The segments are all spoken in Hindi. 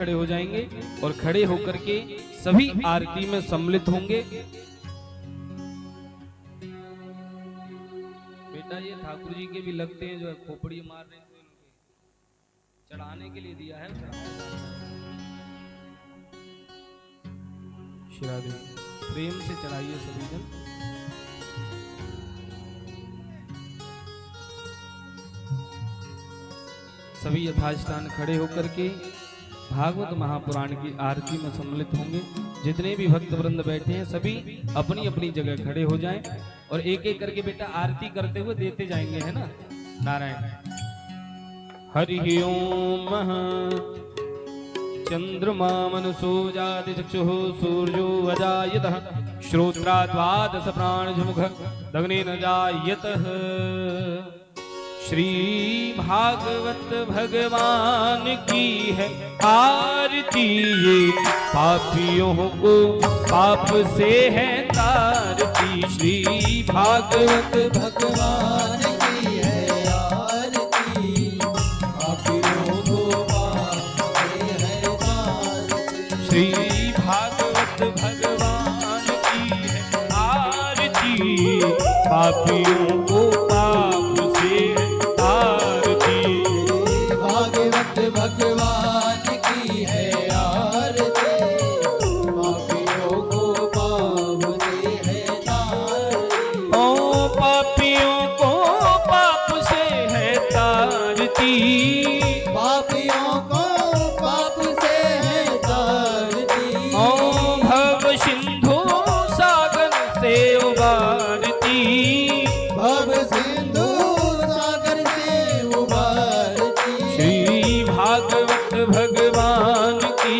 खड़े हो जाएंगे और खड़े होकर के सभी आरती में सम्मिलित होंगे। बेटा ये ठाकुर जी के भी लगते हैं, जो है खोपड़ी मार रहे थे, चढ़ाने के लिए दिया है। शिरादेव प्रेम से चढ़ाइए सभी जन। सभी यथास्थान खड़े होकर के भागवत महापुराण की आरती में सम्मिलित होंगे। जितने भी भक्त वृंद बैठे हैं सभी अपनी अपनी जगह खड़े हो जाएं और एक एक करके बेटा आरती करते हुए देते जाएंगे, है ना। नारायण। हरि ओम। चंद्रमा मनसो जाति चक्षुः सूर्यो अजायतः श्रोत्राद्वादश प्राणमुख दग्नेन जायतः। श्री भागवत भगवान की है आरती, ये पापियों को पाप से है तारती। श्री भागवत भगवान की है आरती, पापियों को पाप से है तारती। श्री भागवत भगवान की है आरती, पापियों को पाप से है तारती। भागवत भगवान की है आरती, पापियों को पाप से है तारती। ओ पापियों को पाप से है तारती। पापियों को पाप से है तारती। ओ भव सिंधु सागर से उबारती। भव सिंधु सागर से उबारती। श्री भागवत भगवान की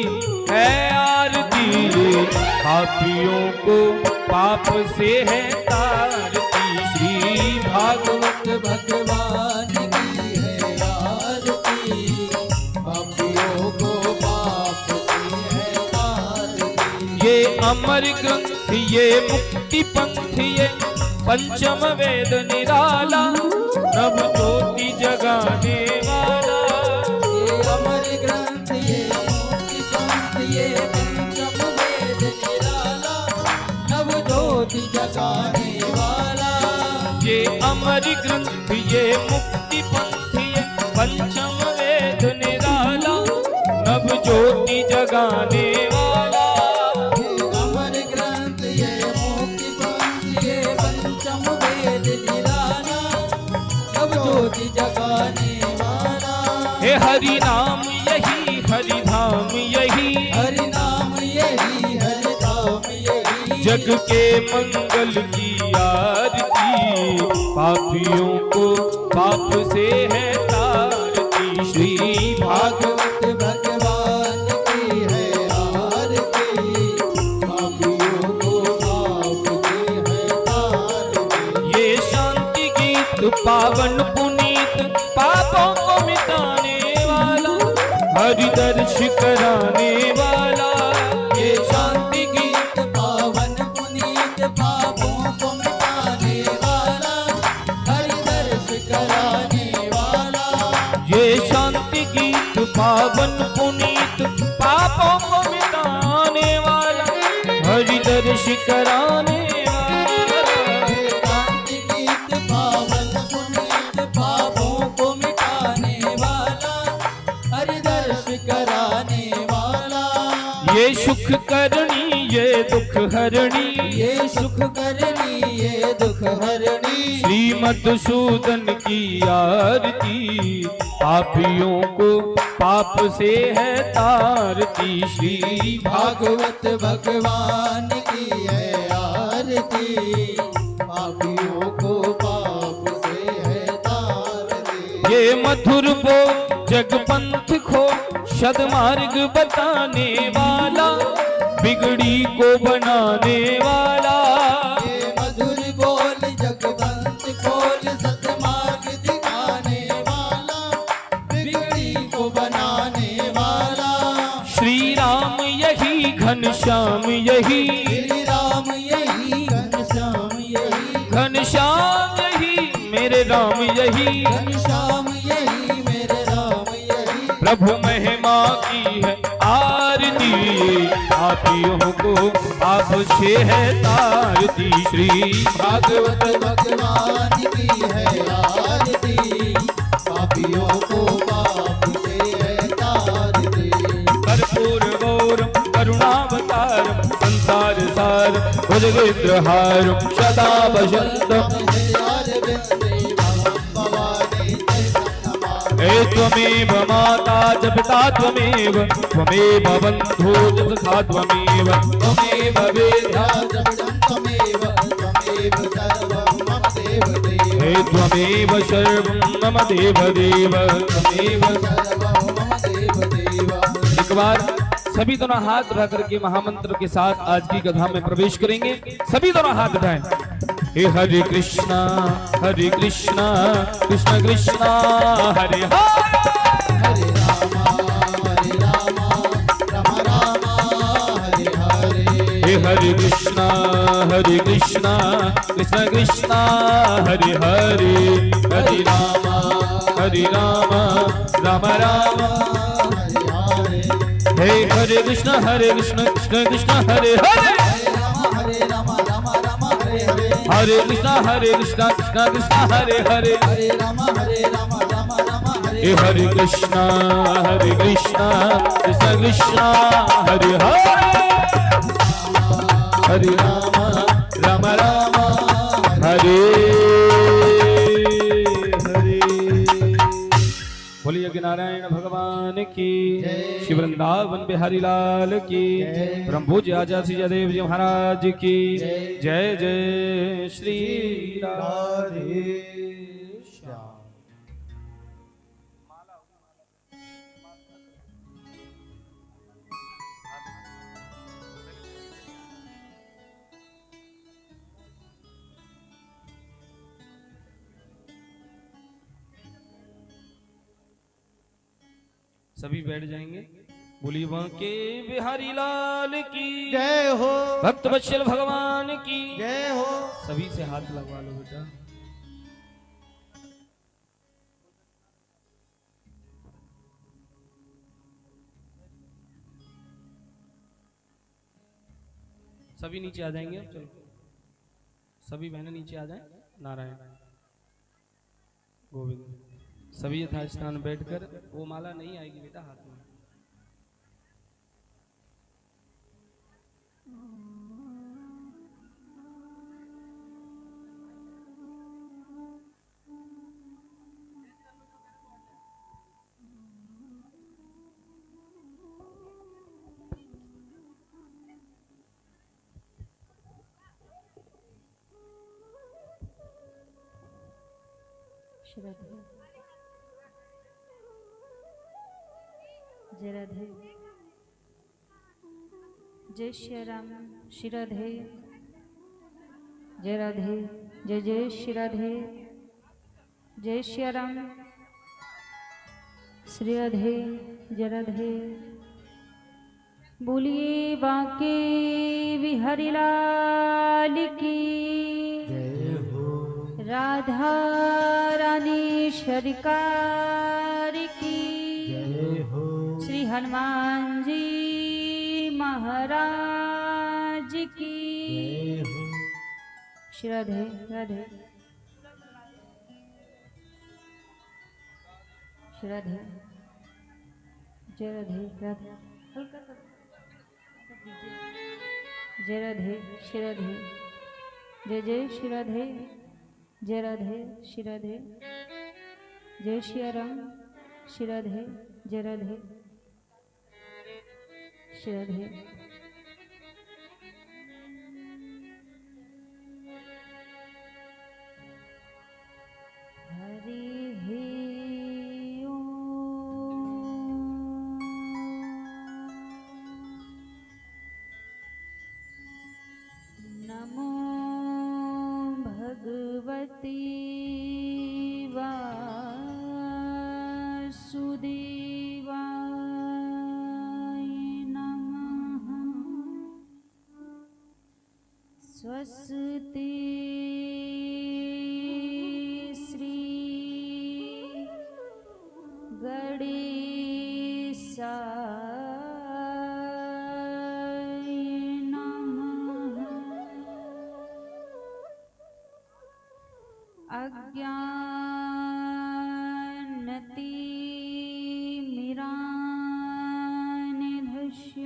है आरती, पापियों को पाप से है तारती। श्री भागवत भगवान की है आरती, पापियों को पाप से है तारती। ये अमर ग्रंथ, ये मुक्ति पंथ, ये पंचम वेद निराला, नव ज्योति जगाने वाला। ये अमर ग्रंथ, ये मुक्ति पंथ, ये पंचम वेद निराला, नव ज्योति जगाने वाला। ये अमर ग्रंथ, ये मुक्ति पंथ, ये पंचम वेद निराला, नव ज्योति जगाने वाला। ये अमर ग्रंथ, ये मुक्ति पंथ, ये पंचम वेद निराला, नव ज्योति जगाने वाला। हे हरि नाम यही, हरि धाम यही, हरि नाम यही, हरि धाम यही, जग के मंगल की आरती। पापियों को पाप से है तारती। श्री भागवत भगवान की है आरती, पापियों को पाप से है तारती। ये शांति गीत पावन पुनीत, पापों को मिटाने वाला, हरि दर्श कराने वाला। ये शांति गीत पावन पुनीत, पापों को मिटाने वाला, हरि दर्श कराने वाला। ये शांति गीत पावन पुनीत, पापों को मिटाने वाला, हरि दर्श कराने वाला। शांति गीत पावन पुनीत, पापों को मिटाने वाला, हरि दर्श कराने वाला। ये सुख करनी, ये दुख हरणी, ये सुख करनी, ये दुख हरणी। श्री मधुसूदन की आरती, पापियों को पाप से है तारती। श्री भागवत भगवान की है आरती, पापियों को पाप से है तारती। ये मधुर बो जगपंथ खो, सदमार्ग बताने वाला, बिगड़ी को बनाने वाला। ये मधुर बोल जगवंत खोल, सतमार्ग दिखाने वाला, बिगड़ी को बनाने वाला। श्री राम यही, घनश्याम यही, श्री राम यही, घनश्याम यही, घनश्याम यही, मेरे राम यही। घनश्याम यही, मेरे राम यही। प्रभु महिमा की है आरती, पापियों को आप से है तारती। श्री भागवत भगवान की है आरती, पापियों को पाप से है तारती। कर्पूर गौरम करुणावतारम संसार सार भुजगेन्द्रहारम सदा वसंतम हे त्वमेव माता च पिता त्वमेव, त्वमेव बन्धो च सखा त्वमेव, त्वमेव वेद्या च पिता त्वमेव, त्वमेव सर्वं मम देवदेव। हे त्वमेव सर्वं मम देवदेव, त्वमेव सर्वं मम देवदेव। एक बार सभी दोनों हाथ उठा करके महामंत्र के साथ आज की कथा में प्रवेश करेंगे। सभी दोनों हाथ उठाएं। हे हरे कृष्णा कृष्ण कृष्णा हरे हरे, हरे रामा राम राम हरे हरे। हे हरे कृष्णा कृष्ण कृष्णा हरे हरे, हरे राम राम राम हरे हरे। हे हरे कृष्ण कृष्ण कृष्ण हरे हरे, हरे राम राम राम हरे हरे। हरे कृष्ण कृष्ण कृष्ण हरे हरे, हरे राम राम राम हरे। हे हरे कृष्ण कृष्ण कृष्ण हरे हरे, हरे राम राम हरे हरे। बोलिए नारायण भगवान की, श्री वृंदावन बिहारी लाल की, परम पूज्य आचार्य श्री जयदेव जी महाराज की जय। जय श्री राधे श्याम। सभी बैठ जाएंगे। बोलिए बांके बिहारी लाल की जय हो, भक्त वत्सल भगवान की जय हो। सभी से हाथ लगवा लो बेटा। सभी नीचे आ जाएंगे। चलो सभी बहनें नीचे आ जाएं। नारायण गोविंद। सभी यथास्थान बैठकर, वो माला नहीं आएगी बेटा हाथ में। श्रद्धे जय राधे, जय श्री राम। श्री राधे जय राधे, जय जय श्री राधे, जय श्री राम। श्री राधे जय राधे। बोलिए बांके बिहारी लाल की जय हो, राधा रानी सरकार की जय हो। श्री हनुमान जी महाराज की जय हो। श्री राधे राधे, श्री राधे जय राधे राधे। हल्का सा जय राधे श्री राधे, जय जय श्री राधे, जय राधे श्री राधे, जय श्री राम। श्री राधे जय राधे, श्री राधे। हरि नमो भगवती वासुदेवाय नमः। स्वस्ति श्री गणेशाय नमः। अज्ञानतिमिरान्धस्य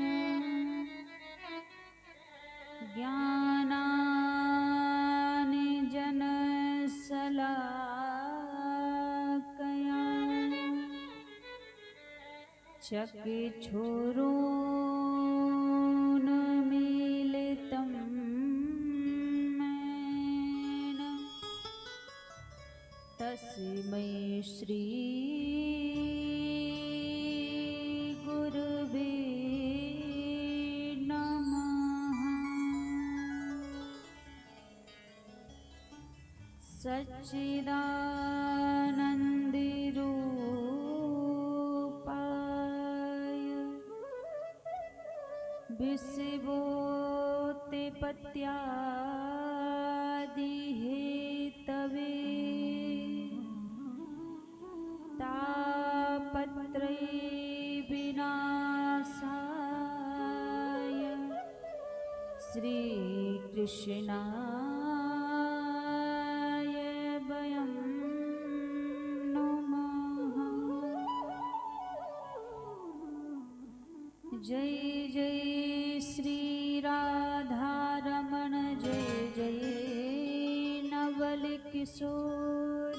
ज्ञानाञ्जनशलाकया चक्षुरुन्मीलितं येन तस्मै श्री गुरुवे नमः। सच्चिदानन्दरूपाय विषिवोत्पत्त्यादिहेतवे तापत्रयविनाशाय श्रीकृष्णाय वयं नमः। जय जय श्री राधारमण जय जय नवल किशोर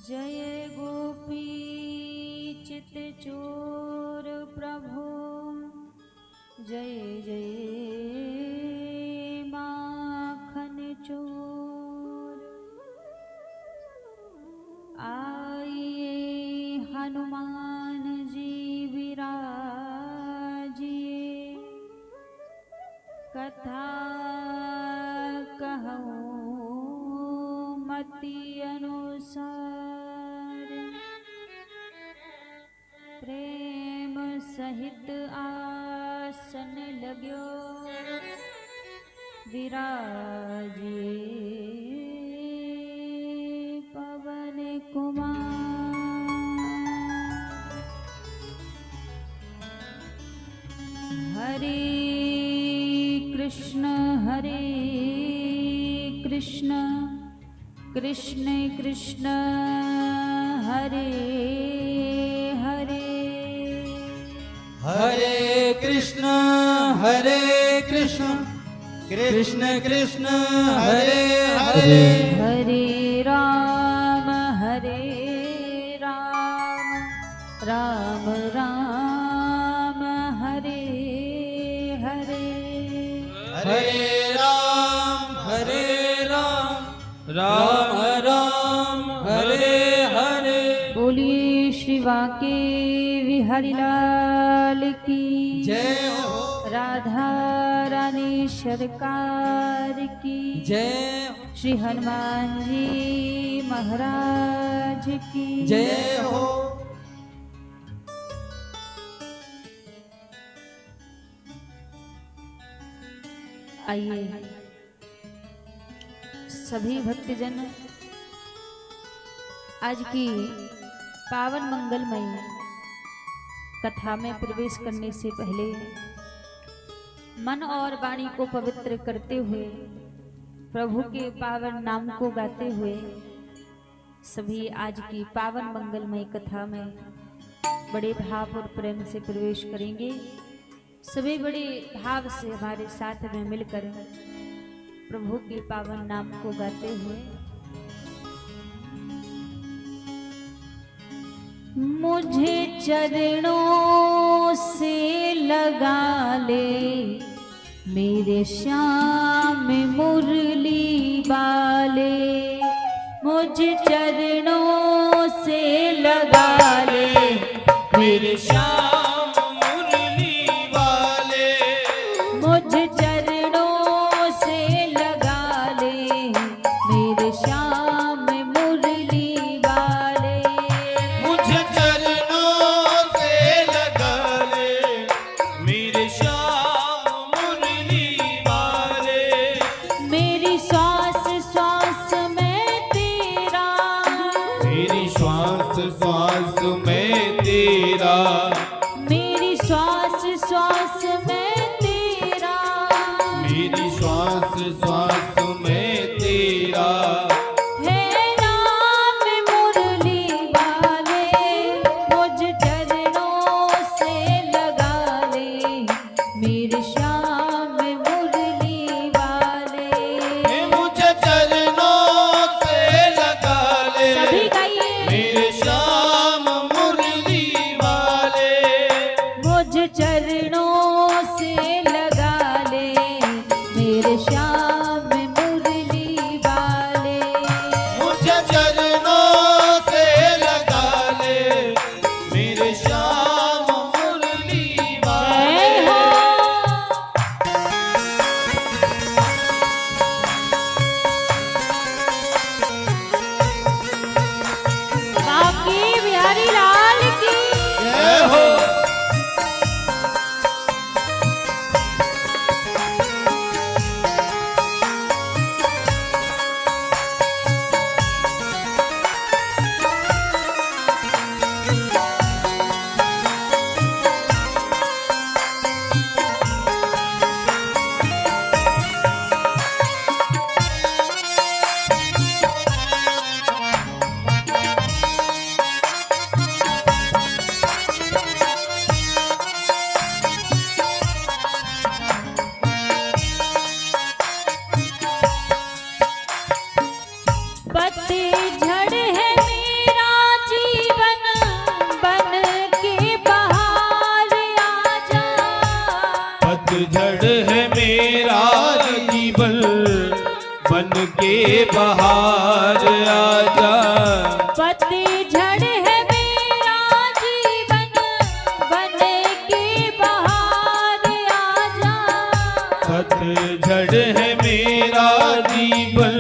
जय गोपी चित चोर प्रभु जय जय माखन चोर। आइए हनुमान जी विराजिए कथा कहूँ मति अनुसार प्रेम सहित आसन लाग्यो विराजिए पवन कुमार। हरे कृष्ण कृष्ण कृष्ण हरे हरे हरे कृष्ण कृष्ण कृष्ण हरे हरे हरे राम राम राम हरे हरे हरे राम राम राम हरे हरे। बोलिए श्री वाके बिहारी लाल की जय हो राधा रानी सरकार की जय श्री हनुमान जी महाराज की जय हो। आइए सभी भक्तजन आज की पावन मंगलमय कथा में प्रवेश करने से पहले मन और वाणी को पवित्र करते हुए प्रभु के पावन नाम को गाते हुए सभी आज की पावन मंगलमय कथा में बड़े भाव और प्रेम से प्रवेश करेंगे। सभी बड़े भाव से हमारे साथ में मिलकर प्रभु के पावन नाम को गाते हुए मुझे चरणों से लगा ले मेरे श्याम मुरली वाले मुझे चरणों से लगा ले मेरे श्याम मुरली वाले मुझे चरणों से लगा ले मेरे श्याम मुरली वाले मुझे चरणों से लगा ले मेरे श्याम मुरली वाले मेरी श्वास श्वास में तेरा मेरी श्वास श्वास में तेरा श्वास श्वास में तेरा, मेरी श्वास श्वास में तेरा है नाम मुरली वाले, मुझ चरणों से लगा ले मेरे श्याम मुरली वाले। मुझे चरणों से लगा ले सभी गाइए। मेरे श्याम मुरली वाले, मुझ चरणों से लगा ले मेरे श्याम मुरली वाले। मुझे चरणों से लगा ले मेरे श्याम मुरली वाले। जय हो। बाकी बिहारी लाल की जय हो। पतझड़ है मेरा जीवन, बन के बहार आजा। पतझड़ है मेरा जीवन, बन के बहार आजा। पतझड़ है मेरा जीवन, बन के बहार आजा। पतझड़ है मेरा जीवन,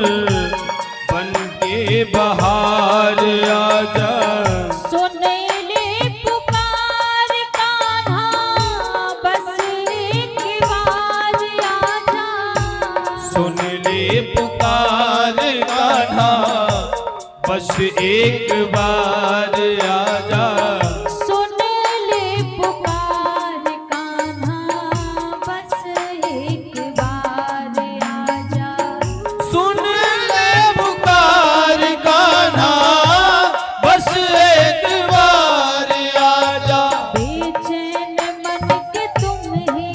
बन के बहार आजा। सुन ले पुकार कान्हा, बस एक बार आजा। सुन ले पुकार कान्हा, बस एक बार आजा। सुन ले पुकार कान्हा, बस एक बार आजा। सुन ले पुकार कान्हा, बस एक बार आजा। बेचैन मन के तुम ही,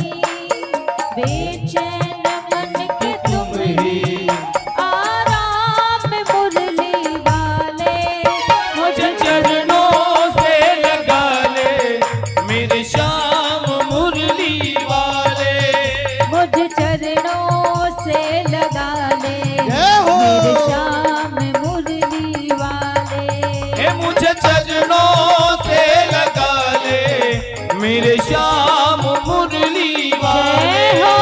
बेचैन मन के तुम ही, आराम मुरली वाले। मुझे चरणों से लगा ले मेरे श्याम मुरली वाले। मुझ चरणों से लगा ले जय हो। मेरे श्याम मुरली वाले। हे मुझे चरणों से लगा ले मेरे श्याम मुरली वाले। जय हो।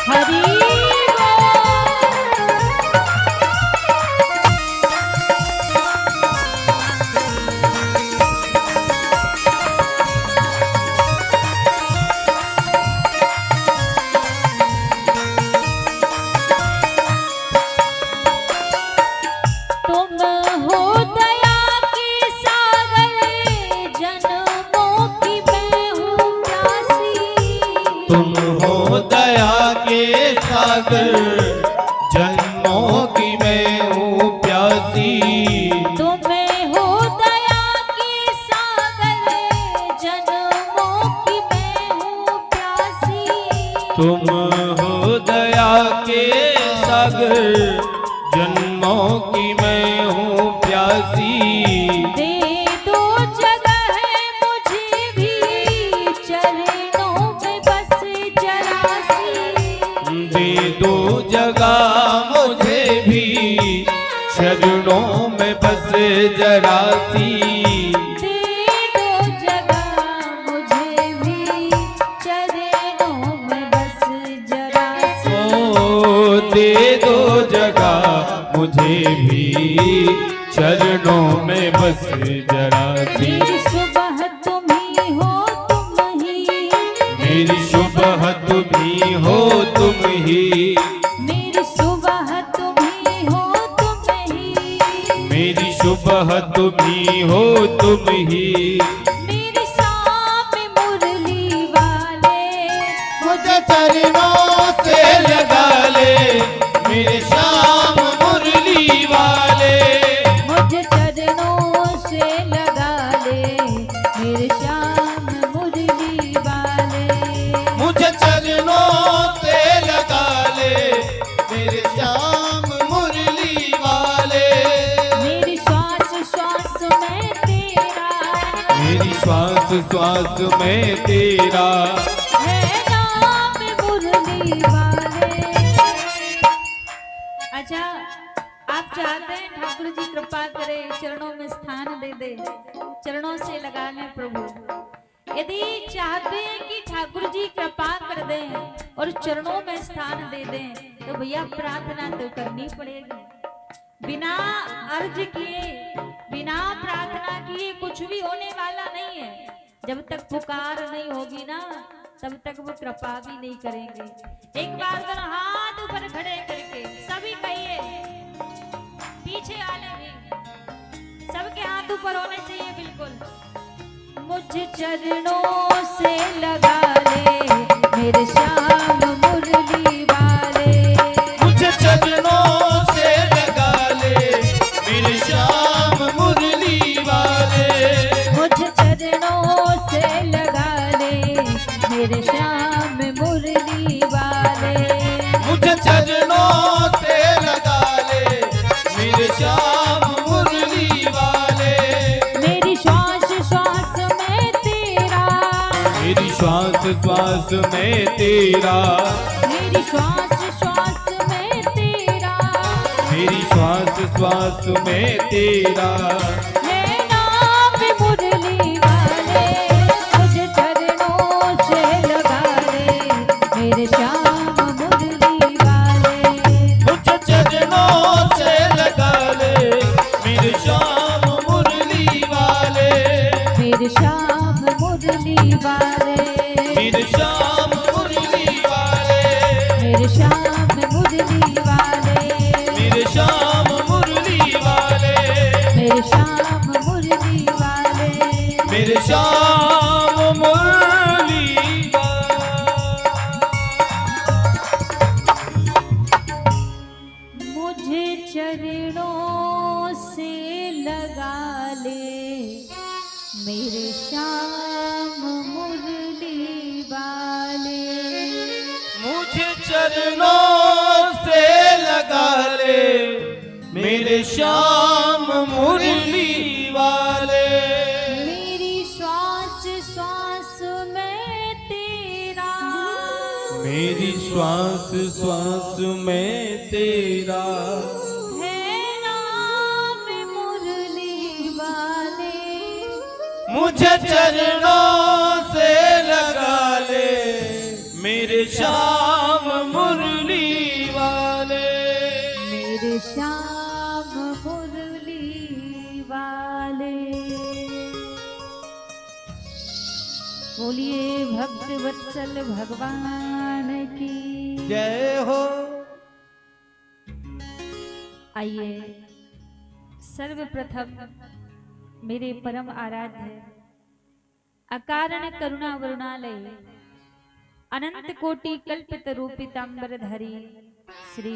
हरि तुम हो दया के सागर, जन्मों की मैं हूँ प्यासी। तुम हो दया के सागर, जन्मों की मैं हूँ प्यासी। तुम हो दया के सागर, जन्मों की मैं हूँ प्यासी। तुम हो दया के सागर, जन्मों की मैं हूँ प्यासी। दे दो जगह मुझे भी, चरणों में बस जरा सी। दे दो जगह मुझे भी, चरणों में बस जरा सी। दे दो जगह मुझे भी, चरणों में बस जरा सी। दे दो जगह मुझे भी चरणों में बस जरा सी। मेरी सुबह तुम ही हो तुम ही, मेरी सुबह तुम ही हो तुम ही, मेरी सुबह तुम ही हो तुम ही, मेरी सुबह तुम ही हो तुम ही। मेरी शाम मुरली वाले मुझे चरणों से लगा ले, मेरे श्याम मुरली वाले। मुझे चरणों से लगा ले, मेरे श्याम मुरली वाले। मुझे चरणों से लगा ले, मेरे श्याम मुरली वाले। मेरी श्वास श्वास में तेरा, मेरी श्वास श्वास में तेरा, है नाम मुरली वाले। अच्छा, आप चाहते हैं ठाकुर जी कृपा करे, चरणों में स्थान दे दे, चरणों से लगा लें प्रभु। यदि चाहते हैं कि ठाकुर जी कृपा कर दें और चरणों में स्थान दे दें, तो भैया प्रार्थना तो करनी पड़ेगी। बिना अर्ज किए, बिना प्रार्थना किए कुछ भी होने वाला नहीं है। जब तक पुकार नहीं होगी ना, तब तक वो कृपा भी नहीं करेंगे। एक बार दोनों हाथ ऊपर खड़े करके सभी कहिए, पीछे वाले भी सबके हाथ ऊपर होने चाहिए बिल्कुल। मुझे चरणों से लगा ले, मेरे श्याम मुरली वाले। मुझे चरणों से लगा ले, मेरे श्याम मुरली वाले। मुझे चरणों से लगा ले, मेरे श्याम मुरली वाले। मुझे चरणों से लगा ले, मेरे श्याम मुरली वाले। मेरी श्वास श्वास में तेरा, मेरी श्वास श्वास में तेरा, मेरी श्वास श्वास में तेरा, मेरी श्वास श्वास में तेरा। है नाम मुरली वाले। मुझे चरणों से लगा ले, मेरे श्याम मुरली वाले। मुझे चरणों से लगा ले, मेरे श्याम मुरली वाले। मेरे श्याम मुरली वाले, मेरे श्याम मुरली वाले। मेरे श्याम मुरली वाले, मेरे श्याम मुरली वाले। मेरे श्याम मुरली वाले। मेरे श्याम मुरली मुझे चरणों से लगा ले, मेरे श्याम मुरली वाले। मुझे चरणों से लगा ले, मेरे श्याम मुरली वाले। मेरी श्वास श्वास में तेरा, मेरी श्वास श्वास में तेरा, है नाम मुरली वाले। मुझे चरणों से लगा ले, मेरे श्याम मुरली वाले। मेरे श्याम मुरली वाले। बोलिए भक्त वत्सल भगवान की जय हो। आइए सर्वप्रथम मेरे परम आराध्य अकारण करुणा वरुणालय अनंत कोटि कल्पित रूपितांबरधारी श्री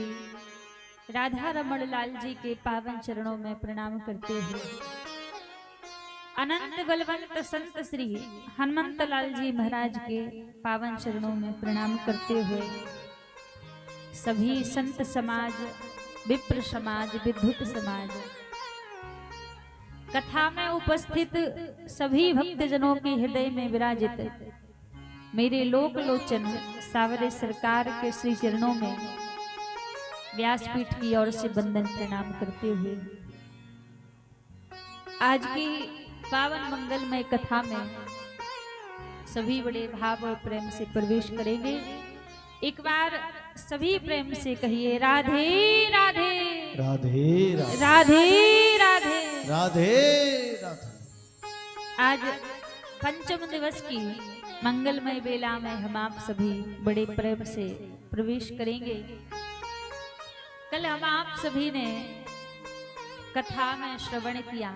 राधा रमण लाल जी के पावन चरणों में प्रणाम करते हुए अनंत बलवंत संत श्री हनुमंत लाल जी महाराज के पावन चरणों में प्रणाम करते हुए सभी संत समाज, विप्र समाज, विद्युत समाज, कथा में उपस्थित सभी भक्तजनों के हृदय में विराजित मेरे लोक लोचन सावरे सरकार के श्री चरणों में व्यासपीठ की ओर से वंदन प्रणाम करते हुए आज की पावन मंगलमय कथा में सभी बड़े भाव और प्रेम से प्रवेश करेंगे। एक बार सभी प्रेम से कहिए राधे राधे राधे राधे राधे राधे। राधे राधे। आज पंचम दिवस की मंगलमय बेला में हम आप सभी बड़े प्रेम से प्रवेश करेंगे। कल हम आप सभी ने कथा में श्रवण किया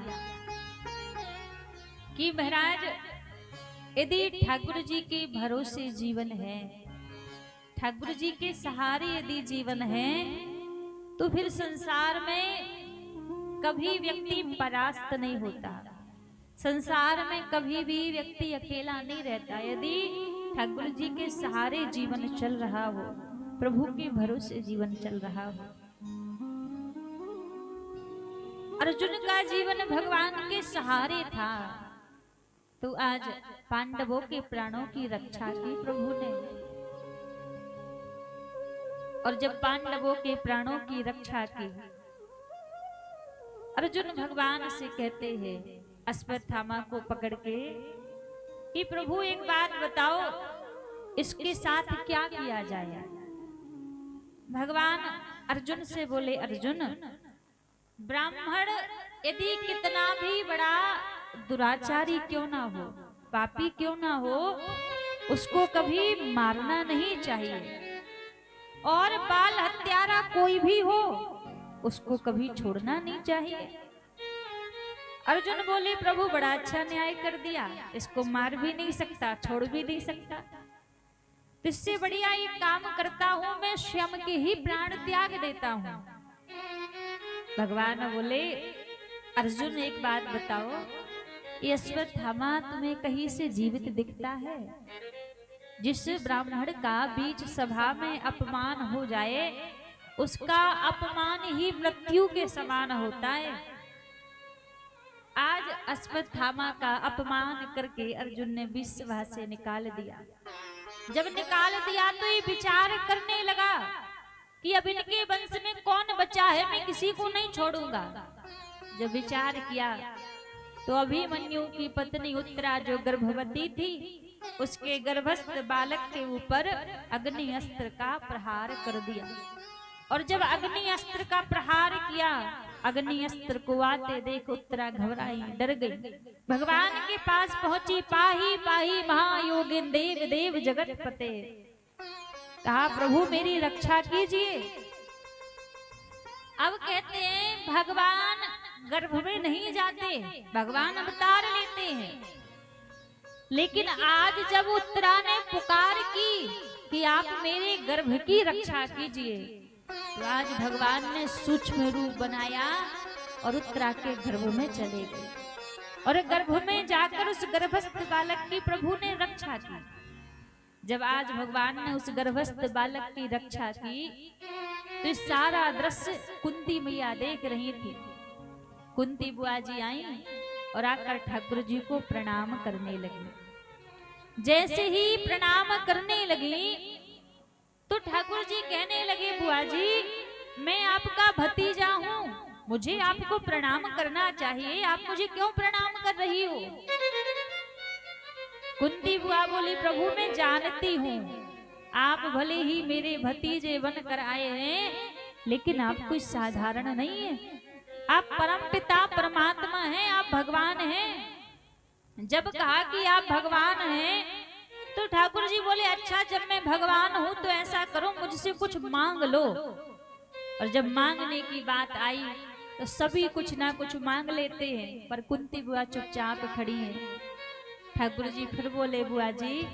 कि महाराज यदि ठाकुर जी के भरोसे जीवन है, ठाकुर जी के सहारे यदि जीवन है, तो फिर संसार में कभी व्यक्ति परास्त नहीं होता, संसार में कभी भी व्यक्ति अकेला नहीं रहता। यदि ठाकुर जी के सहारे जीवन चल रहा हो, प्रभु के भरोसे जीवन चल रहा हो। अर्जुन का जीवन भगवान के सहारे था, तो आज पांडवों के प्राणों की रक्षा की प्रभु ने। और जब पांडवों के प्राणों की रक्षा की, अर्जुन भगवान से कहते हैं अश्वत्थामा को पकड़ के कि प्रभु एक बात बताओ, इसके साथ क्या किया जाए। भगवान अर्जुन से बोले, अर्जुन ब्राह्मण यदि कितना भी बड़ा दुराचारी क्यों ना हो, पापी क्यों ना हो, उसको कभी मारना नहीं चाहिए। और बाल हत्यारा कोई भी हो, उसको कभी छोड़ना नहीं चाहिए। अर्जुन बोले प्रभु बड़ा अच्छा न्याय कर दिया, इसको मार भी नहीं सकता, छोड़ भी नहीं सकता, तो इससे बढ़िया ये काम करता हूं, मैं स्वयं के ही प्राण त्याग देता हूं। भगवान बोले अर्जुन एक बात बताओ, ये अश्वत्थामा तुम्हें कहीं से जीवित दिखता है? जिस ब्राह्मण का बीच सभा में अपमान हो जाए, उसका अपमान ही मृत्यु के समान होता है। आज अश्वत्थामा का अपमान करके अर्जुन ने बीच सभा से निकाल दिया। जब निकाल दिया तो ये विचार करने लगा कि अब इनके वंश में कौन बचा है, मैं किसी को नहीं छोड़ूंगा। जब विचार किया तो अभिमन्यु की पत्नी उत्तरा जो गर्भवती थी, उसके गर्भस्थ बालक के ऊपर अग्नि अस्त्र का प्रहार कर दिया। और जब अग्नि अस्त्र का प्रहार किया, अग्नि अस्त्र को आते देख उत्तरा घबराई, डर गई। भगवान के पास पहुंची, पाही पाही महायोगिन देव देव जगत पते, कहा प्रभु मेरी रक्षा कीजिए। अब कहते हैं भगवान गर्भ में नहीं जाते, भगवान अवतार लेते हैं। लेकिन आज जब उत्तरा ने पुकार की कि आप मेरे गर्भ की रक्षा कीजिए, तो आज भगवान ने सूक्ष्म रूप बनाया और उत्तरा के गर्भ में चले गए। और गर्भ में जाकर उस गर्भस्थ बालक की प्रभु ने रक्षा की। जब आज भगवान ने उस गर्भस्थ बालक की रक्षा की, तो सारा दृश्य कुंती मैया देख रही थी। कुंती बुआ जी आई और आकर ठाकुर जी को प्रणाम करने लगी। जैसे ही प्रणाम करने लगी तो ठाकुर जी कहने लगे, बुआ जी मैं आपका भतीजा हूँ, मुझे आपको प्रणाम करना चाहिए, आप मुझे क्यों प्रणाम कर रही हो? कुंती बुआ बोली प्रभु मैं जानती हूँ आप भले ही मेरे भतीजे बनकर आए हैं, लेकिन आप कोई साधारण नहीं है, आप परम पिता परमात्मा हैं, आप भगवान हैं। जब कहा कि आप भगवान हैं, तो ठाकुर जी बोले अच्छा जब मैं भगवान हूं तो ऐसा करो मुझसे कुछ मांग लो। और जब मांगने की बात आई तो सभी कुछ ना कुछ मांग लेते हैं, पर कुंती बुआ चुपचाप खड़ी है। ठाकुर जी फिर बोले बुआ जी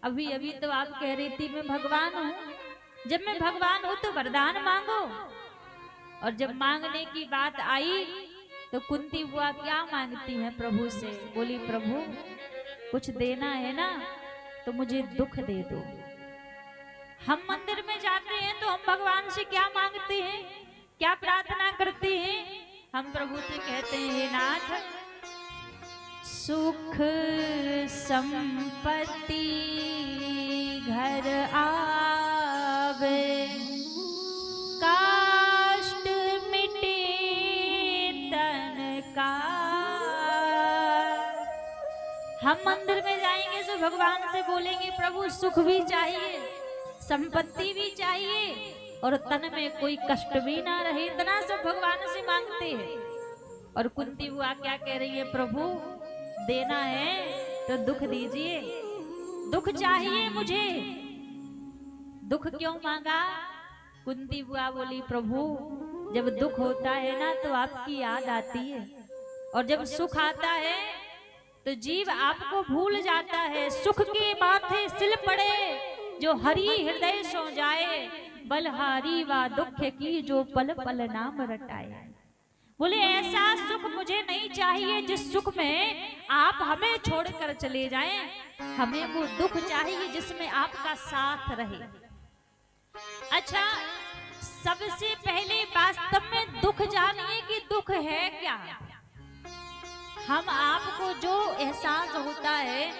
अभी अभी तो आप कह रही थी मैं भगवान हूँ, जब मैं भगवान हूँ तो वरदान मांगो। और जब मांगने की बात आई तो कुंती बुआ क्या मांगती हैं प्रभु से? बोली प्रभु कुछ देना है ना तो मुझे दुख दे दो। हम मंदिर में जाते हैं तो हम भगवान से क्या मांगते हैं, क्या प्रार्थना करते हैं? हम प्रभु से कहते हैं हे नाथ सुख संपत्ति घर आवे, काष्ट मिटे तन का। हम मंदिर में जाएंगे तो भगवान से बोलेंगे प्रभु सुख भी चाहिए, संपत्ति भी चाहिए और तन में कोई कष्ट भी ना रहे, इतना सब भगवान से मांगते हैं। और कुंती बुआ क्या कह रही है, प्रभु देना है तो दुख दीजिए, दुख चाहिए मुझे। दुख क्यों मांगा? कुंती बुआ बोली, प्रभु जब दुख होता है ना तो आपकी याद आती है, और जब सुख आता है तो जीव आपको भूल जाता है। सुख के माथे सिल पड़े जो हरि हृदय सो जाए, बलहारी व दुख की जो पल पल नाम रटाए। बोले ऐसा सुख मुझे नहीं चाहिए जिस सुख में आप हमें छोड़कर चले जाएं, हमें वो दुख चाहिए जिसमें आपका साथ रहे। अच्छा, सबसे पहले वास्तव में दुख जानिए कि दुख है क्या। हम आपको जो एहसास होता है,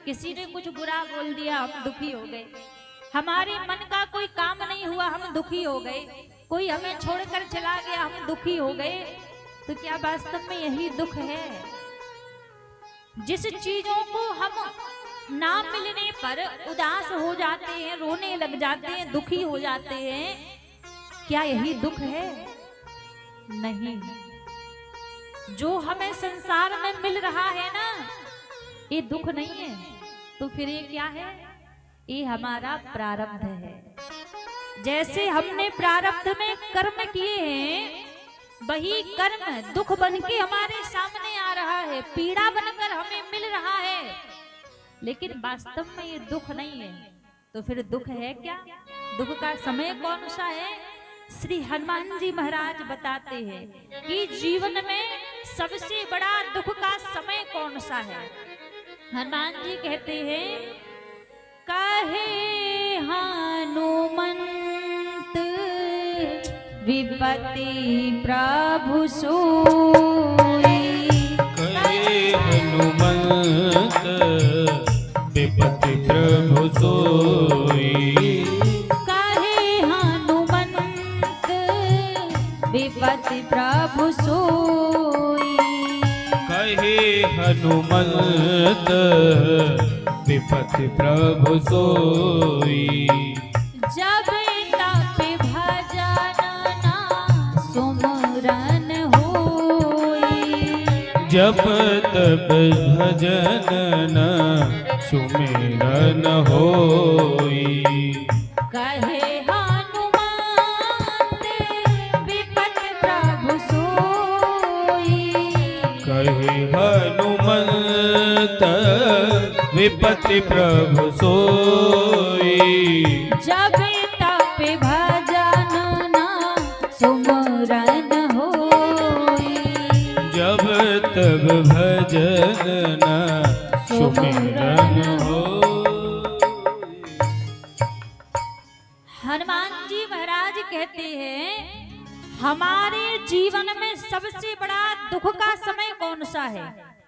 किसी ने कुछ बुरा बोल दिया हम दुखी हो गए, हमारे मन का कोई काम नहीं हुआ हम दुखी हो गए, कोई हमें छोड़कर चला गया हम दुखी हो गए, तो क्या वास्तव में यही दुख है? जिस चीजों को हम ना मिलने पर उदास हो जाते हैं, रोने लग जाते हैं, दुखी हो जाते हैं, क्या यही दुख है? नहीं। जो हमें संसार में मिल रहा है ना, ये दुख नहीं है, तो फिर ये क्या है? ये हमारा प्रारब्ध है। जैसे हमने प्रारब्ध में कर्म किए हैं, वही कर्म दुख बनके हमारे सामने आ रहा है, पीड़ा बनकर हमें मिल रहा है, लेकिन वास्तव में ये दुख नहीं है। तो फिर दुख है क्या? दुख का समय कौन सा है? श्री हनुमान जी महाराज बताते हैं कि जीवन में सबसे बड़ा दुख का समय कौन सा है। हनुमान जी कहते हैं, कहे हनुमंत विपत्ति प्रभु सोई। कहे हनुमंत विपत्ति प्रभु सोई। कहे हनुमंत विपत्ति प्रभु सोई। कहे हनुमंत विपत्ति प्रभु सोई। जब तप भजन ना सुमरन होई। जब तप भजन न सुमिरन होई। कहे हनुमंत विपत्ति प्रभु सोई। कहे हनुमंत विपत्ति प्रभु सोई। जब तप भजन ना सुमरन होई। जब तब भजन न सुमिरन हो। हनुमान जी महाराज कहते हैं, हमारे जीवन में सबसे बड़ा दुख का समय कौन सा है?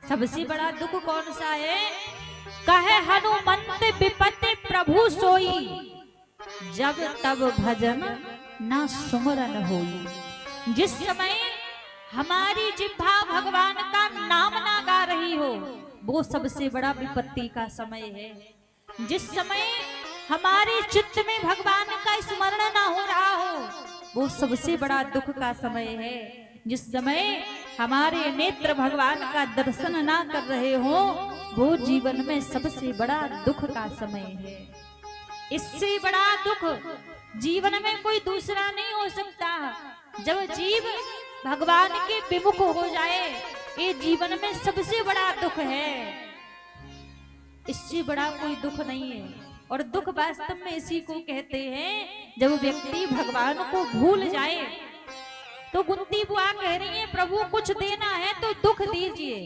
सबसे बड़ा दुख कौन सा है? कहे हनुमंत विपत्ति प्रभु सोई। जब तब भजन ना सुमरन होई। जिस समय हमारी जिह्वा भगवान का नाम ना गा रही हो, वो सबसे बड़ा विपत्ति का समय है। जिस समय हमारे चित्त में भगवान का स्मरण ना हो रहा हो, वो सबसे बड़ा दुख का समय है। जिस समय हमारे नेत्र भगवान का दर्शन ना कर रहे हो, वो जीवन में सबसे बड़ा दुख का समय है। इससे बड़ा दुख जीवन में कोई दूसरा नहीं हो सकता। जब जीव भगवान के विमुख हो जाए, ये जीवन में सबसे बड़ा दुख है। इससे बड़ा कोई दुख नहीं है। और दुख वास्तव में इसी को कहते हैं जब व्यक्ति भगवान को भूल जाए। तो कुंती बुआ कह रही है, प्रभु कुछ देना है तो दुख दीजिए।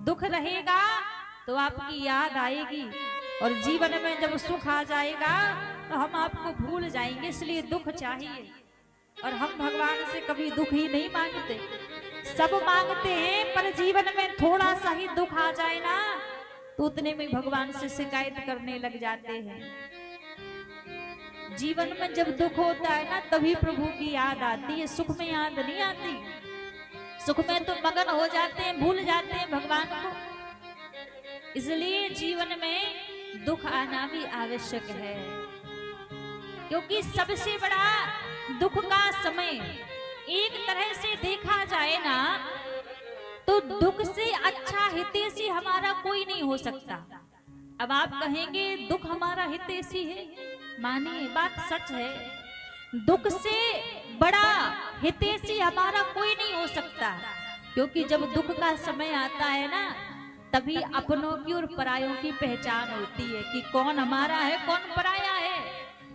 दुख रहेगा तो आपकी याद आएगी, और जीवन में जब सुख आ जाएगा तो हम आपको भूल जाएंगे। इसलिए दुख चाहिए। और हम भगवान से कभी दुख ही नहीं मांगते, सब मांगते हैं, पर जीवन में थोड़ा सा ही दुख आ जाए ना, तो उतने में भगवान से शिकायत करने लग जाते हैं। जीवन में जब दुख होता है ना, तभी प्रभु की याद आती है, सुख में याद नहीं आती। सुख में तो मगन हो जाते हैं, भूल जाते हैं भगवान को। इसलिए जीवन में दुख आना भी आवश्यक है। क्योंकि सबसे बड़ा दुख का समय एक तरह से देखा जाए ना तो दुख से अच्छा हितैषी हमारा कोई नहीं हो सकता। अब आप कहेंगे दुख हमारा हितैषी है, मानिए बात सच है, दुख से बड़ा हितैषी हमारा कोई नहीं हो सकता। क्योंकि जब दुख का समय आता है ना तभी अपनों की और परायों की पहचान होती है कि कौन हमारा है कौन पराया है।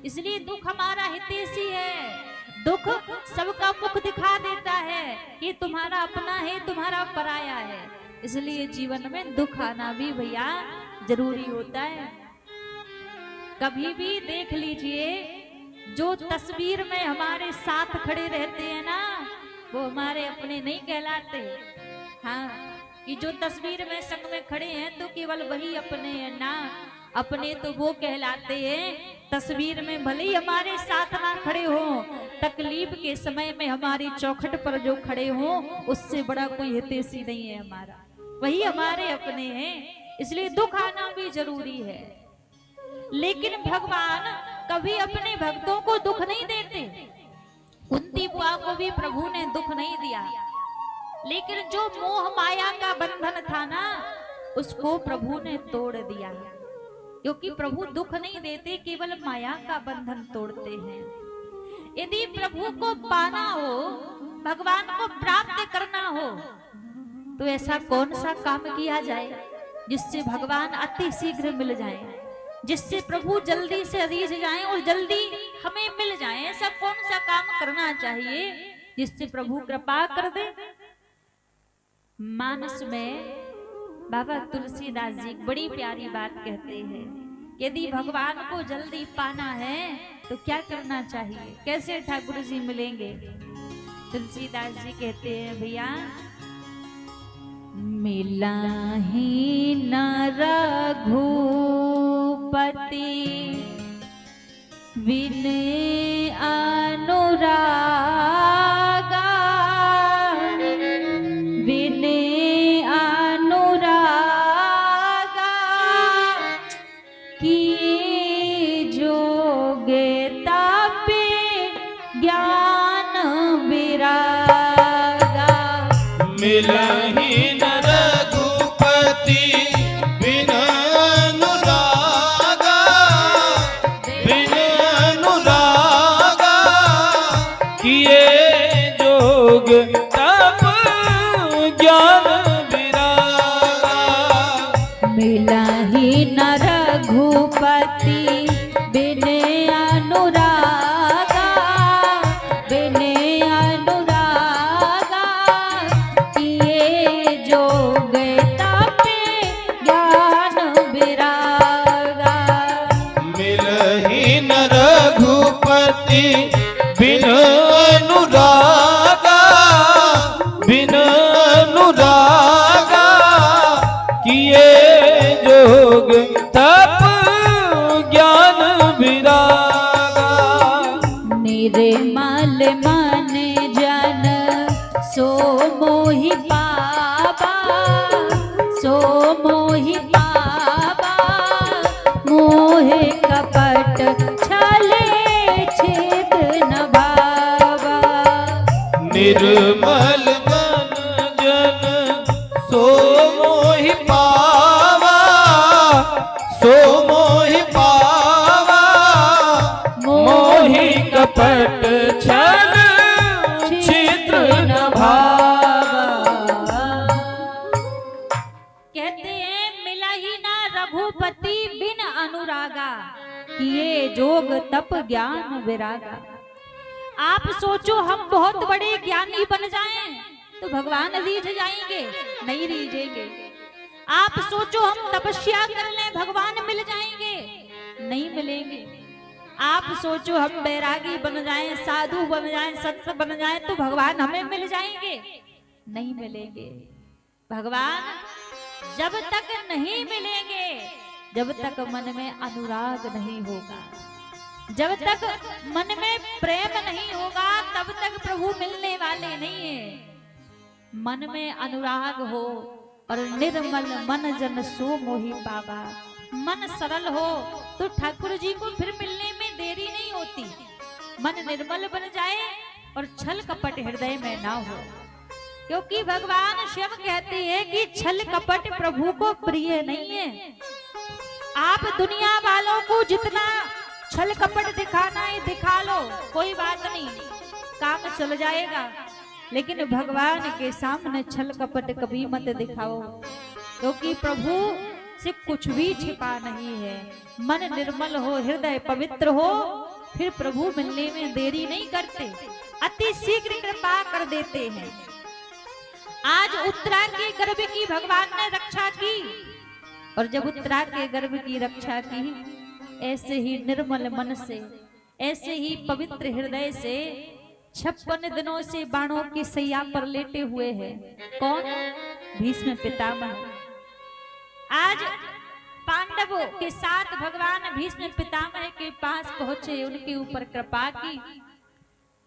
इसलिए दुख हमारा हितैषी है। दुख सबका मुख दिखा देता है कि तुम्हारा अपना है तुम्हारा पराया है। इसलिए जीवन में दुख आना भी भैया जरूरी होता है। कभी भी देख लीजिए जो तस्वीर में हमारे साथ खड़े रहते हैं ना वो हमारे अपने नहीं कहलाते। हाँ, कि जो तस्वीर में संग में खड़े हैं तो केवल वही अपने हैं ना, अपने तो वो कहलाते हैं तस्वीर में भले ही हमारे साथ ना खड़े हो, तकलीफ के समय में हमारी चौखट पर जो खड़े हो उससे बड़ा कोई हितैषी नहीं है हमारा, वही हमारे अपने हैं। इसलिए दुख आना भी जरूरी है। लेकिन भगवान कभी अपने भक्तों को दुख नहीं देते। कुंती बुआ को भी प्रभु ने दुख नहीं दिया, लेकिन जो मोह माया का बंधन था ना उसको प्रभु ने तोड़ दिया। क्योंकि प्रभु दुख नहीं देते, केवल माया का बंधन तोड़ते हैं। यदि प्रभु को पाना हो, भगवान को प्राप्त करना हो तो ऐसा कौन सा काम किया जाए जिससे भगवान अति शीघ्र मिल जाए, जिससे प्रभु जल्दी से रीझ जाएं और जल्दी हमें मिल जाएं। ऐसा कौन सा काम करना चाहिए जिससे प्रभु कृपा कर दे। मानस में बाबा तुलसीदास जी बड़ी प्यारी बात कहते हैं, यदि भगवान को जल्दी पाना है तो क्या करना चाहिए, कैसे ठाकुर जी मिलेंगे। तुलसीदास जी कहते हैं भैया, मिला ही न रघुपति विन अनुरागा, विन अनुरागा किए जोग्यता पे ज्ञान विरागा। मिला ही न रघुपति बिन अनुरागा, बिन अनुरागा किए जोग तप ज्ञान विरागा। मिला ही न रघुपति बिन अनुरागा, बिन अनुरागा किए जोग तप ज्ञान विरागा। मिलहि न रघुपति बिन अनुरागा, बिन अनुरागा किए जोग तप ज्ञान विरागा। निर्मल मन जन सो मोहि पावा, सो मोहि पावा मोहे कपट छले छेद न भावा। निर्मल मन जन सो मोहि पावा, सो मोहि पावा मोहि कपट छल छिद्र न भावा। कहते हैं मिला ही ना रघुपति बिन अनुरागा किए जोग तप ज्ञान विरागा। आप सोचो हम बहुत बड़े ज्ञानी बन जाएं तो भगवान रीझ जाएंगे, नहीं रीझेंगे। आप सोचो हम तपस्या कर लें भगवान मिल जाएंगे, नहीं मिलेंगे। आप सोचो हम बैरागी बन जाएं, साधु बन जाएं, संत बन जाएं तो भगवान हमें मिल जाएंगे, नहीं मिलेंगे। भगवान जब तक नहीं मिलेंगे, जब तक मन में अनुराग नहीं होगा, जब तक मन में प्रेम नहीं होगा तब तक प्रभु मिलने वाले नहीं है। मन में अनुराग हो और निर्मल मन जन सो मोहि पावा, मन सरल हो तो ठाकुर जी को फिर मिलने में देरी नहीं होती, मन निर्मल बन जाए और छल कपट हृदय में ना हो। क्योंकि भगवान शिव कहते हैं कि छल कपट प्रभु को प्रिय नहीं है। आप दुनिया वालों को जितना छल कपट दिखाना है दिखा लो, कोई बात नहीं, काम चल जाएगा। लेकिन भगवान के सामने छल कपट कभी मत दिखाओ, क्योंकि प्रभु से कुछ भी छिपा नहीं है। मन निर्मल हो, हृदय पवित्र हो, फिर प्रभु मिलने में देरी नहीं करते, अति शीघ्र कृपा कर देते हैं। आज उत्तरा के गर्भ की भगवान ने रक्षा की, और जब उत्तरा के गर्भ की रक्षा की, ऐसे ही निर्मल मन से, ऐसे ही पवित्र हृदय से 56 दिनों से बाणों की सैया पर लेटे हुए हैं। कौन? भीष्म पितामह। आज पांडवों के साथ भगवान भीष्म पितामह के पास पहुंचे, उनके ऊपर कृपा की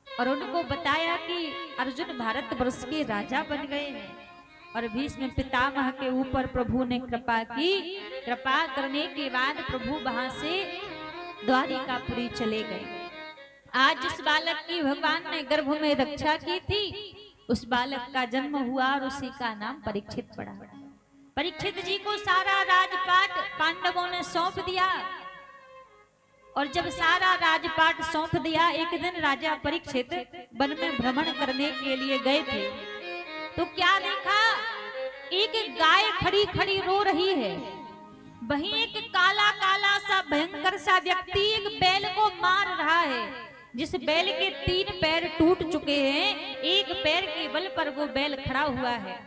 और उनको बताया कि अर्जुन भारतवर्ष के राजा बन गए हैं। और भीष्म पितामह के ऊपर प्रभु ने कृपा की। कृपा करने के बाद प्रभु वहां से द्वारिकापुरी चले गए। आज जिस बालक की भगवान ने गर्भ में रक्षा की थी, उस बालक का जन्म हुआ और उसी का नाम परीक्षित पड़ा। परीक्षित जी को सारा राजपाट पांडवों ने सौंप दिया, और जब सारा राजपाट सौंप दिया, एक दिन राजा परीक्षित वन में भ्रमण करने के लिए गए थे, तो क्या देखा, एक गाय खड़ी खड़ी रो रही है। वहीं एक काला काला सा भयंकर सा व्यक्ति एक बैल को मार रहा है, जिस बैल के 3 पैर टूट चुके हैं, एक पैर के बल पर वो बैल खड़ा हुआ है।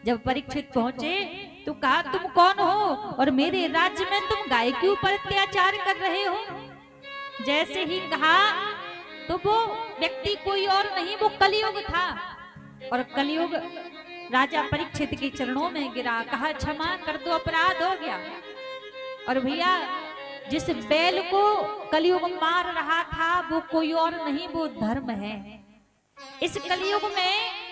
जब परीक्षित पहुंचे तो कहा, तुम कौन हो और मेरे राज्य में तुम गाय के ऊपर अत्याचार कर रहे हो? जैसे ही कहा तो वो व्यक्ति कोई और नहीं, वो कलयुग था। और कलयुग राजा परीक्षित के चरणों में गिरा, कहा क्षमा कर दो, अपराध हो गया। और भैया, जिस बैल को कलयुग मार रहा था वो कोई और नहीं, वो धर्म है। इस कलयुग में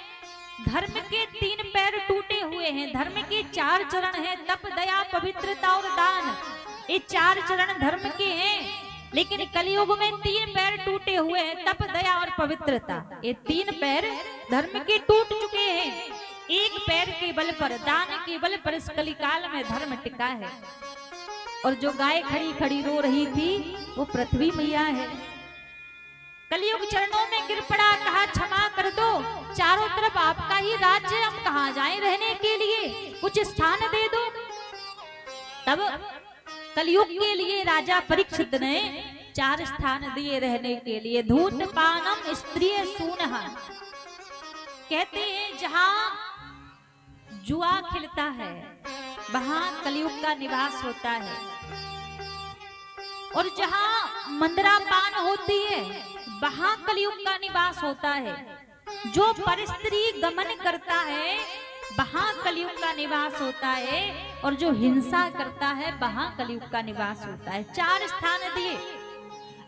धर्म के 3 पैर टूटे हुए हैं, धर्म के 4 चरण हैं, तप, दया, पवित्रता और दान। ये 4 चरण धर्म के हैं, लेकिन कलयुग में 3 पैर टूटे हुए हैं, तप, दया और पवित्रता। ये 3 पैर धर्म के टूट चुके हैं। एक पैर के बल पर, दान के बल पर इस कलिकाल में धर्म टिका है। और जो गाय खड़ी खड़ी रो रही थी वो पृथ्वी मैया है। कलयुग चरणों में गिर पड़ा, कहा क्षमा कर दो, चारों तरफ आपका ही राज्य, हम कहाँ जाएं रहने के लिए, कुछ स्थान दे दो। तब कलयुग के लिए राजा परीक्षित ने 4 स्थान दिए रहने के लिए। धूत पानम स्त्रिय सूनहा, कहते हैं जहां जुआ खिलता है वहां कलयुग का निवास होता है, और जहां मंदरा पान होती है वहां कलयुग का निवास होता है। जो परस्त्री गमन करता है वहां कलयुग का निवास होता है, और जो हिंसा करता है वहां कलयुग का निवास होता है। 4 स्थान दिए।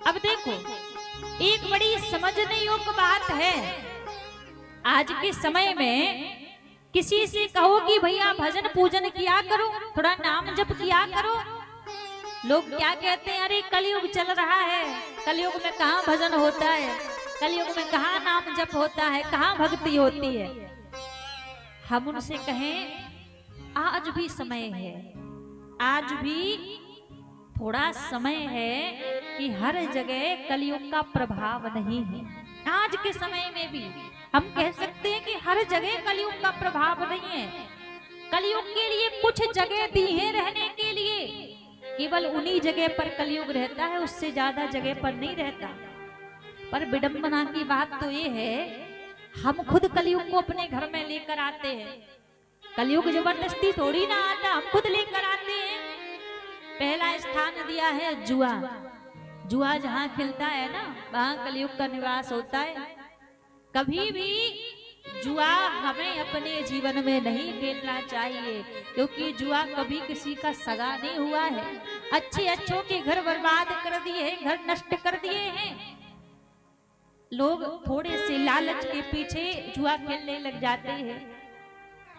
अब देखो, एक बड़ी समझने योग्य बात है, आज के समय में किसी से कहो कि भैया भजन पूजन किया करो, थोड़ा नाम जप किया करो, लोग क्या कहते हैं, अरे कलयुग चल रहा है, कलयुग में कहाँ भजन होता है, कलयुग में कहाँ नाम जप होता है, कहाँ भक्ति होती है। हम उनसे कहें आज भी समय है, आज भी थोड़ा समय है कि हर जगह कलयुग का प्रभाव नहीं है। आज के समय में भी हम कह सकते हैं कि हर जगह कलयुग का प्रभाव नहीं है। कलयुग के लिए कुछ जगह दी है रहने के लिए, केवल उन्हीं जगह पर कलयुग रहता है, उससे ज्यादा जगह पर नहीं रहता। पर विडंबना की बात तो ये है, हम खुद कलयुग को अपने घर में लेकर आते हैं। कलयुग जबरदस्ती थोड़ी ना आता, हम खुद लेकर आते हैं। पहला स्थान दिया है जुआ। जुआ जहाँ खिलता है ना वहाँ कलयुग का निवास होता है। कभी भी जुआ हमें अपने जीवन में नहीं खेलना चाहिए, क्योंकि जुआ कभी किसी का सगा नहीं हुआ है। अच्छे अच्छों के घर बर्बाद कर दिए हैं, घर नष्ट कर दिए हैं। लोग थोड़े से लालच के पीछे जुआ खेलने लग जाते हैं।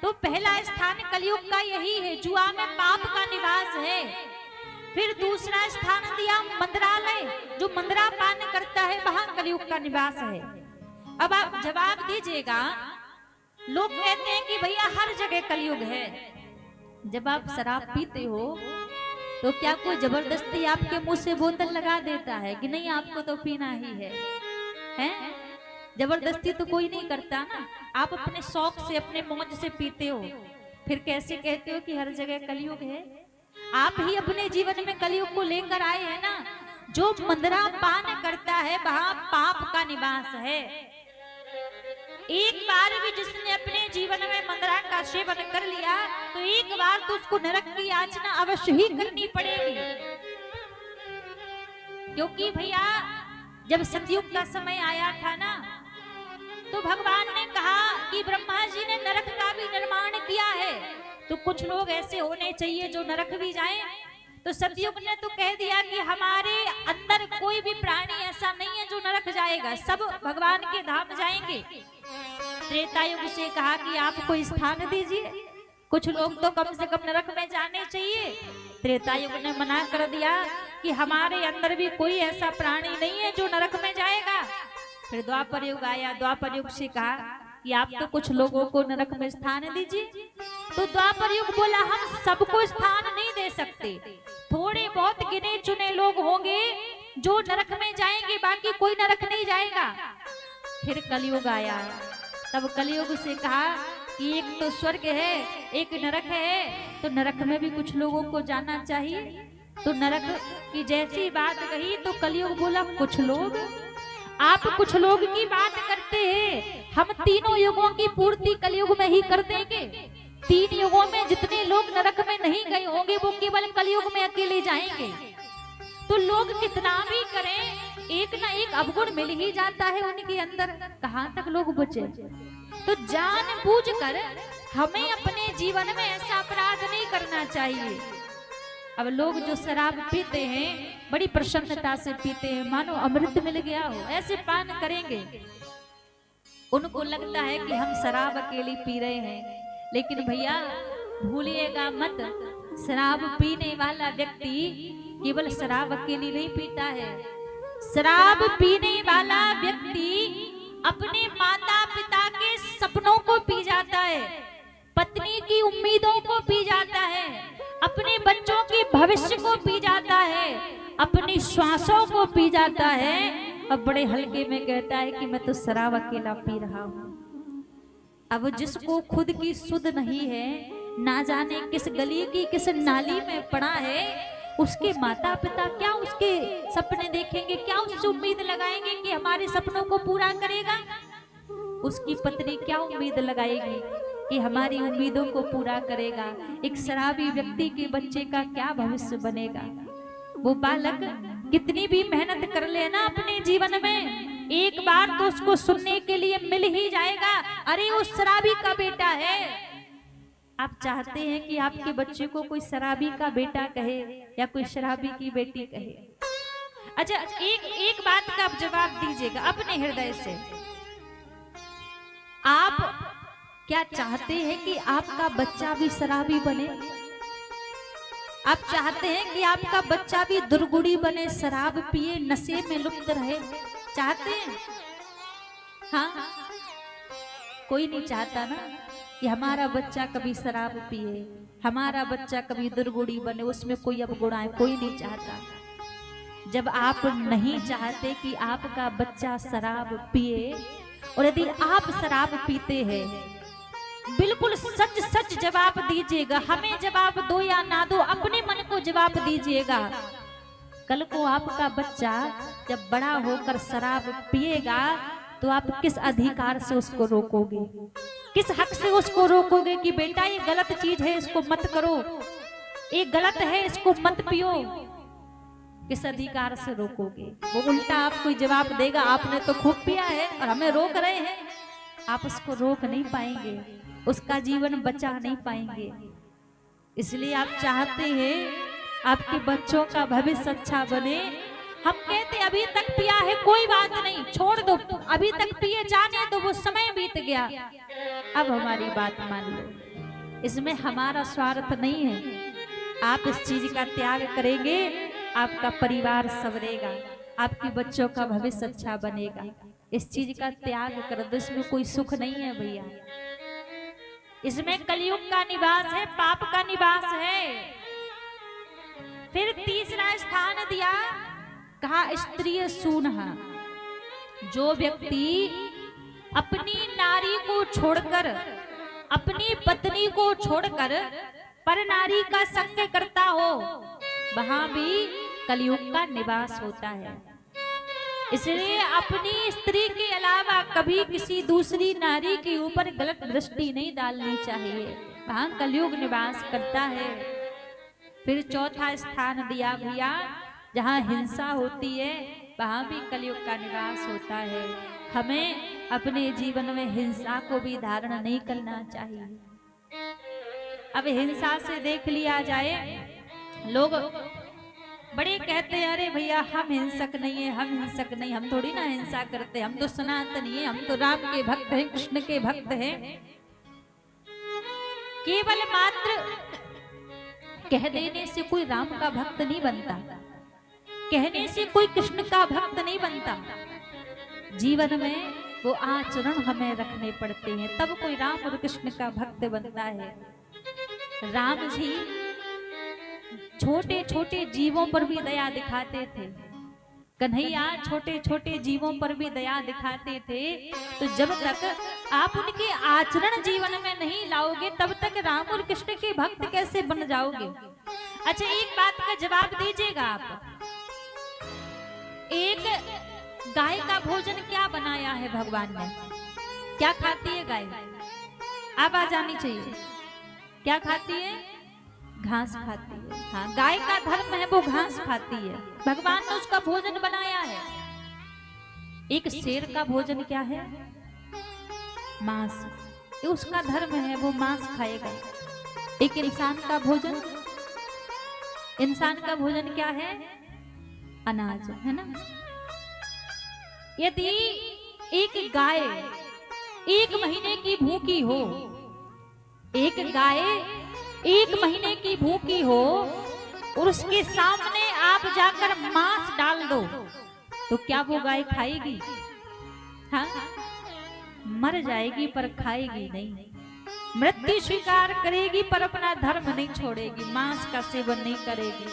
तो पहला स्थान कलयुग का यही है, जुआ में पाप का निवास है। फिर दूसरा स्थान दिया मंत्रालय। जो मंदरा पान करता है वहां कलयुग का निवास है। अब आप जवाब दीजिएगा, लोग कहते हैं कि भैया हर जगह कलयुग है। जब आप शराब पीते हो तो क्या कोई जबरदस्ती आपके मुंह से बोतल लगा देता है कि नहीं आपको तो पीना ही है? जबरदस्ती तो कोई नहीं करता ना। आप अपने शौक से अपने मौज से पीते हो, फिर कैसे कहते हो कि हर जगह कलयुग है? आप ही अपने जीवन में कलयुग को लेकर आए हैं ना। जो मंदरा पान करता है वहां पाप का निवास है। एक बार भी जिसने अपने जीवन में मंदरा का सेवन कर लिया तो एक बार तो उसको नरक की याचना अवश्य ही करनी पड़ेगी। क्योंकि भैया जब सतयुग का समय आया था ना, तो भगवान ने कहा कि ब्रह्मा जी ने नरक का भी निर्माण किया है, तो कुछ लोग ऐसे होने चाहिए जो नरक भी जाएं। तो सतयुग ने तो कह दिया कि हमारे अंदर कोई भी प्राणी ऐसा नहीं है जो नरक जाएगा, सब भगवान के धाम जाएंगे। त्रेता युग से कहा कि आपको स्थान दीजिए, कुछ लोग तो कम से कम नरक में जाने चाहिए। त्रेता युग ने मना कर दिया कि हमारे अंदर भी कोई ऐसा प्राणी नहीं है जो नरक में जाएगा। फिर द्वापर युग आया, द्वापर युग से कहा कि आप तो कुछ लोगों को नरक में स्थान दीजिए। तो द्वापर युग बोला हम सबको स्थान नहीं दे सकते, थोड़े बहुत गिने चुने लोग होंगे जो नरक में जाएंगे, बाकी कोई नरक नहीं जाएगा। फिर कलयुग आया, तब कलयुग से कहा कि एक तो स्वर्ग है एक नरक है, तो नरक में भी कुछ लोगों को जाना चाहिए। तो नरक की जैसी बात कही तो कलयुग बोला कुछ लोग, आप कुछ लोग की बात करते हैं, हम तीनों युगों की पूर्ति कलयुग में ही कर देंगे। 3 युगों में जितने लोग नरक में नहीं गए होंगे वो केवल कलयुग में अकेले जाएंगे। तो लोग कितना भी करें, एक ना एक अवगुण मिल ही जाता है उनके अंदर, कहां तक लोग बचे। तो जानबूझकर हमें अपने जीवन में ऐसा अपराध नहीं करना चाहिए। अब लोग जो शराब पीते हैं बड़ी प्रसन्नता से पीते हैं, मानो अमृत मिल गया हो, ऐसे पान करेंगे। उनको लगता है कि हम शराब अकेली पी रहे हैं, लेकिन भैया भूलिएगा मत, शराब पीने वाला व्यक्ति केवल शराब अकेली नहीं पीता है। शराब पीने वाला व्यक्ति अपने माता पिता के सपनों को पी जाता है, पत्नी की उम्मीदों को पी जाता है, अपने बच्चों के भविष्य को पी जाता है, अपनी श्वासों को पी जाता है। अब बड़े हल्के में कहता है कि मैं तो शराब अकेला पी रहा हूँ। अब जिसको खुद की सुध नहीं है, ना जाने किस गली की किस नाली में पड़ा है, उसके माता पिता क्या उसके सपने देखेंगे, क्या उससे उम्मीद लगाएंगे कि हमारे सपनों को पूरा करेगा? उसकी पत्नी क्या उम्मीद लगाएगी कि हमारी उम्मीदों को पूरा करेगा? एक शराबी व्यक्ति के बच्चे का क्या भविष्य बनेगा? वो बालक कितनी भी मेहनत कर लेना अपने जीवन में, एक बार तो उसको सुनने के लिए मिल ही जाएगा, अरे वो शराबी का बेटा है। आप चाहते हैं कि आपके बच्चे को कोई शराबी का बेटा कहे या कोई शराबी की बेटी कहे? अच्छा, एक बात का आप जवाब दीजिएगा अपने हृदय से। आप क्या चाहते हैं कि आपका बच्चा भी शराबी बने? आप चाहते हैं कि आपका बच्चा भी दुर्गुणी बने, शराब पिए, नशे में लुप्त रहे? चाहते हैं? हाँ, कोई नहीं चाहता ना कि हमारा बच्चा कभी शराब पिए, हमारा बच्चा कभी दुर्गुणी बने, उसमें कोई अवगुण आए, कोई नहीं चाहता। जब आप नहीं चाहते कि आपका बच्चा शराब पिए, और यदि आप शराब पीते हैं, बिल्कुल सच सच जवाब दीजिएगा। हमें जवाब दो या ना दो, अपने मन को जवाब दीजिएगा। कल को आपका बच्चा जब बड़ा होकर शराब पिएगा तो आप किस अधिकार से उसको रोकोगे? किस हक से उसको रोकोगे कि बेटा ये गलत चीज है, इसको मत करो, ये गलत है, इसको मत पियो? किस अधिकार से रोकोगे? वो उल्टा आपको जवाब देगा, आपने तो खूब पिया है और हमें रोक रहे हैं। आप उसको रोक नहीं पाएंगे, उसका जीवन बचा नहीं पाएंगे। इसलिए आप चाहते हैं आपके बच्चों का भविष्य अच्छा बने। हम कहते अभी तक पिया है कोई बात नहीं, छोड़ दो, अभी तक पिए जाने दो, वो समय बीत गया, अब हमारी बात मान लो। इसमें हमारा स्वार्थ नहीं है। आप इस चीज का त्याग करेंगे, आपका परिवार संवरेगा। आपके बच्चों का भविष्य अच्छा बनेगा। इस चीज का त्याग कर दो, इसमें कोई सुख नहीं है भैया। इसमें कलयुग का निवास है, पाप का निवास है। फिर तीसरा स्थान दिया, कहा स्त्री सूनहा। जो व्यक्ति अपनी नारी को छोड़कर, अपनी पत्नी को छोड़कर पर नारी का संग करता हो, वहां भी कलयुग का निवास होता है। इसलिए अपनी स्त्री के अलावा कभी किसी दूसरी नारी के ऊपर गलत दृष्टि नहीं डालनी चाहिए, वहां कलयुग निवास करता है। फिर चौथा स्थान दिया भैया, जहां हिंसा होती है वहां भी कलयुग का निवास होता है। हमें अपने जीवन में हिंसा को भी धारण नहीं करना चाहिए। अब हिंसा से देख लिया जाए, लोग बड़े कहते हैं अरे भैया हम हिंसक नहीं है, हम हिंसक नहीं, हम थोड़ी ना हिंसा करते, हम तो सनातनी है, हम तो राम के भक्त हैं, कृष्ण के भक्त हैं। केवल मात्र कह देने से कोई राम का भक्त नहीं बनता, कहने से कोई कृष्ण का भक्त नहीं बनता। जीवन में वो आचरण हमें रखने पड़ते हैं, तब कोई राम और कृष्ण का भक्त बनता है। राम जी छोटे छोटे जीवों पर भी दया दिखाते थे, कन्हैया छोटे छोटे जीवों पर भी दया दिखाते थे। तो जब तक आप उनके आचरण जीवन में नहीं लाओगे, तब तक राम और कृष्ण के भक्त कैसे बन जाओगे। अच्छा, एक बात का जवाब दीजिएगा आप, एक गाय का भोजन क्या बनाया है भगवान ने? क्या खाती है गाय? आवाज आनी चाहिए। क्या खाती है? घास खाती है। हाँ, गाय का धर्म है वो घास खाती है, भगवान ने उसका भोजन बनाया है। एक शेर का भोजन क्या है? मांस, ये उसका धर्म है, वो मांस खाएगा। एक इंसान का भोजन, इंसान का भोजन क्या है? अनाज, है ना। यदि एक गाय 1 महीने की भूखी हो, एक गाय 1 महीने की भूखी हो और उसके सामने आप जाकर मांस डाल दो, तो क्या वो गाय खाएगी? हाँ, मर जाएगी पर खाएगी नहीं। मृत्यु स्वीकार करेगी पर अपना धर्म नहीं छोड़ेगी, मांस का सेवन नहीं करेगी।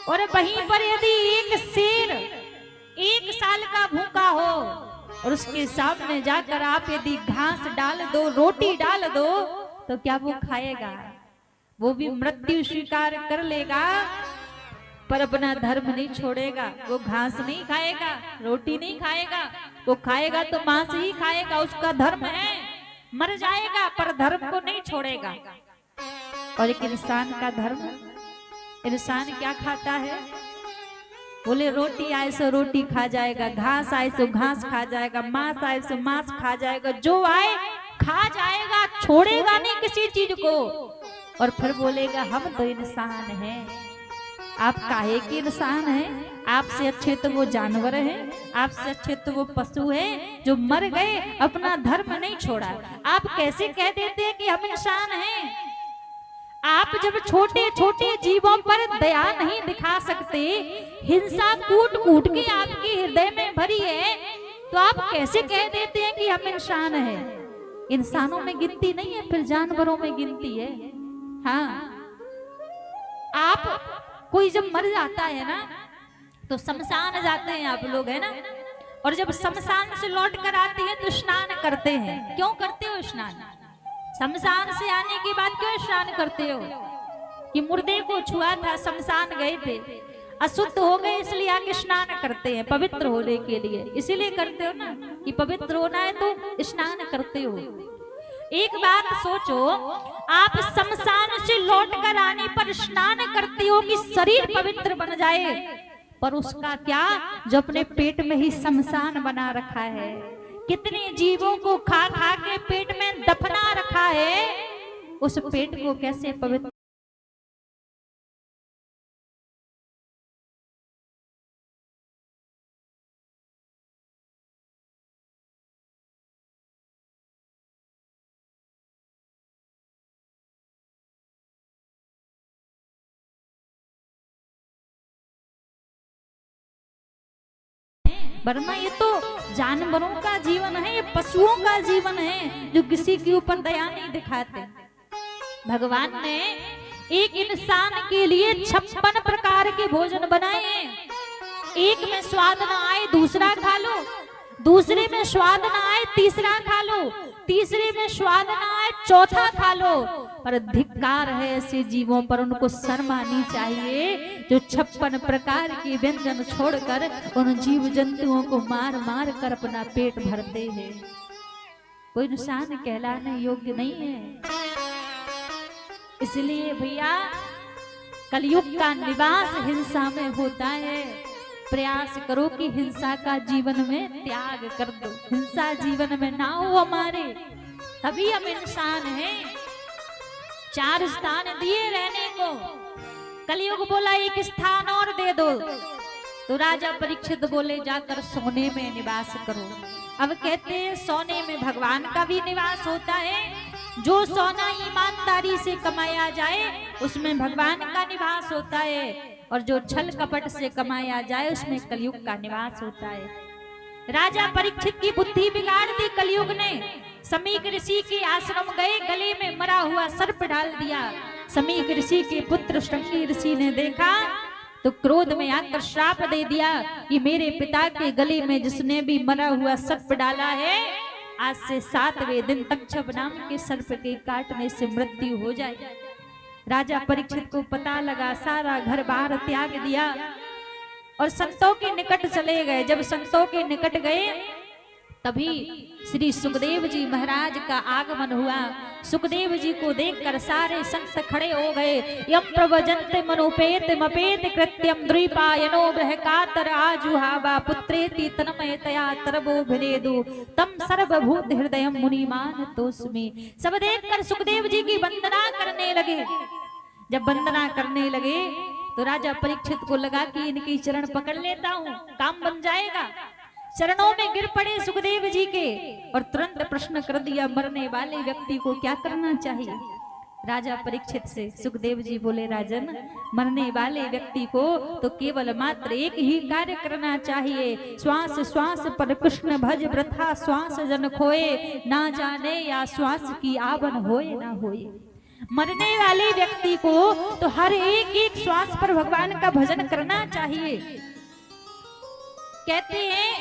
और वहीं पर यदि एक शेर 1 साल का भूखा हो और उसके सामने जाकर आप यदि घास डाल दो, रोटी डाल दो, तो क्या वो खाएगा? वो भी मृत्यु स्वीकार कर लेगा पर अपना धर्म नहीं छोड़ेगा। वो घास नहीं खाएगा, रोटी नहीं खाएगा, वो खाएगा तो मांस ही खाएगा, उसका धर्म है। मर जाएगा पर धर्म को नहीं छोड़ेगा। और एक इंसान का धर्म, इंसान क्या खाता है? बोले रोटी आए सो रोटी खा जाएगा, घास आए सो घास खा जाएगा, मांस आए सो मांस खा जाएगा, जो आए खा जाएगा, छोड़ेगा नहीं किसी चीज को। और फिर बोलेगा हम तो इंसान हैं। आप काहे के इंसान हैं? आपसे अच्छे तो वो जानवर हैं, आपसे अच्छे तो वो पशु हैं जो मर गए, अपना धर्म नहीं छोड़ा। आप कैसे कह देते हैं कि हम इंसान हैं? आप जब छोटे छोटे जीवों पर दया नहीं दिखा सकते, हिंसा कूट कूट के आपके हृदय में भरी है, तो आप कैसे कह देते हैं कि हम इंसान हैं? इंसानों में गिनती नहीं है, फिर जानवरों में गिनती है। हाँ, आप कोई जब मर जाता है ना, तो शमशान जाते हैं आप लोग, है ना। और जब शमशान से लौट कर आते हैं तो स्नान करते हैं। क्यों करते हो स्नान? शमशान से आने के बाद क्यों स्नान करते हो? कि मुर्दे को छुआ था, शमशान गए थे, अशुद्ध हो गए, इसलिए आके स्नान करते हैं पवित्र होने के लिए। इसीलिए करते हो ना कि पवित्र होना है तो स्नान करते हो। एक बात सोचो, आप शमशान से लौट कर आने पर स्नान करते हो कि शरीर पवित्र बन जाए, पर उसका क्या जो अपने पेट में ही शमशान बना रखा है, कितने जीवों को खा खा के पेट में दफना रखा है, उस पेट को कैसे पवित्र वरना ये तो जानवरों का जीवन है, ये पशुओं का जीवन है जो किसी के ऊपर दया नहीं दिखाते। भगवान ने एक इंसान के लिए 56 प्रकार के भोजन बनाए हैं। एक में स्वाद ना आए दूसरा खा लो, दूसरे में स्वाद ना आए तीसरा खा लो, तीसरे में स्वाद ना आए चौथा खा लो। पर धिक्कार है ऐसे जीवों पर, उनको शर्म आनी चाहिए जो 56 प्रकार के व्यंजन छोड़कर उन जीव जंतुओं को मार मार कर अपना पेट भरते हैं। कोई इंसान कहलाने योग्य नहीं है। इसलिए भैया कलयुग का निवास हिंसा में होता है। प्रयास करो कि हिंसा का जीवन में त्याग कर दो, हिंसा जीवन में ना हो हमारे, तभी हम इंसान हैं। 4 स्थान दिए रहने को, कलयुग बोला 1 स्थान और दे दो, तो राजा परीक्षित बोले जाकर सोने में निवास करो। अब कहते हैं सोने में भगवान का भी निवास होता है। जो सोना ईमानदारी से कमाया जाए उसमें भगवान का निवास होता है, और जो छल कपट से कमाया जाए उसमें कलयुग का निवास होता है। राजा परीक्षित की बुद्धि बिगाड़ दी कलयुग ने। समीक ऋषि के आश्रम गए, गले में मरा हुआ सर्प डाल दिया। समीक ऋषि के पुत्र श्रृंगी ऋषि ने देखा तो क्रोध में आकर श्राप दे दिया कि मेरे पिता के गले में जिसने भी मरा हुआ सर्प डाला है, आज से 7वें दिन तक्षक नाम के सर्प के काटने से मृत्यु हो जाए। राजा परीक्षित को पता लगा, सारा घर बार त्याग दिया और संतों के निकट चले गए। जब संतों के निकट गए तभी श्री सुखदेव जी महाराज का आगमन हुआ। सुखदेव जी को देखकर सारे संत खड़े हो गए। यम प्रवजन्ते मनोपेत मपेत कृत्यम द्विपायनो बृहकातर आजुहावा पुत्रेति तन्मयतया तरबोभिनेदु तम सर्वभूत हृदयम मुनिमान तोस्मि। सब देखकर सुखदेव जी की वंदना करने लगे। जब वंदना करने लगे तो राजा परीक्षित को लगा कि इनकी चरण पकड़ लेता हूँ, काम बन जाएगा। चरणों में गिर पड़े सुखदेव जी के और तुरंत प्रश्न कर दिया, मरने वाले व्यक्ति को क्या करना चाहिए। राजा परीक्षित से सुखदेव जी बोले, राजन, मरने वाले व्यक्ति को तो केवल मात्र एक ही कार्य करना चाहिए, श्वास श्वास पर कृष्ण भज वृथा श्वास जन खोए, ना जाने या श्वास की आवन होए ना होए। मरने वाले व्यक्ति को तो हर एक एक श्वास पर भगवान का भजन करना चाहिए। कहते हैं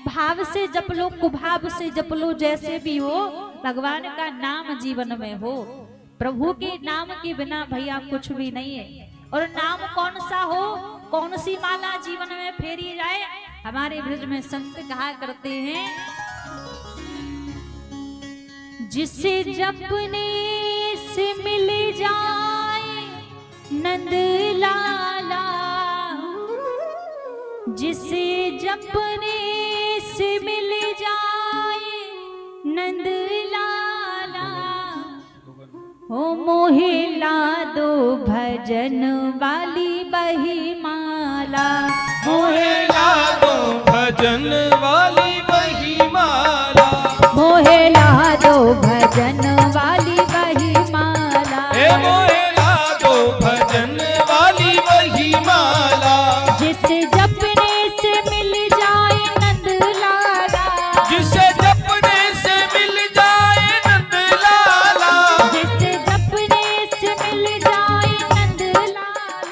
भाव से जप लो, कुभाव से जप लो, जैसे भी हो भगवान का नाम जीवन में हो। प्रभु के नाम के बिना भैया कुछ भी नहीं है। और नाम कौन सा हो, कौन सी माला जीवन में फेरी जाए। हमारे ब्रज में संत कहा करते हैं, जिसे जपने से मिल जाए नंद लाला, जिसे जपने से मिल जाए नंद लाला, हो मोहे ला दो भजन वाली बही माला, मोहे ला दो भजन वाली बही माला, मोहे ला दो भजन वाली बही माला, मोहे ला दो भजन वाली बही माला, जिसे जपने से मिल जाए नंद लाला, जिसे जपने से मिल जाए नंद लाला, जिसे जपने से मिल जाए नंद लाला,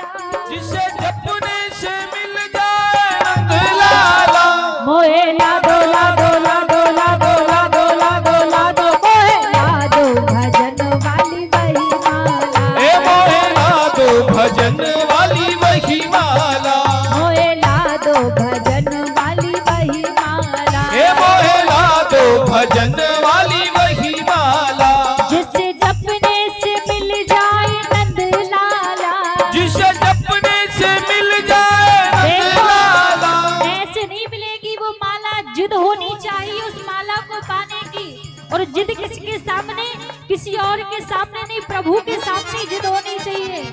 जिसे जपने से मिल जाए नंद लाला, मोहे ला दो ला दो ला दो ला दो ला दो ला दो ला दो, मोहे ला दो भजन वाली बही माला, मोहे ला दो भजन वाली बही माला, मोहे ला दो भजन वाली बही माला, मोहे ला दो भजन वाली बही माला, जिसे जपने से मिल जाए नंद लाला, जिसे जपने से मिल जाए नंद लाला। ऐसे नहीं मिलेगी वो माला, जिद होनी चाहिए उस माला को पाने की। और जिद किसके सामने, किसी और के सामने नहीं, प्रभु के सामने जिद होनी चाहिए।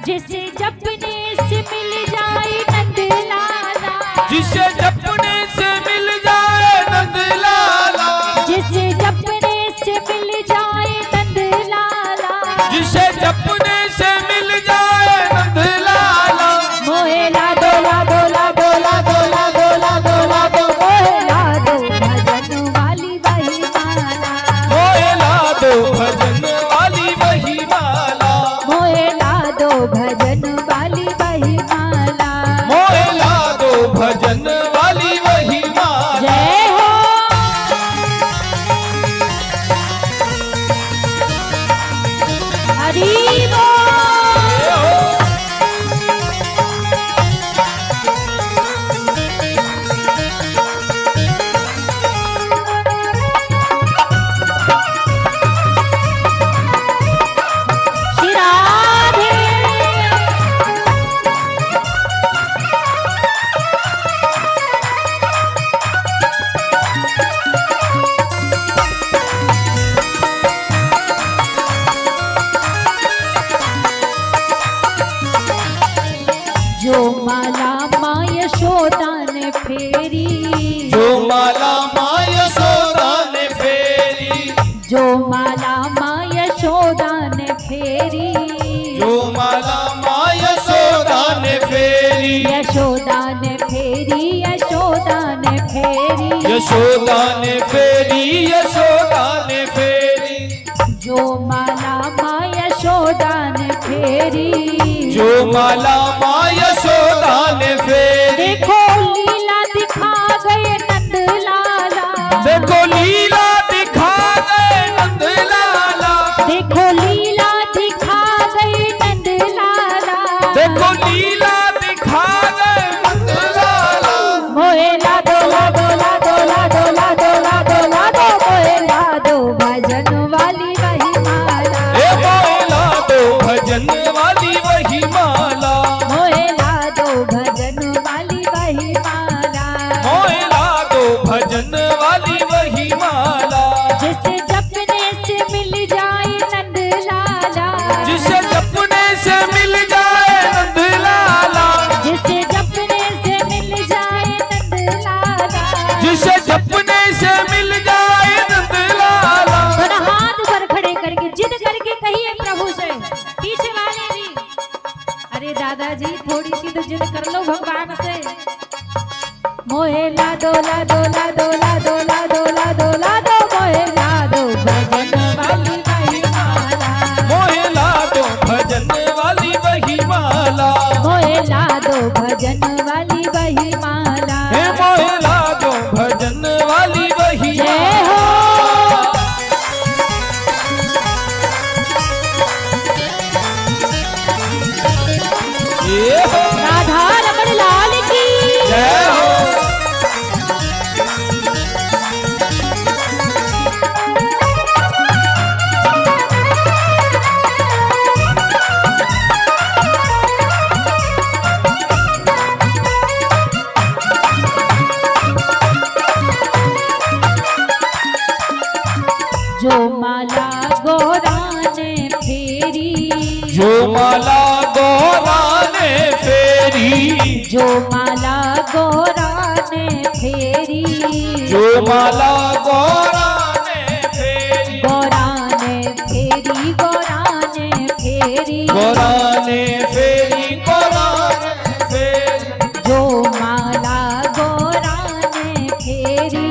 जिसे जपने से मिल जाए नंद लाला, जिसे जपने से मिल जाए नंद लाला, जिसे जपने से मिल जाए नंद लाला, जिसे जपने से मिल जाए नंद लाला, मोहे ला दो ला दो ला दो ला दो ला दो ला दो ला दो, यशोदा ने फेरी, यशोदा ने फेरी, जो माला माँ यशोदा ने फेरी, जो माला माँ यशोदा ने फेरी। देखो लीला दिखा गए नंद लाला, देखो लीला दिखा गए नंद लाला, देखो लीला दिखा गए नंद लाला, देखो लीला दिखा गए नंद लाला। मोहे ला दो ला दो ला दो ला दो ला दो ला दो ला दो, मोहे ला दो भजन वाली वही माला, ए मोला दो भजन वाली वही माला, मोहे ला दो भजन वाली वही माला, मोला दो भजन वाली वही माला। जिसे जपने से मिल जाए नंद लाला, जिसे जपने से मिल जाए नंद लाला, जिसे जपने से मिल जाए नंद लाला, जिसे जपने से मिल जाए नंद लाला। थोड़ा हाथ ऊपर खड़े करके जिद करके कहिए प्रभु से, पीछे वाले जी, अरे दादाजी थोड़ी सी तो जिद कर लो भगवान से। मोहे ला दो ला दो ला दो ला दो ला दो ला दो ला दो, मोहे ला दो भजन वाली वही माला, मोला दो भजन वाली वही माला, मोहे ला दो भजन वाली वही माला। हे मोला दो भजन वाली वही जय हो। ये हो राधा रमण लाल की जय हो। जो माला गोरा ने फेरी, जो माला गौरा ने फेरी, जो माला गोरा ने फेरी, जो माला गौरा ने फेरी, गोरा ने फेरी, गोरा ने फेरी, गौरा ने फेरी, गौरा ने फेरी, जो माला गोरा ने फेरी,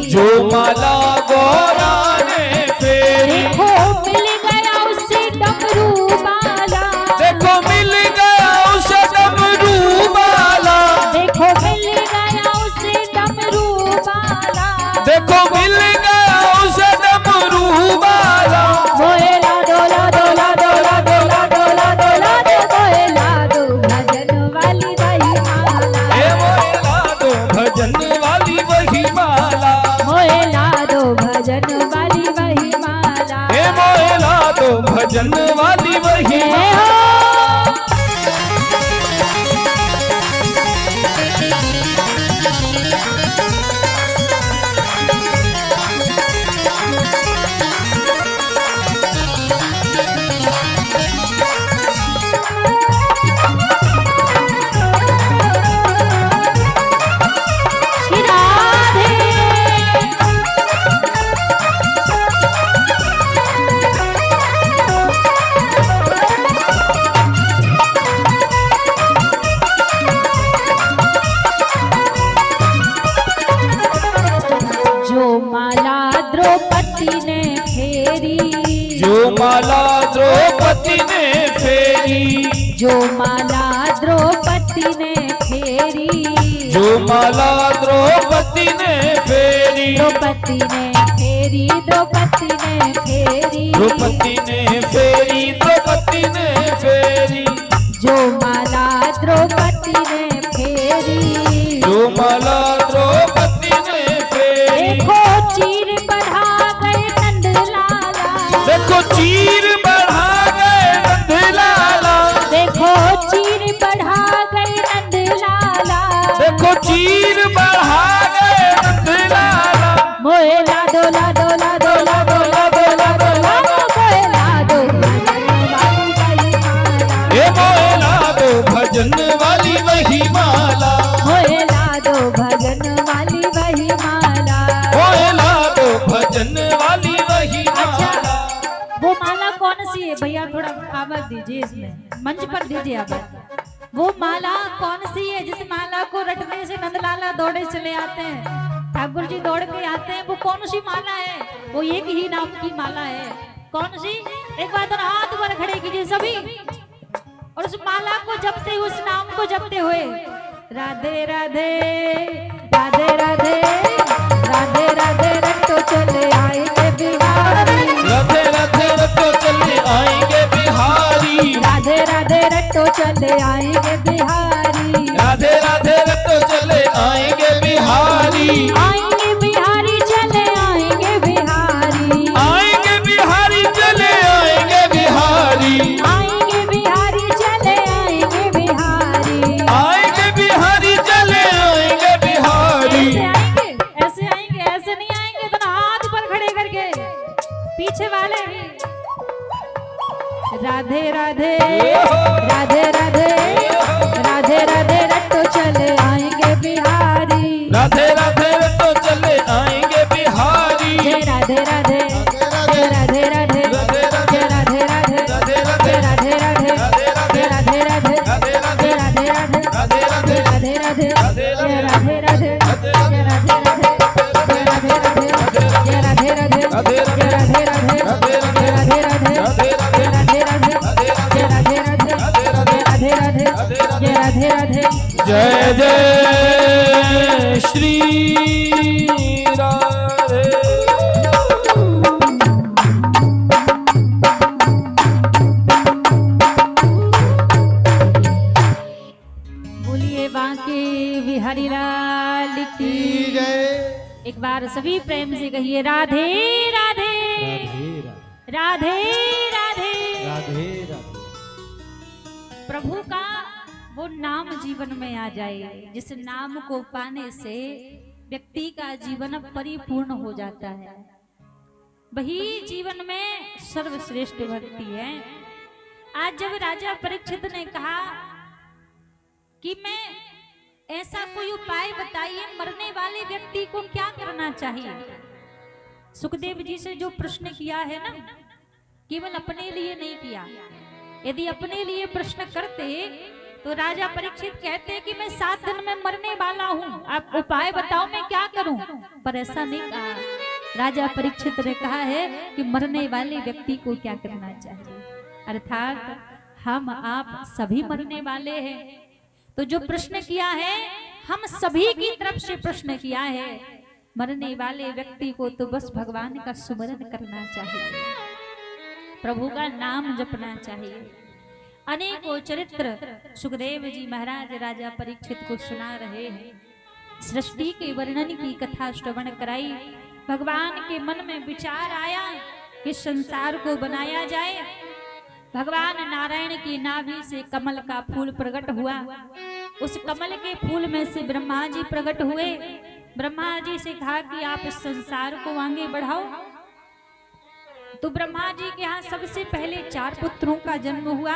जो माला गौरा ने फेरी। देखो मिल गया उसे डमरू वाला, देखो मिल गया उसे डमरू वाला, देखो मिल गया उसे डमरू वाला, देखो मिल गया उसे डमरू वाला। मोहे ला दो ला दो ला दो ला दो ला दो ला दो ला दो, मोहे ला दो भजन वाली वही माला, हे मोला दो भजन वाली वही माला, मोहे ला दो भजन वाली वही माला। हे मोला दो भजन वाली वही जय माला। हो। श्री राधे। जो माला द्रौपदी ने फेरी, जो माला द्रौपदी ने फेरी, जो माला द्रौपदी ने फेरी, जो माला द्रौपदी ने फेरी, द्रौपदी ने फेरी, द्रौपदी ने फेरी, द्रौपदी ने फेरी, द्रौपदी ने फेरी, जो माला द्रौपदी ने फेरी, जो माला द्रौपदी ने फेरी। देखो चीर बढ़ा गए नंद लाला, देखो चीर बढ़ा गए नंद लाला, देखो चीर बढ़ा गए नंद लाला, देखो चीर बढ़ा गए नंद लाला। मोहे ला दो ला दो ला दो ला दो ला दो ला दो ला दो, मोहे ला दो भजन वाली वही माला, हे मोला दो भजन वाली वही माला, मोहे ला दो भजन वाली वही माला। मोला दो भजन वाली वही माला। वो माला कौन सी है भैया, थोड़ा आवाज दीजिए, इसमें मंच पर दीजिए आवाज। वो माला कौन सी है जिस माला को रटने से नंदलाला दौड़े चले आते हैं? ठाकुर जी दौड़ के आते हैं, वो कौन सी माला है? वो एक ही नाम की माला है। कौन सी? एक बार तो हाथ ऊपर खड़े कीजिए सभी, और उस माला को जपते हुए, उस नाम को जपते हुए, राधे राधे राधे राधे राधे राधे रट्टो चले आएंगे बिहारी, राधे राधे रट्टो चले आएंगे बिहारी, राधे राधे रट्टो चले आएंगे बिहारी, राधे राधे रट्टो चले आएंगे बिहारी, आएंगे बिहारी चले आएंगे बिहारी, आएंगे बिहारी चले आएंगे बिहारी, आएंगे बिहारी चले आएंगे बिहारी, आएंगे बिहारी चले आएंगे बिहारी। ऐसे आएंगे, ऐसे नहीं आएंगे। तो हाथ ऊपर खड़े करके पीछे वाले भी राधे राधे राधे राधे राधे राधे रट्टो चले आएंगे बिहारी, राधे राधे रट्टो चले आएंगे बिहारी, जय राधे राधे जय राधे राधे जय राधे राधे जय राधे राधे जय राधे राधे जय राधे राधे राधे राधे राधे राधे जय राधे राधे जय राधे राधे जय राधे राधे जय राधे राधे जय राधे राधे जय राधे राधे जय राधे राधे जय राधे राधे जय राधे राधे जय राधे राधे। जय जय श्री राधे। बोलिए बांके बिहारी लाल की जय। एक बार सभी प्रेम से कहिए राधे राधे राधे राधे राधे राधे। प्रभु का वो नाम जीवन में आ जाए, जिस नाम को पाने से व्यक्ति का जीवन परिपूर्ण हो जाता है, वही जीवन में सर्वश्रेष्ठ भक्ति है। आज जब राजा परीक्षित ने कहा कि मैं ऐसा कोई उपाय बताइए, मरने वाले व्यक्ति को क्या करना चाहिए, सुखदेव जी से जो प्रश्न किया है ना, केवल अपने लिए नहीं किया। यदि अपने लिए प्रश्न करते तो राजा परीक्षित कहते कि मैं 7 दिन में मरने वाला हूँ, आप उपाय बताओ मैं क्या करूं, पर ऐसा नहीं कहा। राजा परीक्षित ने कहा है कि मरने वाले व्यक्ति को क्या करना चाहिए, अर्थात हम आप सभी मरने वाले हैं। तो जो प्रश्न किया है हम सभी की तरफ से प्रश्न किया है, मरने वाले व्यक्ति को तो बस भगवान का सुमरन करना चाहिए, प्रभु का नाम जपना चाहिए। अनेकों चरित्र सुखदेव जी महाराज राजा परीक्षित को सुना रहे हैं। सृष्टि के वर्णन की कथा श्रवण कराई, भगवान के मन में विचार आया कि संसार को बनाया जाए। भगवान नारायण की नाभि से कमल का फूल प्रकट हुआ, उस कमल के फूल में से ब्रह्मा जी प्रकट हुए। ब्रह्मा जी से कहा कि आप इस संसार को आगे बढ़ाओ। तो ब्रह्मा जी के यहाँ सबसे पहले 4 पुत्रों का जन्म हुआ,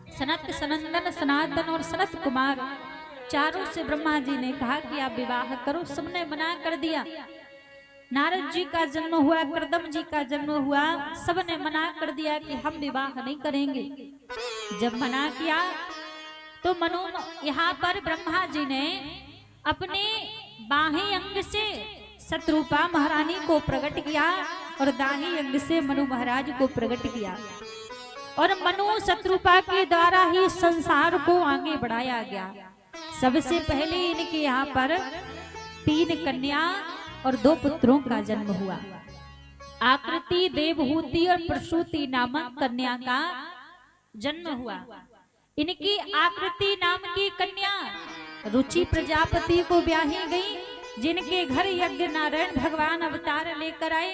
सनत, सनंदन, सनातन और सनत कुमार। चारों से ब्रह्मा जी ने कहा कि आप विवाह करो, सबने मना कर दिया। नारद जी का जन्म हुआ, कर्दम जी का जन्म हुआ, सबने मना कर दिया कि हम विवाह नहीं करेंगे। जब मना किया तो मनु यहाँ पर ब्रह्मा जी ने अपने बाहीं अंग से शत्रुपा महारानी को प्रकट किया और दाहिने अंग से मनु महाराज को प्रकट किया, और मनु शत्रुपा के द्वारा ही संसार को आगे बढ़ाया गया। सबसे पहले इनके यहाँ पर 3 कन्या और 2 पुत्रों का जन्म हुआ। आकृति, देवहूति और प्रसूति नामक कन्या का जन्म हुआ। इनकी आकृति नाम की कन्या रुचि प्रजापति को ब्याही गई, जिनके घर यज्ञ नारायण भगवान अवतार लेकर आए।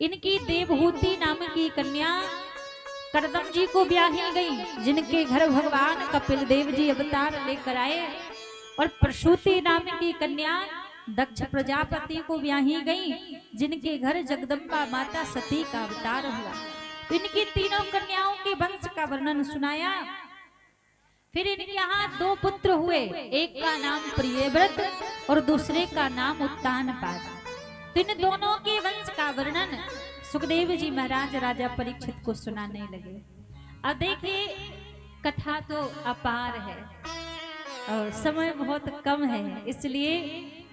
इनकी देवहूति नाम की कन्या कर्दम जी को ब्याही गई, जिनके घर भगवान कपिल देव जी अवतार लेकर आए। और प्रसूति नाम की कन्या दक्ष प्रजापति को ब्याही गई, जिनके घर जगदम्बा माता सती का अवतार हुआ। तो इनकी तीनों कन्याओं के वंश का वर्णन सुनाया। फिर इनके यहाँ 2 पुत्र हुए, एक का नाम प्रियव्रत और दूसरे का नाम उत्तानपाद। तो इन दोनों के वंश का वर्णन सुखदेव जी महाराज राजा परीक्षित को सुनाने लगे। अब देखिए कथा तो अपार है और समय बहुत कम है, इसलिए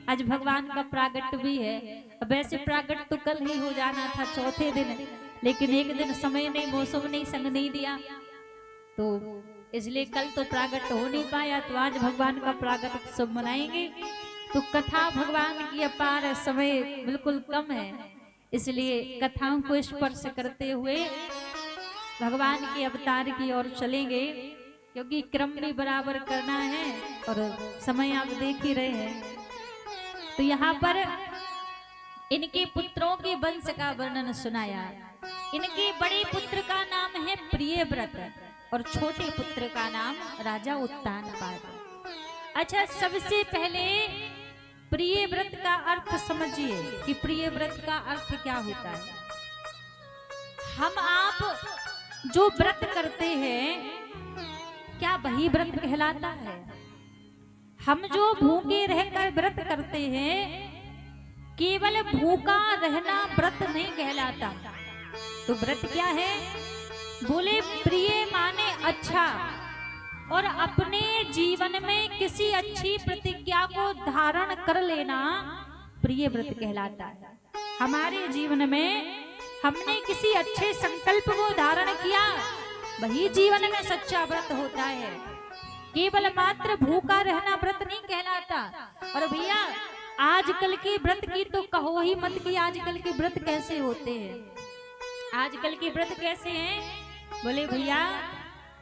आज भगवान का प्रागट्य भी है। अब वैसे प्रागट्य तो कल ही हो जाना था, चौथे दिन, लेकिन एक दिन समय नहीं, मौसम नहीं, संग नहीं दिया, तो इसलिए कल तो प्रागट्य हो नहीं पाया। तो आज भगवान का प्रागट्य उत्सव मनाएंगे। तो कथा भगवान की अपार, समय बिल्कुल कम है, इसलिए कथाओं को स्पर्श करते हुए भगवान के अवतार की ओर चलेंगे, क्योंकि क्रम भी बराबर करना है और समय आप देख ही रहे हैं। तो यहाँ पर इनके पुत्रों के वंश का वर्णन सुनाया। इनके बड़े पुत्र का नाम है प्रियव्रत और छोटे पुत्र का नाम राजा उत्तानपाद। अच्छा, सबसे पहले प्रियव्रत का अर्थ समझिए कि प्रियव्रत का अर्थ क्या होता है। हम आप जो व्रत करते हैं, क्या वही व्रत कहलाता है? हम जो भूखे रहकर व्रत करते हैं, केवल भूखा रहना व्रत नहीं कहलाता। तो व्रत क्या है? बोले प्रिय माने अच्छा, और अपने जीवन में किसी अच्छी प्रतिज्ञा को धारण कर लेना प्रिय व्रत कहलाता है। हमारे जीवन में हमने किसी अच्छे संकल्प को धारण किया, वही जीवन में सच्चा व्रत होता है। केवल मात्र भूखा रहना व्रत नहीं कहलाता। और भैया आजकल के व्रत की तो कहो ही मत कि आजकल के व्रत कैसे होते हैं। आजकल के व्रत कैसे हैं? बोले भैया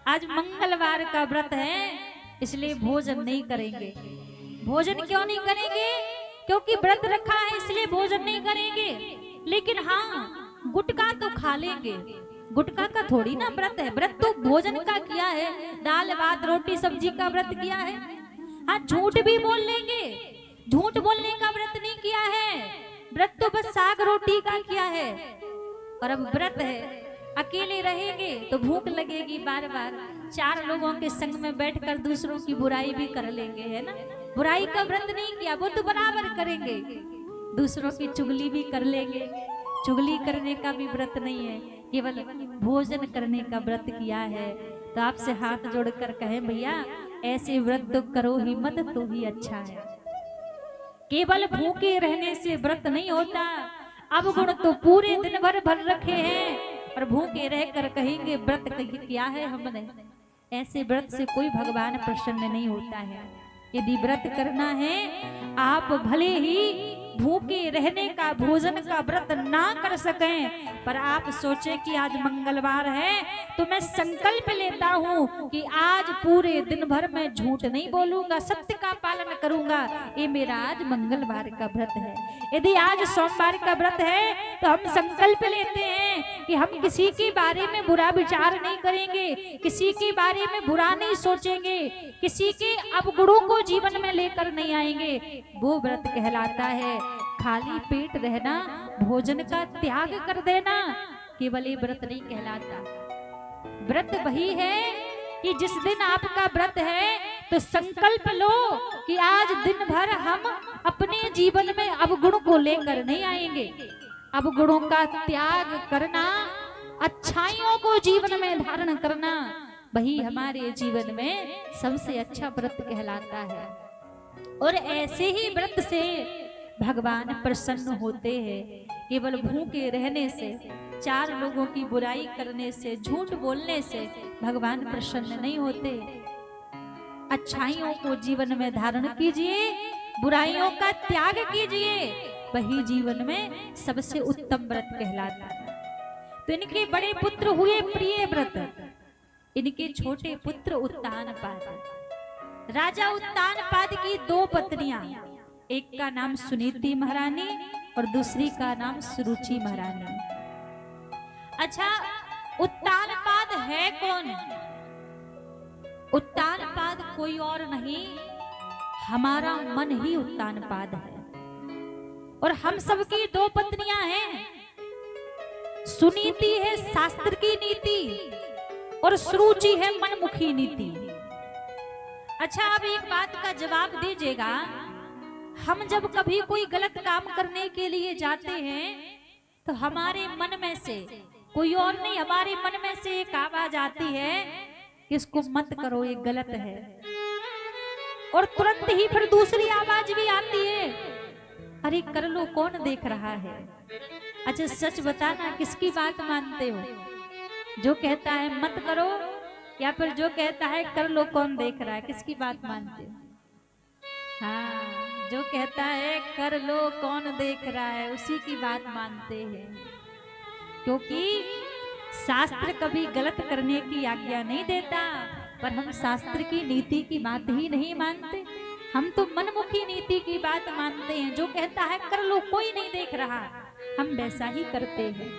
आज मंगलवार का व्रत है, इसलिए भोजन नहीं करेंगे। भोजन क्यों नहीं करेंगे? क्योंकि व्रत रखा है इसलिए भोजन नहीं करेंगे। लेकिन हाँ, गुटखा तो खा लेंगे। गुटखा का थोड़ी ना व्रत है, व्रत तो भोजन का किया है, दाल भात रोटी सब्जी का व्रत किया है। हाँ, झूठ भी बोल लेंगे, झूठ बोलने का व्रत नहीं किया है, व्रत तो बस साग रोटी का किया है। और अब व्रत है, अकेले रहेंगे तो भूख लगेगी बार बार, चार लोगों के संग में बैठकर दूसरों की बुराई भी कर लेंगे, है ना। बुराई का व्रत नहीं किया, वो तो बराबर करेंगे। दूसरों की चुगली भी कर लेंगे, चुगली करने का भी व्रत नहीं है, केवल भोजन करने का व्रत किया है। तो आपसे हाथ जोड़कर कहें भैया ऐसे व्रत तो करो ही मत, तो ही अच्छा है। केवल भूखे रहने से व्रत नहीं होता। अब गुण तो पूरे दिन भर भर रखे हैं और भूखे रहकर कहेंगे व्रत किया है हमने। ऐसे व्रत से कोई भगवान प्रसन्न नहीं होता है। यदि व्रत करना है, आप भले ही भूखे रहने का, भोजन का व्रत ना कर सकें, पर आप सोचे कि आज मंगलवार है तो मैं संकल्प लेता हूँ कि आज पूरे दिन भर मैं झूठ नहीं बोलूंगा, सत्य का पालन करूंगा। ये मेरा आज मंगलवार का व्रत है। यदि आज सोमवार का व्रत है तो हम संकल्प लेते हैं कि हम किसी के बारे में बुरा विचार नहीं करेंगे, किसी के बारे में बुरा नहीं सोचेंगे, किसी के अवगुणों को जीवन में लेकर नहीं आएंगे। वो व्रत कहलाता है। खाली पेट रहना, भोजन का त्याग कर देना, केवल ये व्रत नहीं कहलाता। व्रत वही है कि जिस दिन आपका व्रत है तो संकल्प लो कि आज दिन भर हम अपने जीवन में अवगुण को लेकर नहीं आएंगे। अवगुणों का त्याग करना, अच्छाइयों को जीवन में धारण करना, वही हमारे जीवन में सबसे अच्छा व्रत कहलाता है। और ऐसे ही व्रत से भगवान प्रसन्न होते हैं। केवल भूखे रहने से, चार लोगों की बुराई करने से, झूठ बोलने से भगवान प्रसन्न नहीं होते। अच्छाइयों को जीवन में धारण कीजिए, बुराइयों का त्याग कीजिए, वही जीवन में सबसे उत्तम व्रत कहलाता है। तो इनके बड़े पुत्र हुए प्रियव्रत, इनके छोटे पुत्र उत्तानपाद। राजा उत्तानपाद की दो पत्नियां, एक का नाम सुनीति महारानी और दूसरी का नाम सुरुचि महारानी। अच्छा, उत्तानपाद है कौन? उत्तानपाद कोई और नहीं, हमारा मन ही उत्तानपाद है। और हम सबकी दो पत्नियां हैं। सुनीति है शास्त्र की नीति और सुरुचि है मनमुखी नीति। अच्छा, अब एक बात का जवाब दीजिएगा, हम जब कभी कोई गलत काम करने के लिए जाते हैं तो हमारे मन में से, कोई और नहीं, हमारे मन में से एक आवाज आती है कि इसको मत करो, ये गलत है। और तुरंत ही फिर दूसरी आवाज भी आती है, अरे कर लो कौन देख रहा है। अच्छा सच बताना किसकी बात मानते हो, जो कहता है मत करो या फिर जो कहता है कर लो कौन देख रहा है, किसकी बात मानते हो? हाँ, जो कहता है कर लो कौन देख रहा है उसी की बात मानते हैं, क्योंकि शास्त्र कभी गलत करने की आज्ञा नहीं देता, पर हम शास्त्र की नीति की बात ही नहीं मानते। हम तो मनमुखी नीति की बात मानते हैं, जो कहता है कर लो कोई नहीं देख रहा, हम वैसा ही करते हैं।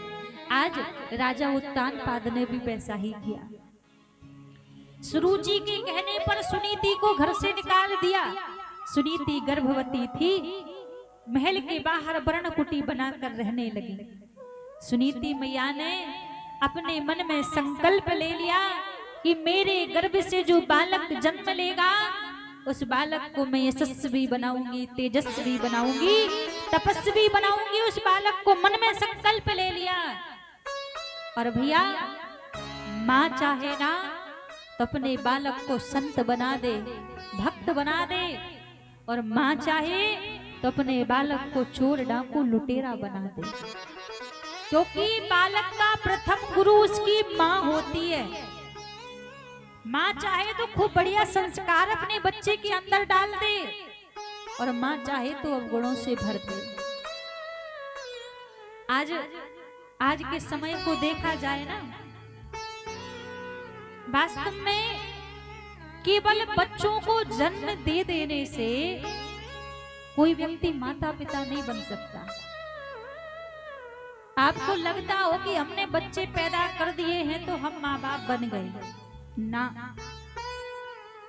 आज राजा उत्तानपाद ने भी वैसा ही किया। सुरुचि के कहने पर सुनीति को घर से निकाल दिया। सुनीति गर्भवती थी, महल के बाहर वर्णकुटी बनाकर रहने लगी। सुनीति मैया ने अपने मन में संकल्प ले लिया कि मेरे गर्भ से जो बालक जन्म लेगा उस बालक को मैं यशस्वी बनाऊंगी, तेजस्वी बनाऊंगी, तपस्वी बनाऊंगी। उस बालक को मन में संकल्प ले लिया। और भैया माँ चाहे ना तो अपने बालक को संत बना दे, भक्त बना दे, और माँ चाहे तो अपने बालक को चोर डाकू लुटेरा बना दे, क्योंकि बालक का प्रथम गुरु उसकी माँ होती है। माँ चाहे तो खूब बढ़िया संस्कार अपने बच्चे के अंदर डाल दे, और माँ चाहे तो अवगुणों से भर दे। आज के समय को देखा जाए ना, वास्तव में केवल बच्चों को जन्म दे देने से कोई व्यक्ति माता पिता नहीं बन सकता। आपको लगता हो कि हमने बच्चे पैदा कर दिए हैं तो हम माँ बाप बन गए, ना।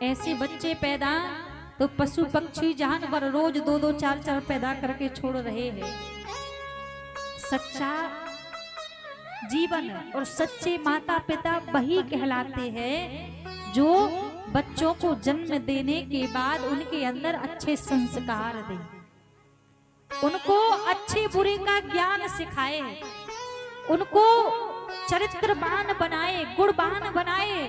ऐसे बच्चे पैदा तो पशु पक्षी जानवर रोज 2-2 4-4 पैदा करके छोड़ रहे हैं। सच्चा जीवन और सच्चे माता पिता वही कहलाते हैं जो बच्चों को जन्म देने के बाद उनके अंदर अच्छे संस्कार दें, उनको अच्छे बुरे का ज्ञान सिखाए, उनको चरित्रवान बनाए, गुणवान बनाए,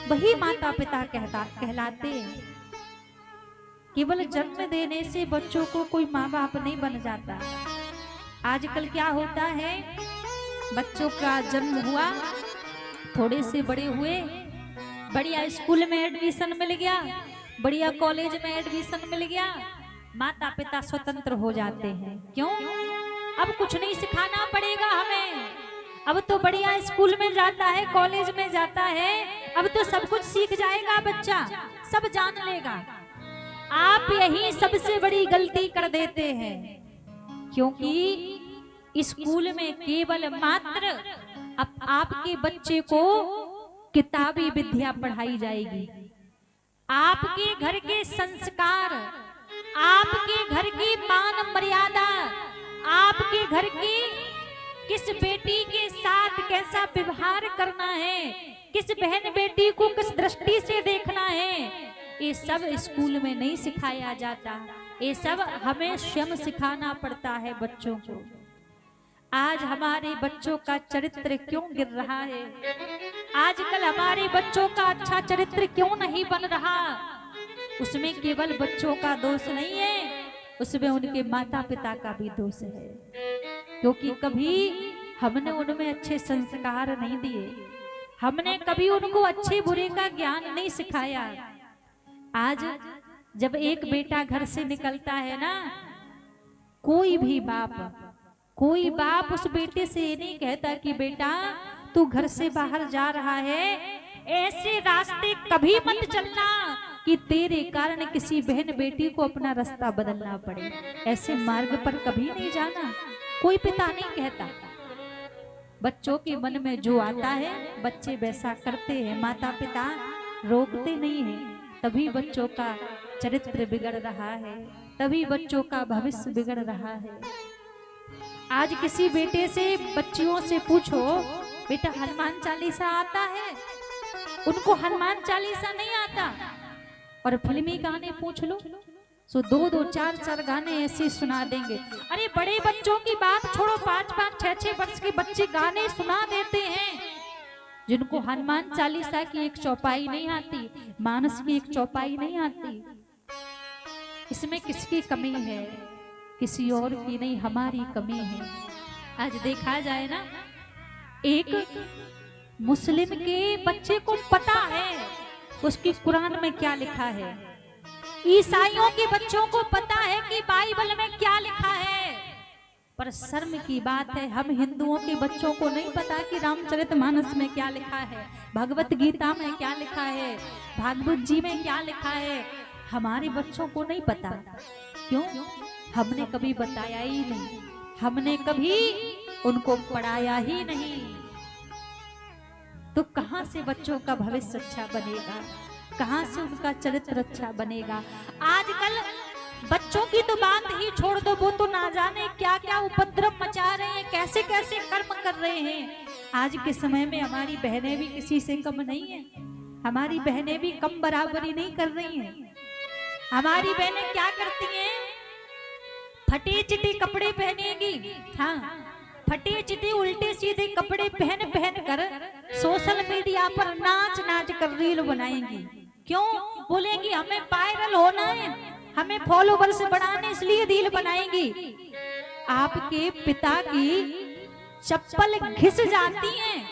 वही माता पिता कहलाते हैं। केवल जन्म देने से बच्चों को कोई माँ बाप नहीं बन जाता। आजकल क्या होता है, बच्चों का जन्म हुआ, थोड़े से बड़े हुए, बढ़िया स्कूल में एडमिशन मिल गया, बढ़िया कॉलेज में एडमिशन मिल गया, माता पिता स्वतंत्र हो जाते हैं। क्यों? अब कुछ नहीं सिखाना पड़ेगा हमें, अब तो बढ़िया स्कूल में जाता है, कॉलेज में जाता है, अब तो सब कुछ सीख जाएगा बच्चा, सब जान लेगा। आप यही सबसे बड़ी गलती कर देते हैं, क्योंकि स्कूल में केवल मात्र आपके बच्चे को किताबी विद्या पढ़ाई जाएगी। आपके घर के संस्कार, आपके घर की मान मर्यादा, आपके घर की किस बेटी के साथ कैसा व्यवहार करना है, किस बहन बेटी को किस दृष्टि से देखना है, ये सब स्कूल में नहीं सिखाया जाता। ये सब हमें स्वयं सिखाना पड़ता है बच्चों को। आज हमारे बच्चों का चरित्र क्यों गिर रहा है? आजकल हमारे बच्चों का अच्छा चरित्र क्यों नहीं बन रहा? उसमें केवल बच्चों का दोष नहीं है, उसमें उनके माता पिता का भी दोष है, क्योंकि कभी हमने उनमें अच्छे संस्कार नहीं दिए, हमने कभी उनको अच्छे बुरे का ज्ञान नहीं सिखाया। आज जब एक बेटा घर से निकलता है ना, कोई बाप उस बेटे से ये नहीं कहता कि बेटा तू घर से बाहर जा रहा है, ऐसे रास्ते कभी मत चलना कि तेरे कारण किसी बहन बेटी को अपना रास्ता बदलना पड़े, ऐसे मार्ग पर कभी नहीं जाना, कोई पिता नहीं कहता। बच्चों के मन में जो आता है बच्चे वैसा करते हैं, माता पिता रोकते नहीं हैं, तभी बच्चों का चरित्र बिगड़ रहा है, तभी बच्चों का भविष्य बिगड़ रहा है। आज किसी बेटे से बच्चियों से पूछो बेटा हनुमान चालीसा आता है, उनको हनुमान चालीसा नहीं आता। और फिल्मी गाने पूछ लो सो 2-2 4-4 गाने ऐसे सुना देंगे। अरे बड़े बच्चों की बात छोड़ो, 5-5 6-6 वर्ष के बच्चे गाने सुना देते हैं, जिनको हनुमान चालीसा की एक चौपाई नहीं आती, मानस की एक चौपाई नहीं आती। इसमें किसकी कमी है? किसी और की नहीं, हमारी कमी है। आज देखा जाए ना, एक मुस्लिम के बच्चे को पता है उसकी कुरान में क्या लिखा है, ईसाइयों के बच्चों को पता है कि बाइबल में क्या लिखा है, पर शर्म की बात है हम हिंदुओं के बच्चों को नहीं पता कि रामचरितमानस में क्या लिखा है, भगवत गीता में क्या लिखा है, भागवत जी में क्या लिखा है। हमारे बच्चों को नहीं पता। क्यों? हमने कभी बताया ही नहीं, हमने कभी उनको पढ़ाया ही नहीं। तो कहां से बच्चों का भविष्य अच्छा बनेगा, कहां से उनका चरित्र अच्छा बनेगा? आजकल बच्चों की तो बात ही छोड़ दो, वो तो ना जाने क्या क्या उपद्रव मचा रहे हैं, कैसे कैसे कर्म कर रहे हैं। आज के समय में हमारी बहनें भी किसी से कम नहीं है, हमारी बहनें भी कम बराबरी नहीं कर रही हैं। हमारी बहनें क्या करती हैं? फटे चिटे कपड़े पहनेगी, हाँ, फटे चिटे उल्टे सीधे कपड़े पहन पहन कर सोशल मीडिया पर नाच नाच कर रील बनाएंगी। क्यों? बोलेंगी हमें वायरल होना है, हमें फॉलोवर्स बढ़ाने, इसलिए रील बनाएंगी। आपके पिता की चप्पल घिस जाती हैं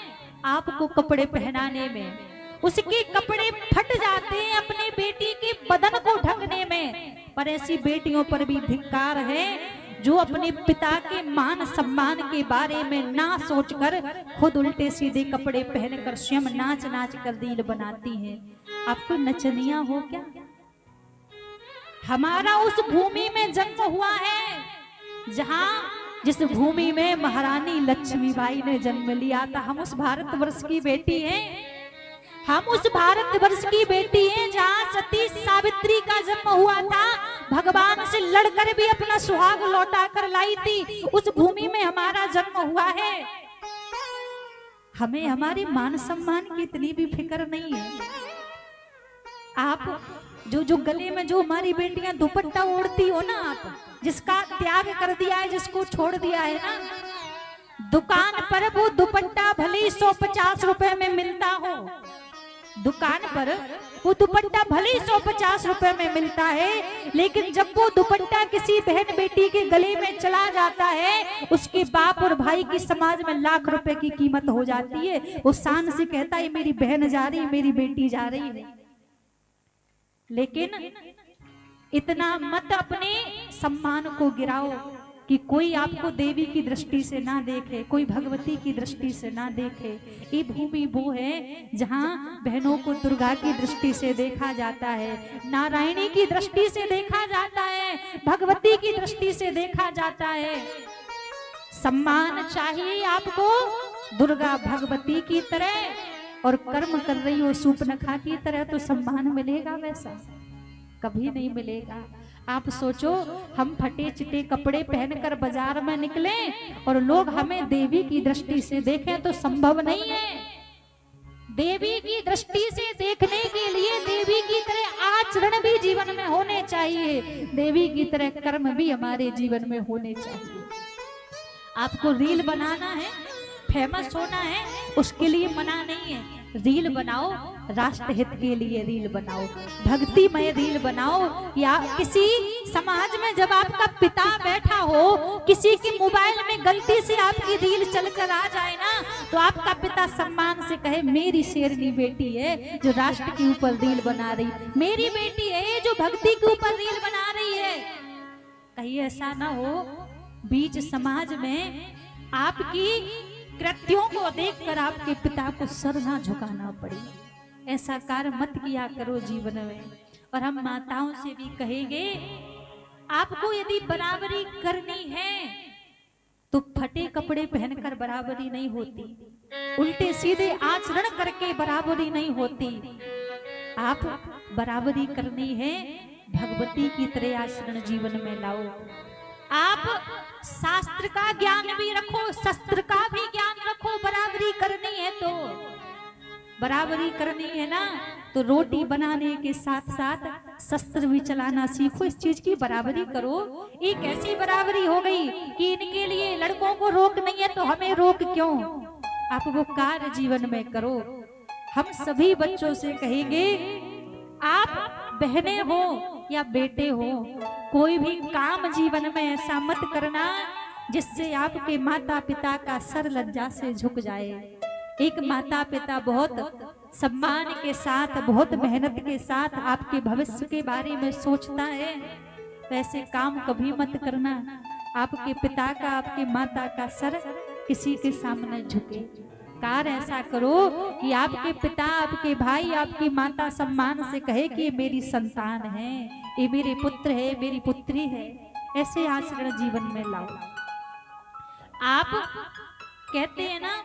आपको कपड़े पहनाने में, उसके कपड़े फट जाते हैं अपनी बेटी के बदन को ढकने में। पर ऐसी बेटियों पर भी धिक्कार है जो अपने पिता के मान सम्मान के बारे में ना सोचकर खुद उल्टे सीधे कपड़े पहनकर स्वयं नाच नाच कर रील बनाती हैं। आपको नचनिया हो क्या? हमारा उस भूमि में जन्म हुआ है जहां जिस भूमि में महारानी लक्ष्मीबाई ने जन्म लिया था। हम उस भारतवर्ष की बेटी हैं, हम उस भारतवर्ष की बेटी हैं जहां सती सावित्री का जन्म हुआ था, भगवान से लड़कर भी अपना सुहाग लौटा कर लाई थी। उस भूमि में हमारा जन्म हुआ है। हमें हमारे मान सम्मान की इतनी भी फिक्र नहीं है। आप जो गले में जो हमारी बेटियां दुपट्टा ओढ़ती हो ना, आप जिसका त्याग कर दिया है, जिसको छोड़ दिया है ना, दुकान पर वो दुपट्टा भले 150 रुपए में मिलता हो, दुकान पर वो दुपट्टा भले 150 रुपए में मिलता है, लेकिन जब वो दुपट्टा किसी बहन बेटी के गले में चला जाता है, उसके बाप और भाई की समाज में लाख रुपए की कीमत हो जाती है। वो शान से कहता है मेरी बहन जा रही, मेरी बेटी जा रही है। लेकिन इतना मत अपने सम्मान को गिराओ कि कोई आपको देवी की दृष्टि से ना देखे, कोई भगवती की दृष्टि से ना देखे। ये भूमि वो है जहां बहनों को दुर्गा की दृष्टि से देखा जाता है, नारायणी की दृष्टि से देखा जाता है, भगवती की दृष्टि से देखा जाता है। सम्मान चाहिए आपको दुर्गा भगवती की तरह, और कर्म कर रही हो सूर्पनखा की तरह तो सम्मान मिलेगा? वैसा कभी नहीं मिलेगा। आप सोचो, हम फटे चिटे कपड़े पहनकर बाजार में निकले और लोग हमें देवी की दृष्टि से देखें तो संभव नहीं है। देवी की दृष्टि से देखने के लिए देवी की तरह आचरण भी जीवन में होने चाहिए, देवी की तरह कर्म भी हमारे जीवन में होने चाहिए। आपको रील बनाना है, फेमस होना है, उसके लिए मना नहीं है। रील बनाओ, राष्ट्र हित के लिए रील बनाओ, भक्तिमय रील बनाओ। या किसी समाज में जब आपका पिता बैठा हो, किसी की मोबाइल में गलती से आपकी रील चलकर आ जाए ना, तो आपका पिता सम्मान से कहे मेरी शेरनी बेटी है जो राष्ट्र के ऊपर रील बना रही, मेरी बेटी है जो भक्ति के ऊपर रील बना रही है। कहीं ऐसा ना हो बीच समाज में आपकी कृत्यों को देखकर आपके पिता को सर ना झुकाना पड़े। ऐसा कार्य मत किया करो जीवन में। और हम माताओं से भी कहेंगे, आपको यदि बराबरी करनी है तो फटे कपड़े पहनकर बराबरी नहीं होती, उल्टे सीधे आचरण करके बराबरी नहीं होती। आप बराबरी करनी है, भगवती की तरह आचरण जीवन में लाओ। आप शास्त्र का ज्ञान भी रखो, शस्त्र का भी ज्ञान रखो। बराबरी करनी है तो बराबरी करनी है ना, तो रोटी बनाने के साथ साथ शस्त्र भी चलाना सीखो। इस चीज की बराबरी करो। ये कैसी बराबरी हो गई कि इनके लिए लड़कों को रोक नहीं है तो हमें रोक क्यों? आप वो कार्य जीवन में करो। हम सभी बच्चों से कहेंगे, आप बहनें हो या बेटे हो, कोई भी काम जीवन में ऐसा मत करना जिससे आपके माता पिता का सर लज्जा से झुक जाए। एक माता पिता बहुत सम्मान के साथ, बहुत मेहनत के साथ आपके भविष्य के बारे में सोचता है, वैसे काम कभी मत करना आपके पिता का, आपके माता का सर किसी के सामने झुके। कार ऐसा करो कि आपके पिता, आपके भाई, आपकी माता सम्मान से कहे कि ये मेरी संतान है, ये मेरे पुत्र है, मेरी पुत्री है। ऐसे आचरण जीवन में लाओ। आप कहते हैं ना,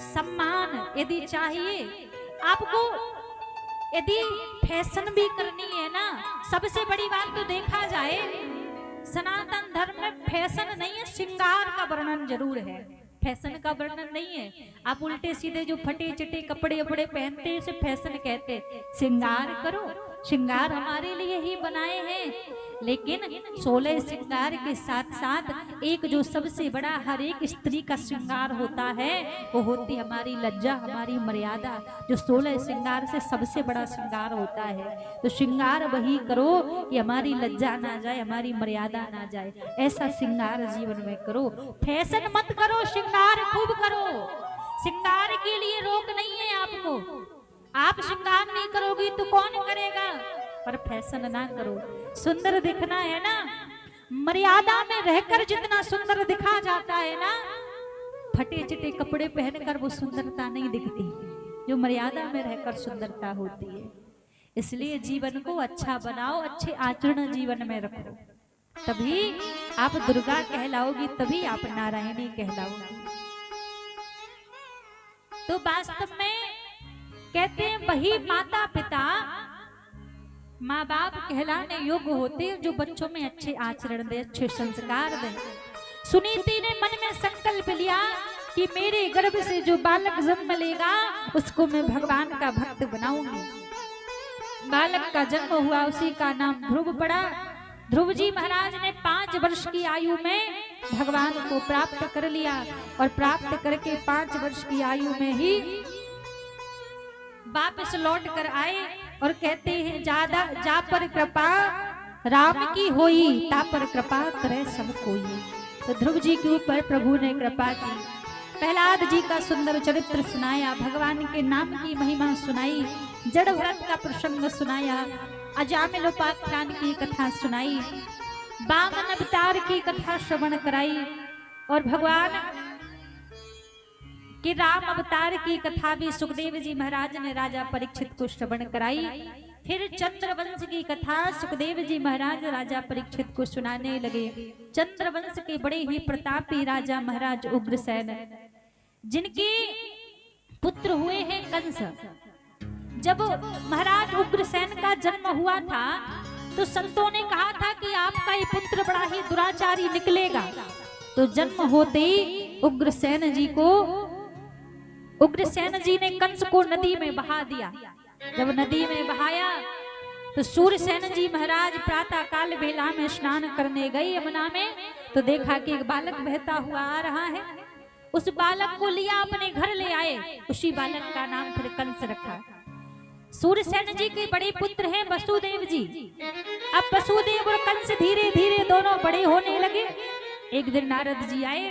सम्मान यदि चाहिए आपको, यदि फैशन भी करनी है ना, सबसे बड़ी बात तो देखा जाए सनातन धर्म में फैशन नहीं है, श्रृंगार का वर्णन जरूर है, फैशन का वर्णन नहीं है। आप उल्टे सीधे जो फटे चिटे कपड़े वपड़े पहनते हैं उसे फैशन कहते हैं। श्रृंगार करो, श्रृंगार हमारे लिए ही बनाए हैं, लेकिन 16 श्रृंगार के साथ साथ एक जो सबसे बड़ा हर एक स्त्री का श्रृंगार होता है वो होती हमारी लज्जा, हमारी मर्यादा, जो 16 श्रृंगार से सबसे बड़ा श्रृंगार होता है। तो श्रृंगार वही करो कि हमारी लज्जा ना जाए, हमारी मर्यादा ना जाए, ऐसा श्रृंगार जीवन में करो। फैशन मत करो, श्रृंगार खूब करो। श्रृंगार के लिए रोक नहीं है आपको, आप श्रृंगार नहीं करोगी तो कौन करेगा, पर फैशन ना करो। सुंदर दिखना है ना, मर्यादा में रहकर जितना सुंदर दिखा जाता है ना, फटे चिटे कपड़े पहनकर वो सुंदरता नहीं दिखती, जो मर्यादा में रहकर सुंदरता होती है। इसलिए जीवन को अच्छा बनाओ, अच्छे आचरण जीवन में रखो, तभी आप दुर्गा कहलाओगी, तभी आप नारायणी कहलाओगी। तो वास्तव में कहते हैं वही माता पिता, माँ बाप कहलाने योग्य होते हैं जो बच्चों में अच्छे आचरण दे, अच्छे संस्कार दे। सुनीति ने मन में संकल्प लिया कि मेरे गर्भ से जो बालक जन्म लेगा उसको मैं भगवान का भक्त बनाऊंगी। बालक का जन्म हुआ, उसी का नाम ध्रुव पड़ा। ध्रुव जी महाराज ने 5 वर्ष की आयु में भगवान को प्राप्त कर लिया, और प्राप्त करके 5 वर्ष की आयु में ही वापस लौट कर आए और कहते हैं जा पर कृपा राम की होई, ता पर कृपा करे सब कोई। तो ध्रुव जी के ऊपर प्रभु ने कृपा की, प्रहलाद जी का सुंदर चरित्र सुनाया, भगवान के नाम की महिमा सुनाई, जड़ भरत का प्रसंग सुनाया, अजामिल उपाख्यान की कथा सुनाई, वामन अवतार की कथा श्रवण कराई, और भगवान कि राम अवतार की कथा भी सुखदेव जी महाराज ने राजा परीक्षित को श्रवण कराई। फिर चंद्रवंश की कथा सुखदेव जी महाराज राजा परीक्षित को सुनाने लगे। चंद्रवंश के बड़े ही प्रतापी राजा महाराज उग्रसेन, जिनके पुत्र हुए हैं कंस। जब महाराज उग्रसेन का जन्म हुआ था तो संतों ने कहा था कि आपका ये पुत्र बड़ा ही दुराचारी निकलेगा। तो जन्म होते ही उग्रसेन जी ने कंस को नदी में बहा दिया। जब नदी में बहाया तो सूरसेन जी महाराज प्रातः काल बेला में स्नान करने गए यमुना में, तो देखा कि एक बालक बहता हुआ आ रहा है। उस बालक को लिया अपने घर ले आए, उसी बालक का नाम फिर कंस रखा। सूरसेन जी के बड़े पुत्र हैं वसुदेव जी। अब वसुदेव और कंस धीरे धीरे दोनों बड़े होने लगे। एक दिन नारद जी आए,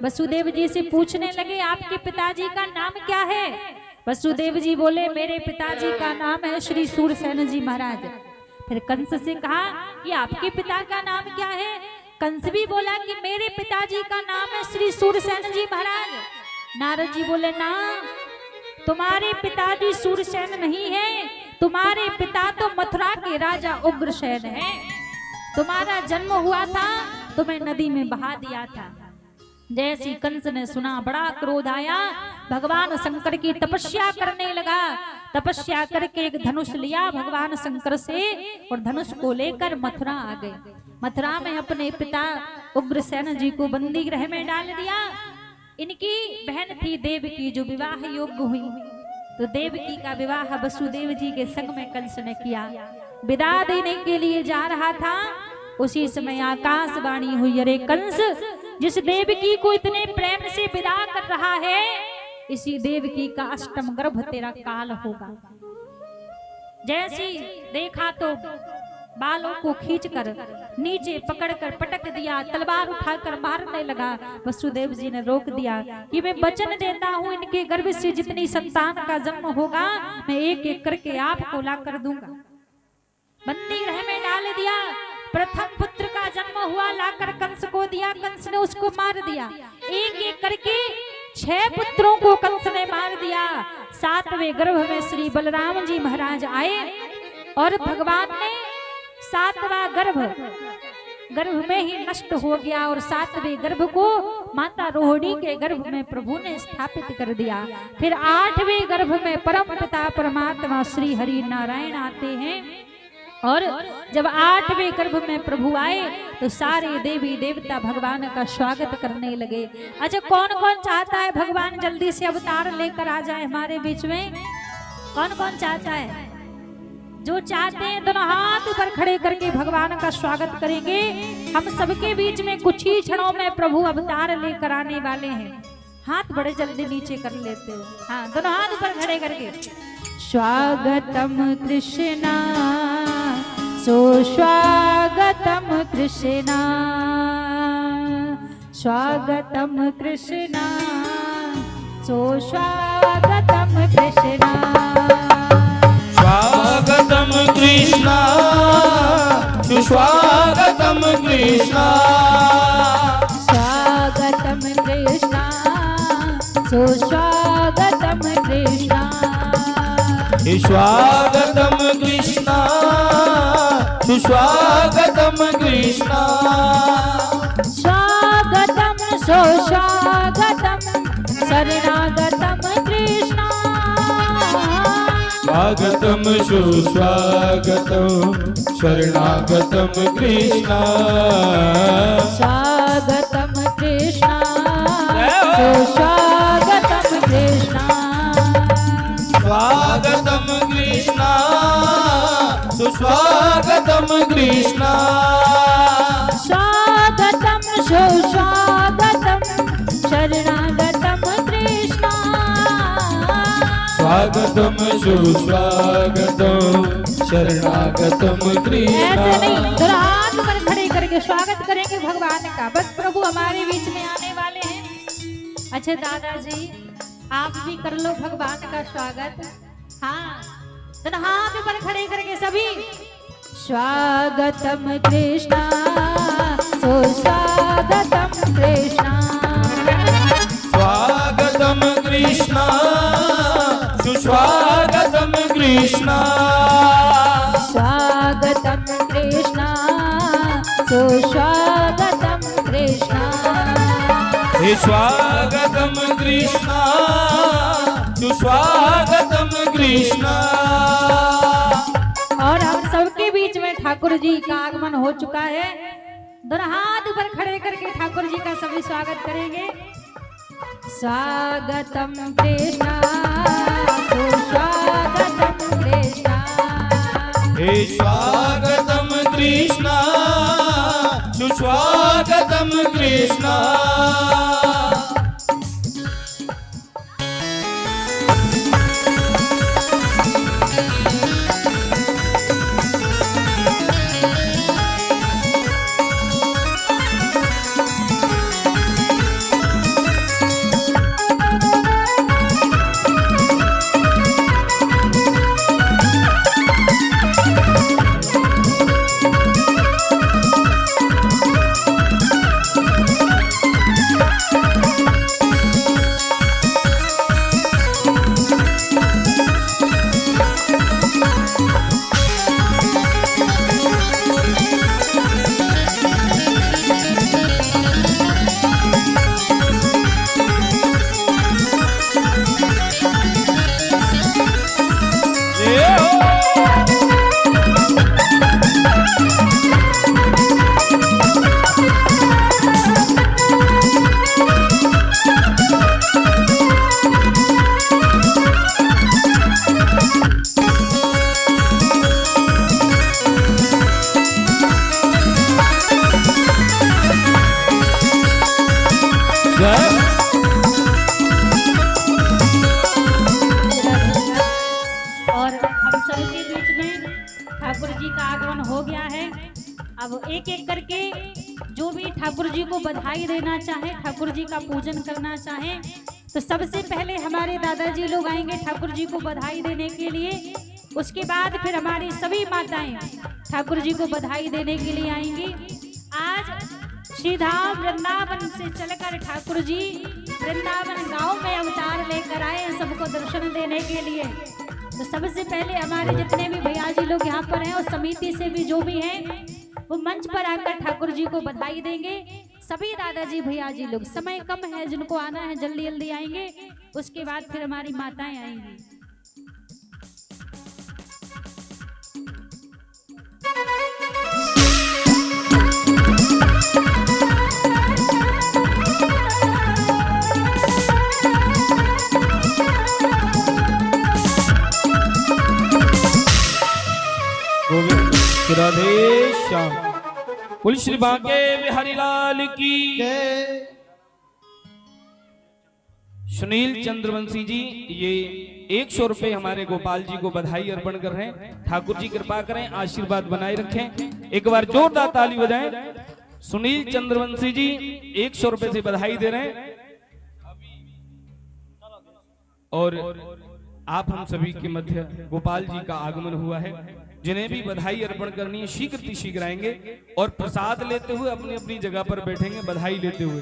वसुदेव जी से पूछने लगे आपके पिताजी का नाम क्या है। वसुदेव जी बोले मेरे पिताजी का नाम है श्री सूरसेन जी महाराज। फिर कंस से कहा कि आपके पिता का नाम क्या है। कंस भी बोला कि मेरे पिताजी का नाम है श्री सूरसेन जी महाराज। नारद जी बोले ना, तुम्हारे पिताजी सूरसेन नहीं है, तुम्हारे पिता तो मथुरा के राजा उग्रसेन है। तुम्हारा जन्म हुआ था, तुम्हें नदी में बहा दिया था। जैसी कंस ने सुना बड़ा क्रोध आया, भगवान शंकर की तपस्या करने लगा। तपस्या करके एक धनुष लिया भगवान शंकर से और धनुष को लेकर मथुरा आ गए। मथुरा में अपने पिता उग्रसेन जी को बंदी गृह में डाल दिया। इनकी बहन थी देवकी जो विवाह योग्य हुई, तो देवकी का विवाह वसुदेव जी के संग में कंस ने किया। विदा देने के लिए जा रहा था, उसी समय आकाशवाणी हुई, अरे कंस, जिस देवकी को इतने प्रेम से विदा कर रहा है, इसी देवकी का अष्टम गर्भ तेरा काल होगा। जैसी देखा तो बालों को खींचकर नीचे पकड़कर पटक दिया, तलवार उठाकर मारने लगा। वसुदेव जी ने रोक दिया कि मैं वचन देता हूँ, इनके गर्भ से जितनी संतान का जन्म होगा मैं एक एक करके आपको ला कर दूंगा। बंदी गृह में डाल दिया। प्रथम पुत्र का जन्म हुआ, लाकर कंस को दिया, कंस ने उसको मार दिया। एक एक करके 6 पुत्रों को कंस ने मार दिया। 7वें गर्भ में श्री बलराम जी महाराज आए और भगवान ने 7वां गर्भ में ही नष्ट हो गया और 7वें गर्भ को माता रोहिणी के गर्भ में प्रभु ने स्थापित कर दिया। फिर 8वें गर्भ में परम पिता परमात्मा श्री हरि नारायण आते हैं और जब 8वें गर्भ में प्रभु आए तो सारे देवी देवता भगवान का स्वागत करने लगे। अच्छा, कौन कौन चाहता है भगवान जल्दी से अवतार लेकर आ जाए हमारे बीच में? कौन कौन चाहता है? जो चाहते हैं दोनों हाथ ऊपर खड़े करके भगवान का स्वागत करेंगे। हम सबके बीच में कुछ ही क्षणों में प्रभु अवतार लेकर आने वाले हैं। हाथ बड़े जल्दी नीचे कर लेते हो। हाँ, दोनों हाथ ऊपर खड़े करके स्वागतम कृष्णा सुस्वागतम कृष्णा, स्वागतम कृष्णा सुस्वागतम कृष्णा, स्वागतम कृष्णा सुस्वागतम कृष्णा, स्वागतम कृष्णा सुस्वागतम कृष्णा, स्वागतम कृष्णा सुस्वागतम कृष्णा, स्वागतम सुस्वागतम शरणागतम कृष्णा, स्वागतम सुस्वागतम शरणागतम कृष्णा, स्वागतम कृष्णा सुस्वागतम कृष्णा, स्वागतम कृष्णा सुस्वागतम कृष्णा, स्वागतम सुस्वागतम शरणागतम कृष्णा, स्वागतम सुस्वागतम शरणागतम कृष्णा। ऐसे नहीं, थोड़ा हाथ पर खड़े करके स्वागत करेंगे भगवान का। बस प्रभु हमारे बीच में आने वाले हैं। अच्छा दादाजी, आप भी कर लो भगवान का स्वागत। हाँ, तो हाथ पर खड़े करके सभी स्वागतम कृष्णा सुस्वागतम कृष्णा, स्वागतम कृष्णा सुस्वागतम कृष्णा, स्वागतम कृष्णा सुस्वागतम कृष्णा, हे स्वागतम कृष्णा सुस्वागतम कृष्णा। और हम सबके बीच में ठाकुर जी का आगमन हो चुका है। दोनों हाथ ऊपर खड़े करके ठाकुर जी का सभी स्वागत करेंगे। स्वागतम कृष्णा सुस्वागतम कृष्णा, हे स्वागतम कृष्णा सुस्वागतम कृष्णा, का आगमन हो गया है। अब एक एक करके जो भी ठाकुर जी को बधाई देना चाहे, ठाकुर जी का पूजन करना चाहे, तो सबसे पहले हमारे दादाजी लोग आएंगे ठाकुर जी को बधाई देने के लिए। उसके बाद फिर हमारी सभी माताएं ठाकुर जी को बधाई देने के लिए आएंगी। आज श्रीधाम वृंदावन से चलकर ठाकुर जी वृंदावन गांव में अवतार लेकर आए हैं सबको दर्शन देने के लिए। तो सबसे पहले हमारे जितने भी भैया जी लोग यहाँ पर हैं और समिति से भी जो भी हैं वो मंच पर आकर ठाकुर जी को बधाई देंगे। सभी दादाजी भैया जी लोग, समय कम है, जिनको आना है जल्दी जल्दी आएंगे। उसके बाद फिर हमारी माताएं आएंगी। गोविंद राधे श्याम। बोल श्री बांके बिहारी लाल की जय। सुनील चंद्रवंशी जी ये 100 रुपए हमारे गोपाल जी को बधाई अर्पण कर रहे हैं। ठाकुर जी कृपा करें, आशीर्वाद बनाए रखें। एक बार जोरदार ताली बजाएं। सुनील चंद्रवंशी जी 100 रुपए से बधाई दे रहे हैं। और आप हम सभी के मध्य गोपाल जी का आगमन हुआ है। जिन्हें भी बधाई अर्पण करनी है शीघ्र शीघ्र आएंगे और प्रसाद लेते हुए अपनी अपनी जगह पर बैठेंगे बधाई लेते हुए।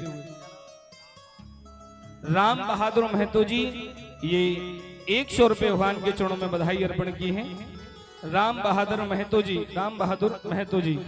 राम बहादुर महतो जी ये 100 रुपए भगवान के चरणों में बधाई अर्पण की हैं। राम बहादुर महतो जी, राम बहादुर महतो जी।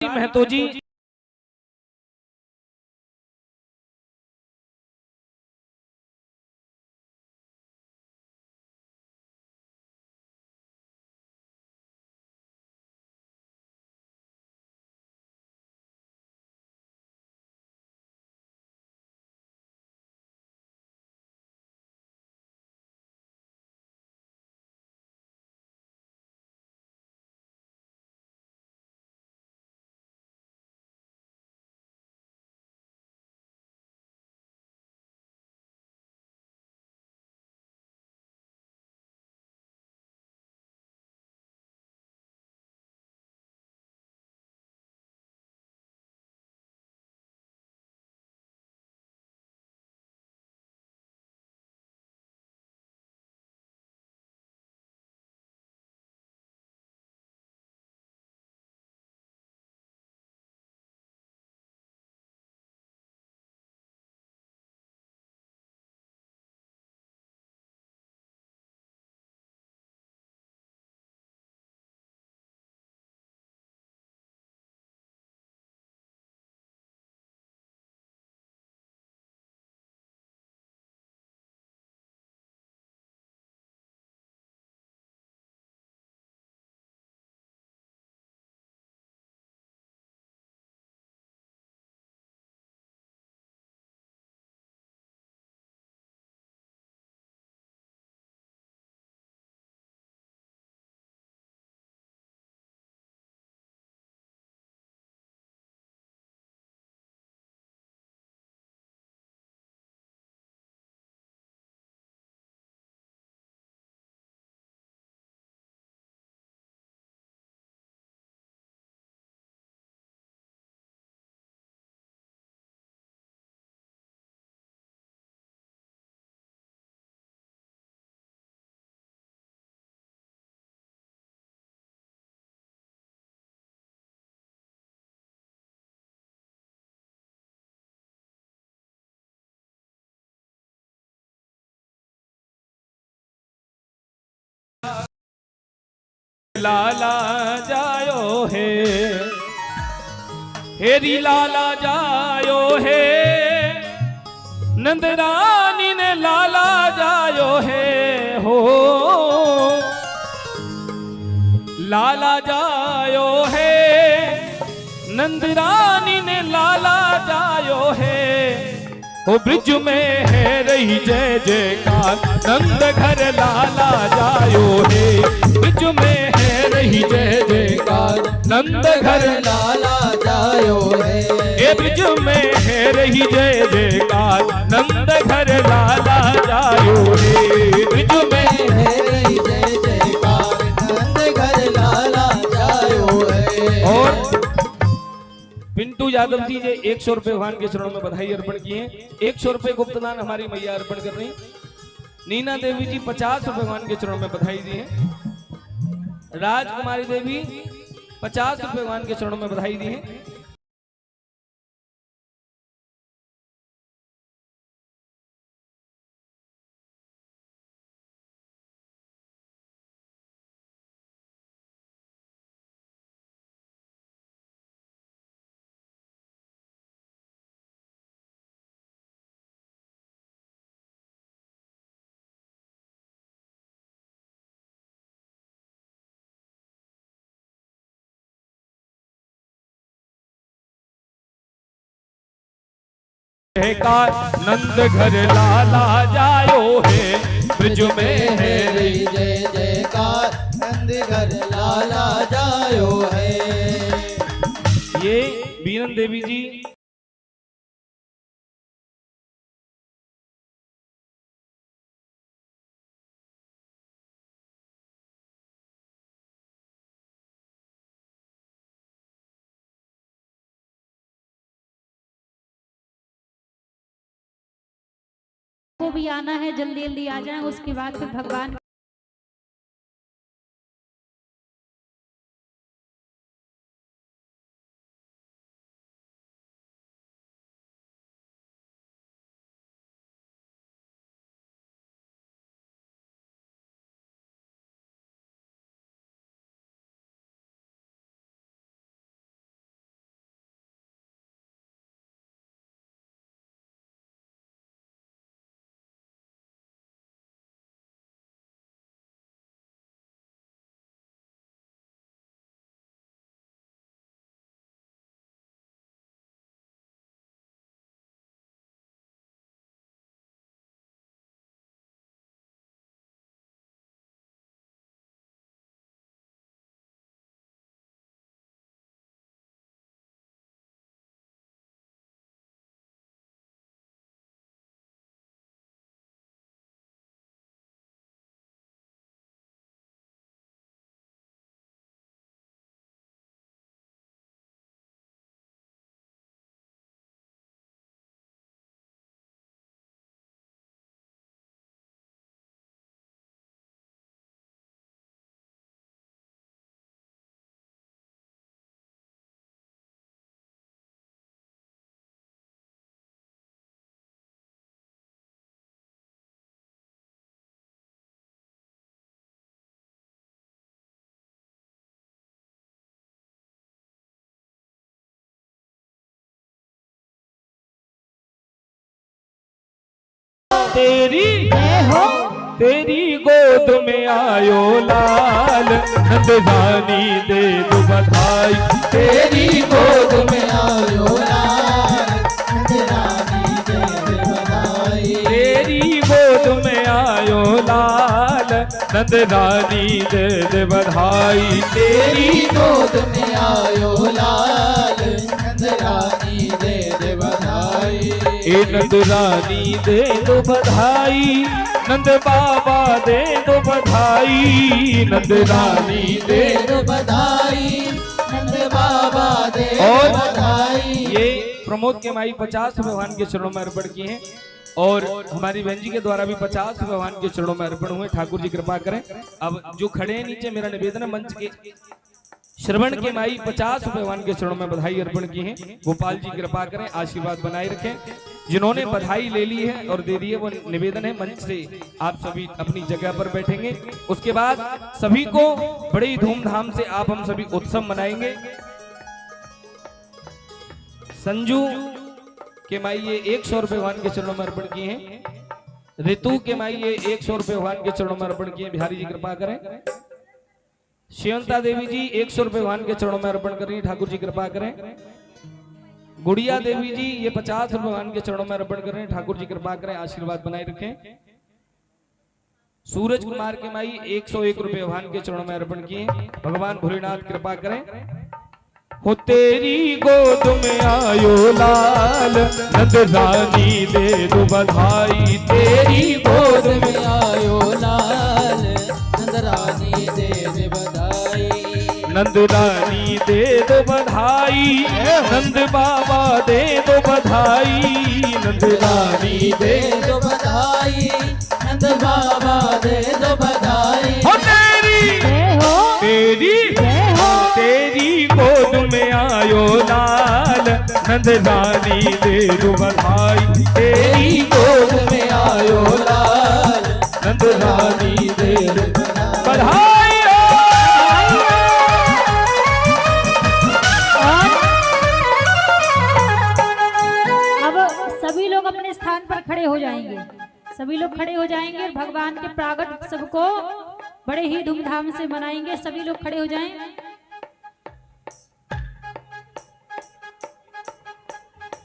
महतो जी लाला जायो है, हेरी लाला जायो है, नंदरानी ने लाला जायो है हो, लाला जायो है, नंदरानी ने लाला जायो है, ओ ब्रिज में है रही जय जयकार, नंद घर लाला जायो है, ब्रिज में है रही जय जयकार, नंद घर लाला जायो है, ए ब्रिज में है रही जय जयकार, नंद घर लाला जायो है, ब्रिज में है रही जय जयकार, नंद घर लाला जायो है। और पिंटू यादव जी जे 100 रुपए भगवान के चरणों में बधाई अर्पण किए, 100 रुपए गुप्तदान हमारी मैया अर्पण कर रही। नीना देवी जी 50 रुपए भगवान के चरणों में बधाई दिए। राजकुमारी देवी 50 रुपए भगवान के चरणों में बधाई दिए। जयकार नंद घर लाला जायो है, ब्रिज में है रही जय जयकार, नंद घर लाला जायो है। ये बीरन देवी जी को भी आना है, जल्दी जल्दी आ जाए, उसके बाद फिर भगवान तेरी जय हो तेरी गोद में आयो लाल नंद रानी दे दो बधाई तेरी गोद में आयो लाल नंद रानी दे दे बधाई तेरी गोद में आयो लाल नंद रानी दे दे बधाई तेरी गोद में आयो लाल नंद रानी दे दे बधाई ए नंद रानी दे दो बधाई नंद बाबा दे दो बधाई नंद रानी दे दो बधाई नंद बाबा दे और बधाई। ये प्रमोद के माई 50 भगवान के चरणों में अर्पण किए हैं और हमारी बहन जी के द्वारा भी 50 भगवान के चरणों में अर्पण हुए। ठाकुर जी कृपा करें। अब जो खड़े हैं नीचे, मेरा निवेदन है मंच के श्रवण के माई 50 भगवान के चरणों में बधाई अर्पण की है। गोपाल जी कृपा करें, आशीर्वाद बनाए रखें। जिन्होंने बधाई ले ली है और दे दी है, वो निवेदन है मंच से आप सभी अपनी जगह पर बैठेंगे। उसके बाद सभी को बड़े ही धूमधाम से आप हम सभी उत्सव मनाएंगे। संजू के माई ये 100 रुपए भगवान के चरणों में अर्पण किए हैं। ऋतु के माई ये 100 रुपए भगवान के चरणों में अर्पण किए। बिहारी जी कृपा करें। शिवंता देवी जी 100 रुपए भगवान के चरणों में अर्पण कर रही है। ठाकुर जी कृपा करें। गुड़िया देवी जी ये 50 रुपए भगवान के चरणों में अर्पण कर रहे हैं। ठाकुर जी कृपा करें, आशीर्वाद बनाए रखें। सूरज कुमार के माई 101 रुपए भगवान के चरणों में अर्पण किए। भगवान भोलेनाथ कृपा करें। हो तेरी गोद में आयो लाल नंद रानी दे दो बधाई तेरी गोद में आयो लाल नंद रानी दे दे बधाई नंद रानी दे दो बधाई नंद बाबा दे दो बधाई नंद रानी दे दो बधाई नंद बाबा दे दो बधाई। हो तेरी जय हो तेरी जय हो तेरी गोद में आयो लाल नंद रानी दे दो बधाई तेरी गोद में आयो लाल नंद रानी दे दो बधाई। बधाई अब सभी लोग अपने स्थान पर खड़े हो जाएंगे। सभी लोग खड़े हो जाएंगे और भगवान के प्रागट उत्सव को बड़े ही धूमधाम से मनाएंगे। सभी लोग खड़े हो जाएं।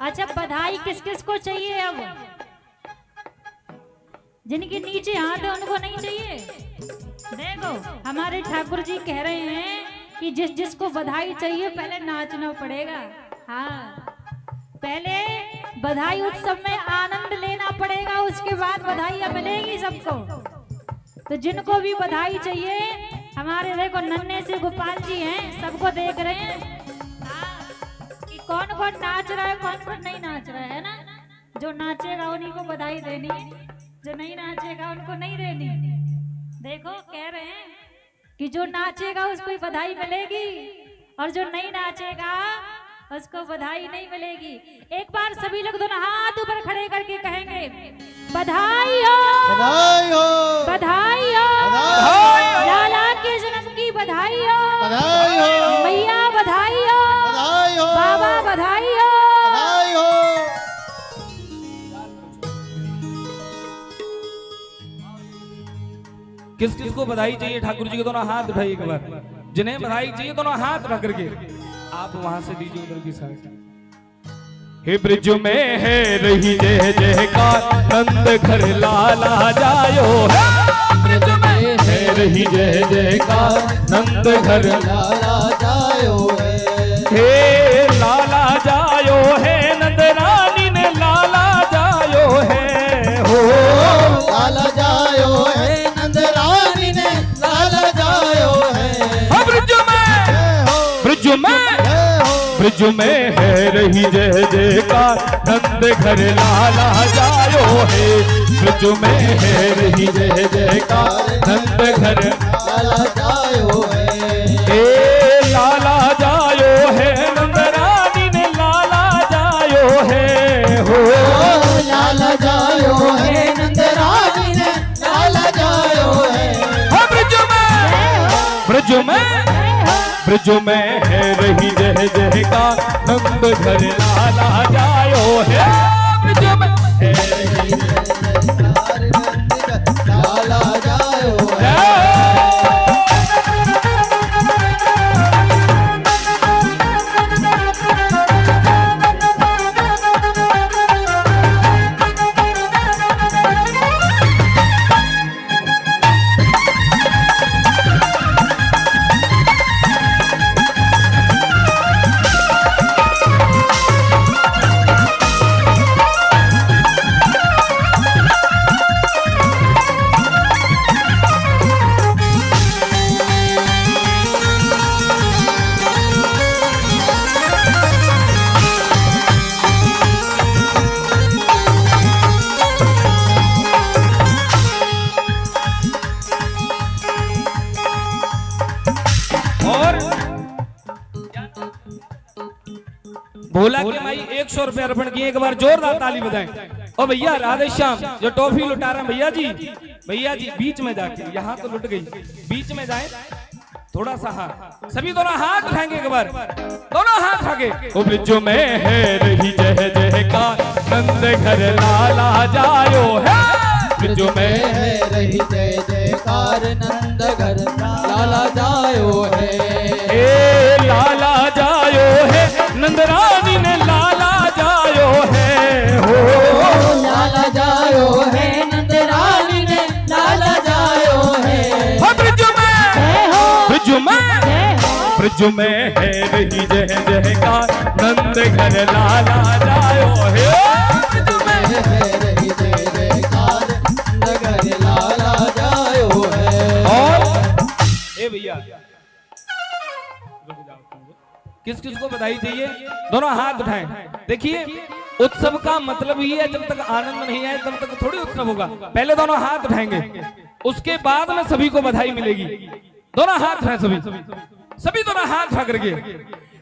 अच्छा, बधाई किस किस को चाहिए? अब जिनके नीचे हाथ है उनको नहीं चाहिए। देखो हमारे ठाकुर जी कह रहे हैं कि जिस जिसको बधाई चाहिए पहले नाचना पड़ेगा। हाँ, पहले बधाई उत्सव में आनंद लेना पड़ेगा, उसके बाद बधाइयां मिलेगी सबको। तो जिनको भी बधाई चाहिए, हमारे देखो नन्हे से गोपाल जी हैं, सबको देख रहे हैं कि कौन कौन नाच रहा है, कौन कौन नहीं नाच रहा है ना। जो नाचेगा उन्हीं को बधाई देनी, जो नहीं नाचेगा उनको नहीं देनी। देखो कह रहे हैं कि जो नाचेगा उसको ही बधाई मिलेगी और जो नहीं नाचेगा उसको बधाई नहीं मिलेगी। एक बार सभी लोग दोनों हाथ ऊपर खड़े करके कहेंगे बधाई हो, बधाई हो, बधाई हो, बधाई हो, लाला के जन्म की बधाई हो, बधाई हो, मैया बधाई हो, बधाई हो, बाबा बधाई हो। बधाई हो। किस किस को बधाई चाहिए? ठाकुर जी के दोनों हाथ उठाइए एक बार। जिन्हें बधाई चाहिए दोनों हाथ उठा करके आप वहां से दीजिए उधर की साइड। हे ब्रिज में है रही जय जयकार नंद घर लाला जायो है। ब्रिज में है रही जय जयकार नंद घर लाला जायो है, हे लाला जायो है नंद रानी ने लाला जायो है हो लाला जायो है, नंद रानी ने लाला जायो है। ब्रिज में ब्रिज में ब्रिज में है रही जय जयकार नंद घर लाला जायो है। ब्रिज में है रही जय जयकार नंद घर लाला जायो है, हे लाला जायो है नंद रानी ने लाला जायो है हो लाला जायो है, नंद रानी ने लाला जायो है। ब्रिज में ब्रिज में है रही जय जयकार नंद घर लाला जायो है। ब्रिज में है रही जय जयकार 100 रुपए अर्पण किए, एक बार जोरदार ताली बजाएं। और भैया राधे श्याम जो टॉफी लुटा रहे हैं भैया जी बीच में जाके, यहाँ तो लुट गई, बीच में जाए थोड़ा सा हाथ, सभी दोनों हाथ उठाएंगे एक बार, दोनों हाथ आगे। ओ ब्रिज में है रही जय जयकार, नंद घर लाला जायो है। ब्रिज में है रही जय जयकार, नंद घर लाला जायो है। ए लाला जायो है, नंद रानी ने लाला जायो है। हो लाला जायो है, नंद रानी ने लाला जायो है। ब्रिज में है रही जय जयकार, नंद घर लाला जायो है। ब्रिज में है रही जय जयकार, नंद घर लाला जायो है। और ए भैया किस किस को बधाई चाहिए, दोनों हाथ उठाएं। देखिए उत्सव का मतलब ही है, जब तक आनंद नहीं आए तब तक थोड़ी उत्सव होगा। पहले दोनों हाथ उठाएंगे, उसके बाद में सभी को बधाई मिलेगी। दोनों हाथ उठाएं, सभी दोनों हाथ उठा करके।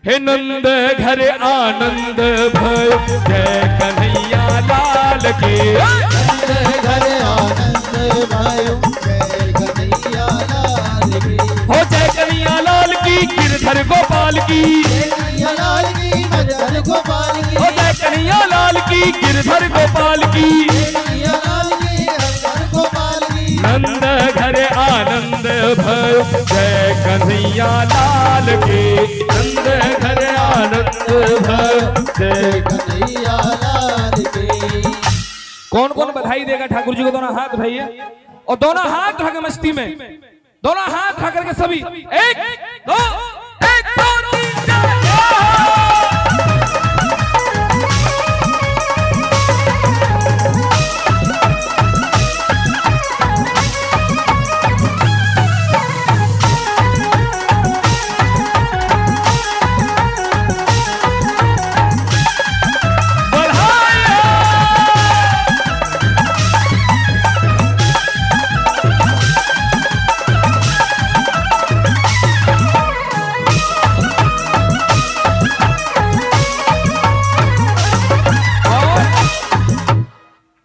हे नंद घर आनंद भयो, जय कन्हैया लाल की। नंद घर आनंद भयो, जय कन्हैया लाल की। हो जय कन्हैया लाल की, गिरधर गोपाल की। जय कन्हैया लाल की, गिरधर गोपाल की। हो जय कन्हैया लाल की, गिरधर गोपाल की। जय कन्हैया लाल की, गिरधर गोपाल की। नंद घर आनंद भयो, जय कन्हैया लाल की। नंद घर आनंद भयो, जय कन्हैया लाल की। कौन कौन बधाई देगा ठाकुर जी को, दोनों हाथ उठाइए और दोनों हाथ उठा के मस्ती में, दोनों हाथ उठा करके सभी, एक दो 3 4।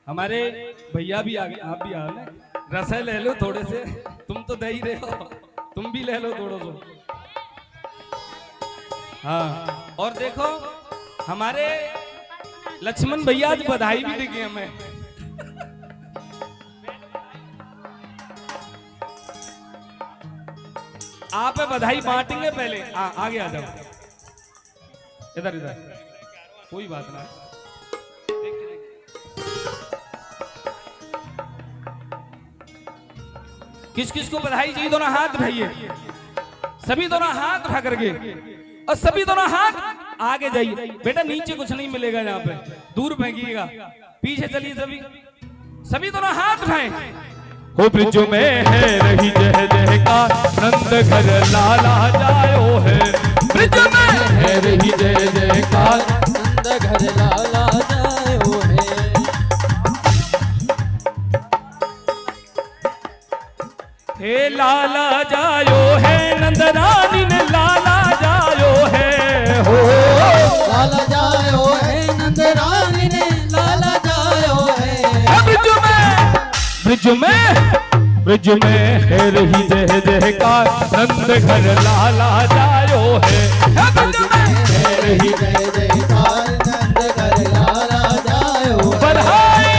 हमारे भैया भी आ गए, आप भी आ गए, रस ले लो थोड़े से, तुम तो दे ही रहे हो, तुम भी ले लो थोड़ा सा। हाँ और देखो हमारे लक्ष्मण भैया आज बधाई भी देंगे हमें। आप बधाई बांटेंगे पहले, आगे आ जाओ, इधर इधर, कोई बात ना। किस किस को बधाई चाहिए, दोनों हाथ उठाइए, सभी दोनों हाथ उठा करके, और सभी दोनों हाथ आगे जाइए। बेटा नीचे कुछ नहीं मिलेगा, यहाँ पे दूर फेंकिएगा, पीछे चलिए, सभी दोनों हाथ उठाएं। हो ब्रिज में है रही जय जयकार, नंद घर लाला जायो है। ब्रिज में है रही जय जयकार, नंद घर लाला जायो है। हे लाला जायो है, नंद रानी ने लाला जायो है। हो लाला जायो है, नंद रानी ने लाला जायो है। ब्रिज में है रही जय जयकार, नंद घर लाला जायो है। ब्रिज में है रही जय जयकार, नंद घर लाला जायो है। बधाई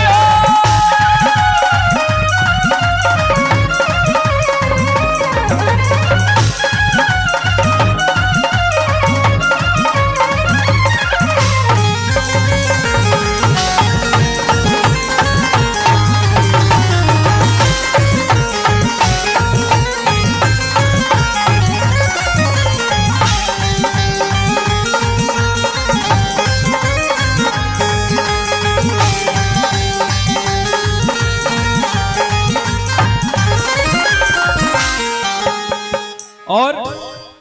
और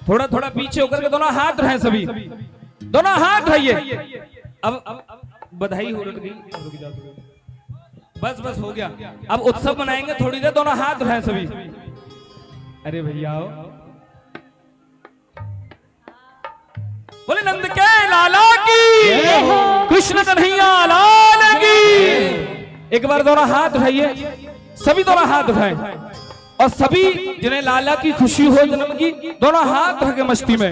थोड़ा थोड़ा पीछे होकर के दोनों हाथ उठाएं, सभी दोनों हाथ उठाइए। अब बधाई हो गई, बस बस हो गया, अब उत्सव मनाएंगे थोड़ी देर, दोनों हाथ उठाएं सभी। अरे भैया बोले नंद के लाला की। कृष्ण कन्हैया लाल की। एक बार दोनों हाथ उठाइए, सभी दोनों हाथ उठाएं और सभी जिन्हें लाला की खुशी हो जन्म की दोनों हाथ रख के मस्ती में।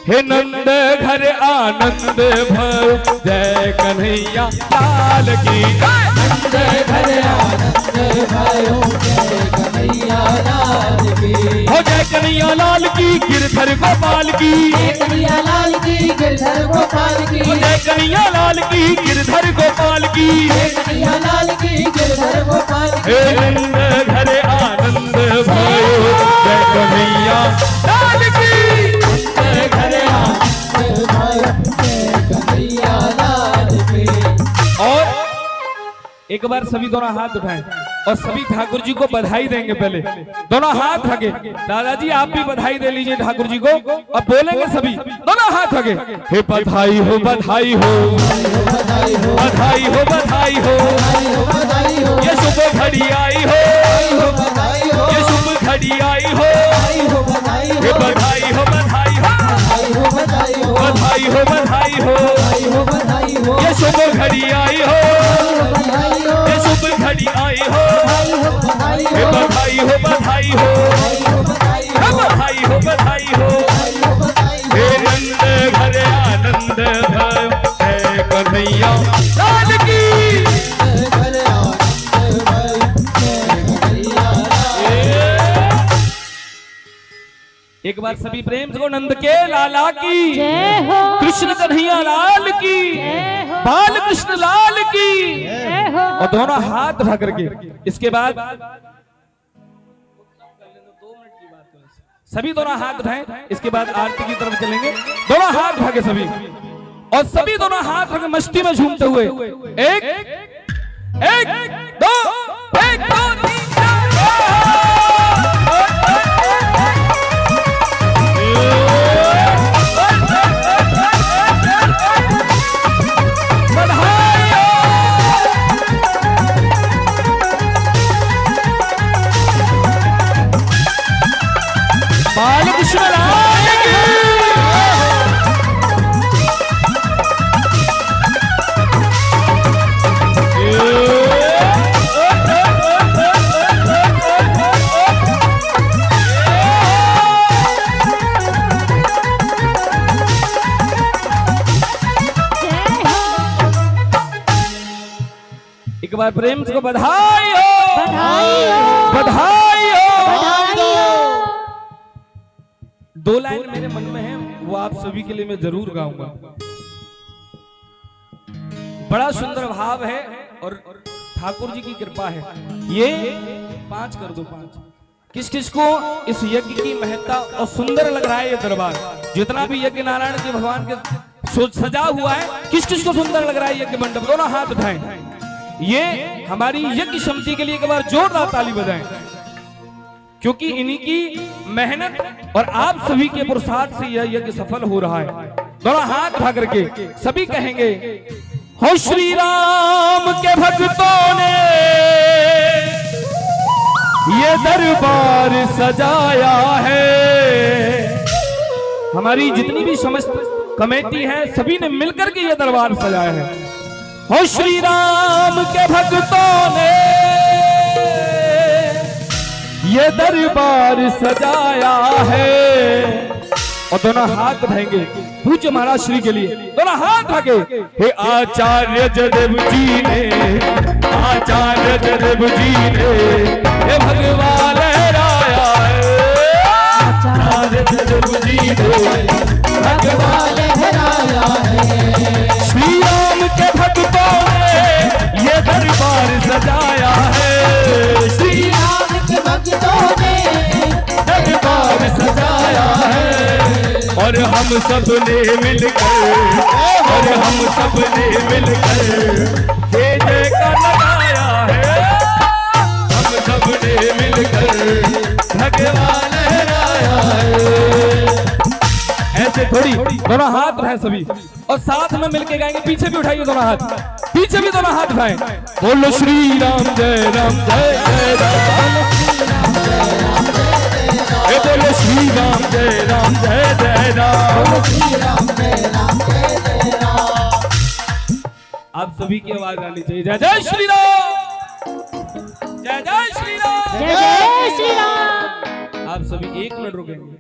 हे नंद घर आनंद भर जय कन्हैया लाल की। नंद घर आनंद भयो जय कन्हैया लाल की। हो जय कन्हैया लाल की गिरधर गोपाल की। जय कन्हैया लाल की गिरधर गोपाल की। हो जय कन्हैया लाल की गिरधर गोपाल की। जय कन्हैया लाल की गिरधर गोपाल की। हे नंद घर आनंद भयो जय कन्हैया लाल की। नंद घर आनंद भयो जय कन्हैया लाल की। और एक बार सभी दोनों हाथ उठाएं और सभी ठाकुर जी को बधाई देंगे। पहले दोनों हाथ रखे, दादाजी आप भी बधाई दे लीजिए ठाकुर जी को। अब बोलेंगे सभी दोनों हाथ रखे। हे बधाई हो बधाई हो बधाई हो बधाई हो बधाई हो बधाई हो बधाई हो। ये शुभ घड़ी आई हो बधाई हो ये शुभ घड़ी आई हो। बधाई हो बधाई हो हे बधाई हो बधाई हो बधाई हो बधाई हो बधाई हो बधाई हो बधाई हो बधाई हो। ये शुभ घड़ी आई हो बधाई हो ये शुभ घड़ी आई हो। बधाई हे हो बधाई हो बधाई हो बधाई हो बधाई हो बधाई हो। बधाई हो। हे नंद घर आनंद भयो जय कन्हैया लाल की। घर आनंद भयो जय कन्हैया लाल। एक बार सभी प्रेम से नंद के लाला की जय हो, कृष्ण कन्हैया लाल की जय हो, बाल कृष्ण लाल की। जय हो। और दोनों हाथ उठा करके इसके बाद सभी दोनों हाथ उठाएं। इसके बाद आरती की तरफ चलेंगे। दोनों हाथ उठा के सभी और सभी दोनों हाथ उठा के मस्ती में झूमते हुए एक एक दो एक दो तीन चार। बाल कृष्ण लाल की। एक बार प्रेम से बधाई हो बधाई हो, बधाई हो। बधाई हो। दो लाइन मेरे मन में है वो आप सभी के लिए मैं जरूर गाऊंगा। बड़ा सुंदर भाव है और ठाकुर जी की कृपा है। ये 5 कर दो 5। किस किस को इस यज्ञ की महत्ता और सुंदर लग रहा है ये दरबार। जितना भी यज्ञ नारायण के भगवान के सजा हुआ है, किस किस को सुंदर लग रहा है यज्ञ मंडप। दोनों हाथ उठाएं। ये हमारी यज्ञ समिति के लिए एक बार जोरदार ताली बजाएं, क्योंकि इन्हीं की मेहनत और आप सभी के पुरुषार्थ से यह यज्ञ सफल हो रहा है। दोनों हाथ उठा करके सभी कहेंगे, हो श्री राम के भक्तों ने ये दरबार सजाया है। हमारी जितनी भी समस्त कमेटी है सभी ने मिलकर के ये दरबार सजाया है। हो श्री राम के भक्तों ने ये दरबार सजाया है। और दोनों हाथ उठाएंगे पूज्य महाराज श्री के लिए। दोनों हाथ उठाके, हे आचार्य जदेव जी ने, आचार्य जदेव जी ने ये भगवान लहराया है। आचार्य जदेव जी ने भगवान लहराया है। श्री राम के भक्तों ने ये दरबार सजाया है। श्री राम के भक्तों ने दरबार सजाया है। और हम सब ने मिलकर, और हम सब ने मिलकर ये जयकार लगाया है। हम सब ने मिलकर भगवान लहराया है। ऐसे थोड़ी, दोनों हाथ उठाएं सभी और साथ में मिलके गाएंगे। पीछे भी उठाइए दोनों हाथ, पीछे भी दोनों हाथ उठाएं। बोलो श्री राम जय राम जय जय राम। बोलो श्री राम जय राम जय जय राम। श्री राम जय राम जय जय राम। आप सभी की आवाज आनी चाहिए। जय जय श्री राम, जय जय श्री राम, जय जय श्री राम। आप सभी 1 मिनट रुकेंगे,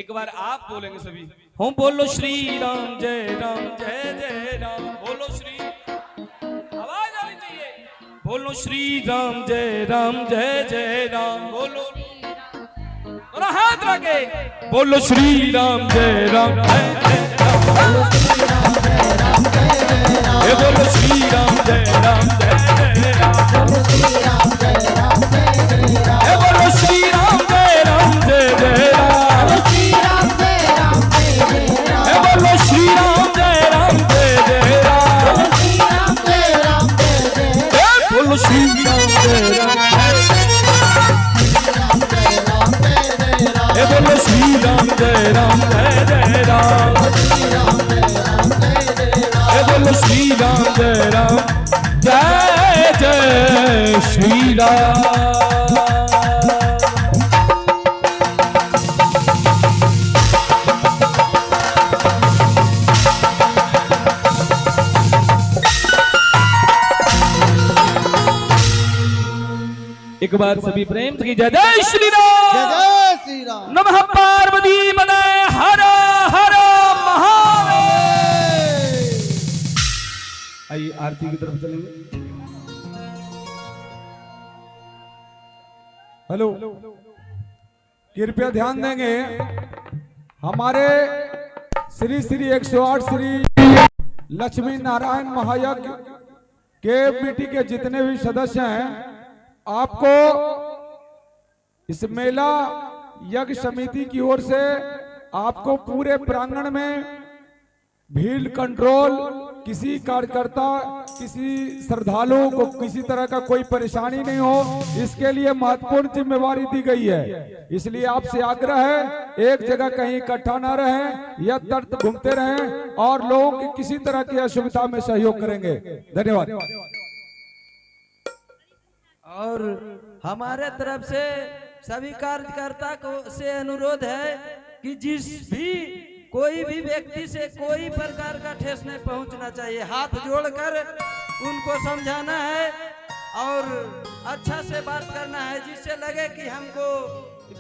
एक बार आप बोलेंगे सभी। हम बोलो श्री राम जय राम, बोलो श्री, आवाज आनी चाहिए। बोलो श्री राम जय राम, बोलो और हाथ रखे, बोलो श्री राम जय राम, ये बोलो श्री राम जय राम, ये बोलो श्री राम जय राम, ये बोलो श्री राम जय राम, बोलो श्री राम जय राम, ये बोलो श्री राम जय राम, ये बोलो श्री राम जय राम, जय जय श्री राम। एक बार सभी प्रेम से जय जय श्री राम, जय जय श्री राम। नमः पार्वती पते हर हर महादेव। आइए आरती की तरफ चलेंगे। हेलो, कृपया ध्यान देंगे, हमारे श्री श्री 108 श्री लक्ष्मी नारायण महायज्ञ के कमेटी के जितने भी सदस्य हैं, आपको इस मेला यज्ञ समिति की ओर से आपको पूरे प्रांगण में भीड़ कंट्रोल, किसी कार्यकर्ता, किसी श्रद्धालु को किसी तरह का कोई परेशानी नहीं हो, इसके लिए महत्वपूर्ण जिम्मेवारी दी गई है। इसलिए आपसे आग्रह है, एक जगह कहीं इकट्ठा न रहें, यत्र घूमते रहें और लोगों की किसी तरह की असुविधा में सहयोग करेंगे। धन्यवाद। और हमारे तरफ से सभी कार्यकर्ता को से अनुरोध है कि जिस भी कोई भी व्यक्ति से कोई प्रकार का ठेस नहीं पहुंचना चाहिए, हाथ जोड़कर उनको समझाना है और अच्छा से बात करना है, जिससे लगे कि हमको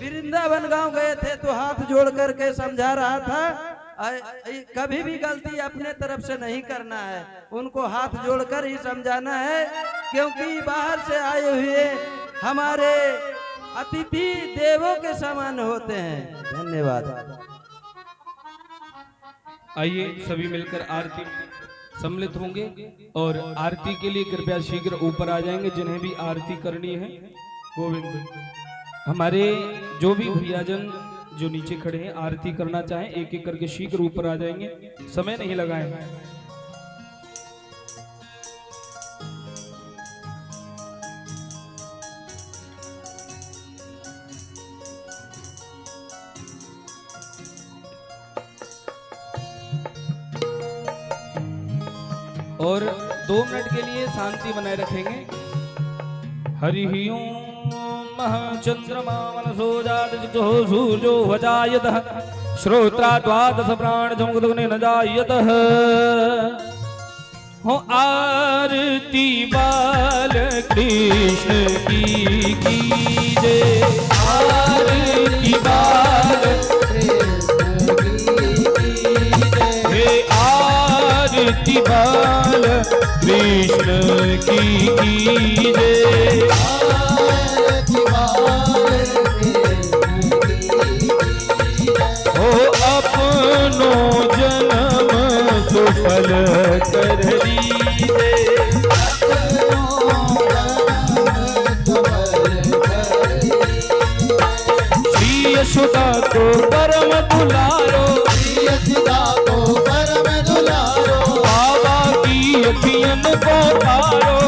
वृंदावन गांव गए थे तो हाथ जोड़ करके समझा रहा था। कभी भी गलती अपने तरफ से नहीं करना है, उनको हाथ जोड़कर ही समझाना है, क्योंकि बाहर से आए हुए हमारे अतिथि देवों के समान होते हैं। धन्यवाद। आइए सभी मिलकर आरती सम्मिलित होंगे और आरती के लिए कृपया शीघ्र ऊपर आ जाएंगे जिन्हें भी आरती करनी है। गोविंद, हमारे जो भी भैयाजन जो नीचे खड़े हैं आरती करना चाहें, एक एक करके शीघ्र ऊपर आ जाएंगे, समय नहीं लगाएं। और 2 मिनट के लिए शांति बनाए रखेंगे। हरि ओम चंद्रमा मनसो जातो सूर्यो वजायतः श्रोत्रा द्वादश प्राण जमुदग्नि न जायतः। हो आरती बाल कृष्ण की कीजे, आरती बाल हे आरती बाल कृष्ण की कीजे। अपनो जन्म सुफल कर लीजे, श्री यशोदा को परम दुलारो, बाबा की अखियन को तारो,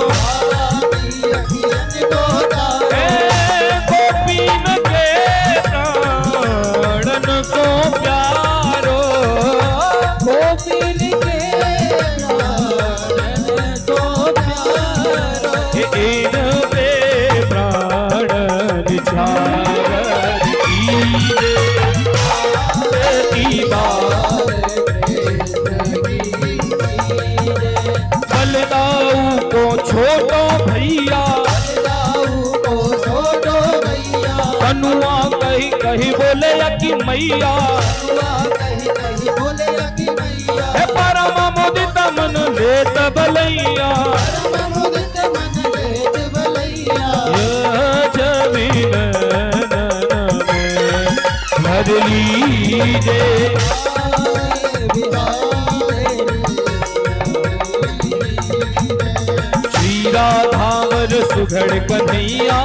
गोपीन के प्राणन को प्यारो, गोपीन के प्राणन को प्यारो, इन पे प्राणन छागर कीजे, आरती बाल बलदार छोटो भैया, बलदाऊ को छोटो भैया, कनुआ कही कही बोले कि मैया, हुआ कहीं कहीं बोले कि मैया, हे परम मुदित मन लेत बलैया, परम मुदित मन लेत बलैया, ये जमीन में भर लीजे, श्री राधावर सुघड़ कन्हैया,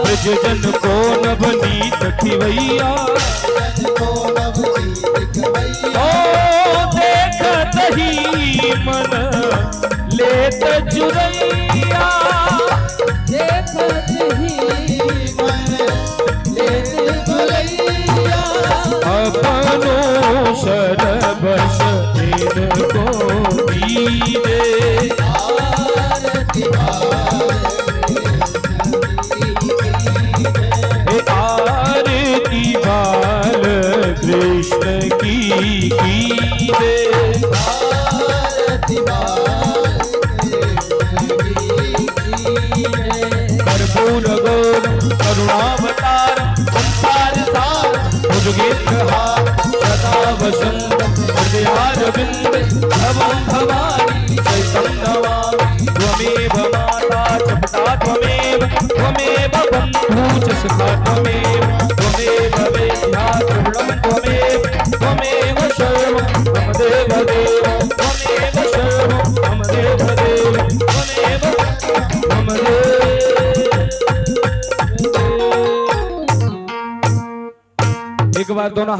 ब्रज जन को नवनीत खिवैया, ओ देखत ही मन लेत जुरैया, देखत ही मन लेत बलैया, अपनो शरबस इनको दीजे, आरती आरती बाल कृष्ण की कीजे, आरती कर्पूर गौर करुणावतार संसार सार भुजगेन्द्रहार सदा वसंत हृदयारविंद भवं भवानी चैतं नमामि, त्वमेव माता च पिता त्वमेव, त्वमेव बन्धु च सखा त्वमेव, त्वमेव वेद्या च त्वमेव, त्वमेव सर्वं मम देवदेव, त्वमेव सर्वं मम देवदेव, त्वमेव मम देव। एक बार दोनों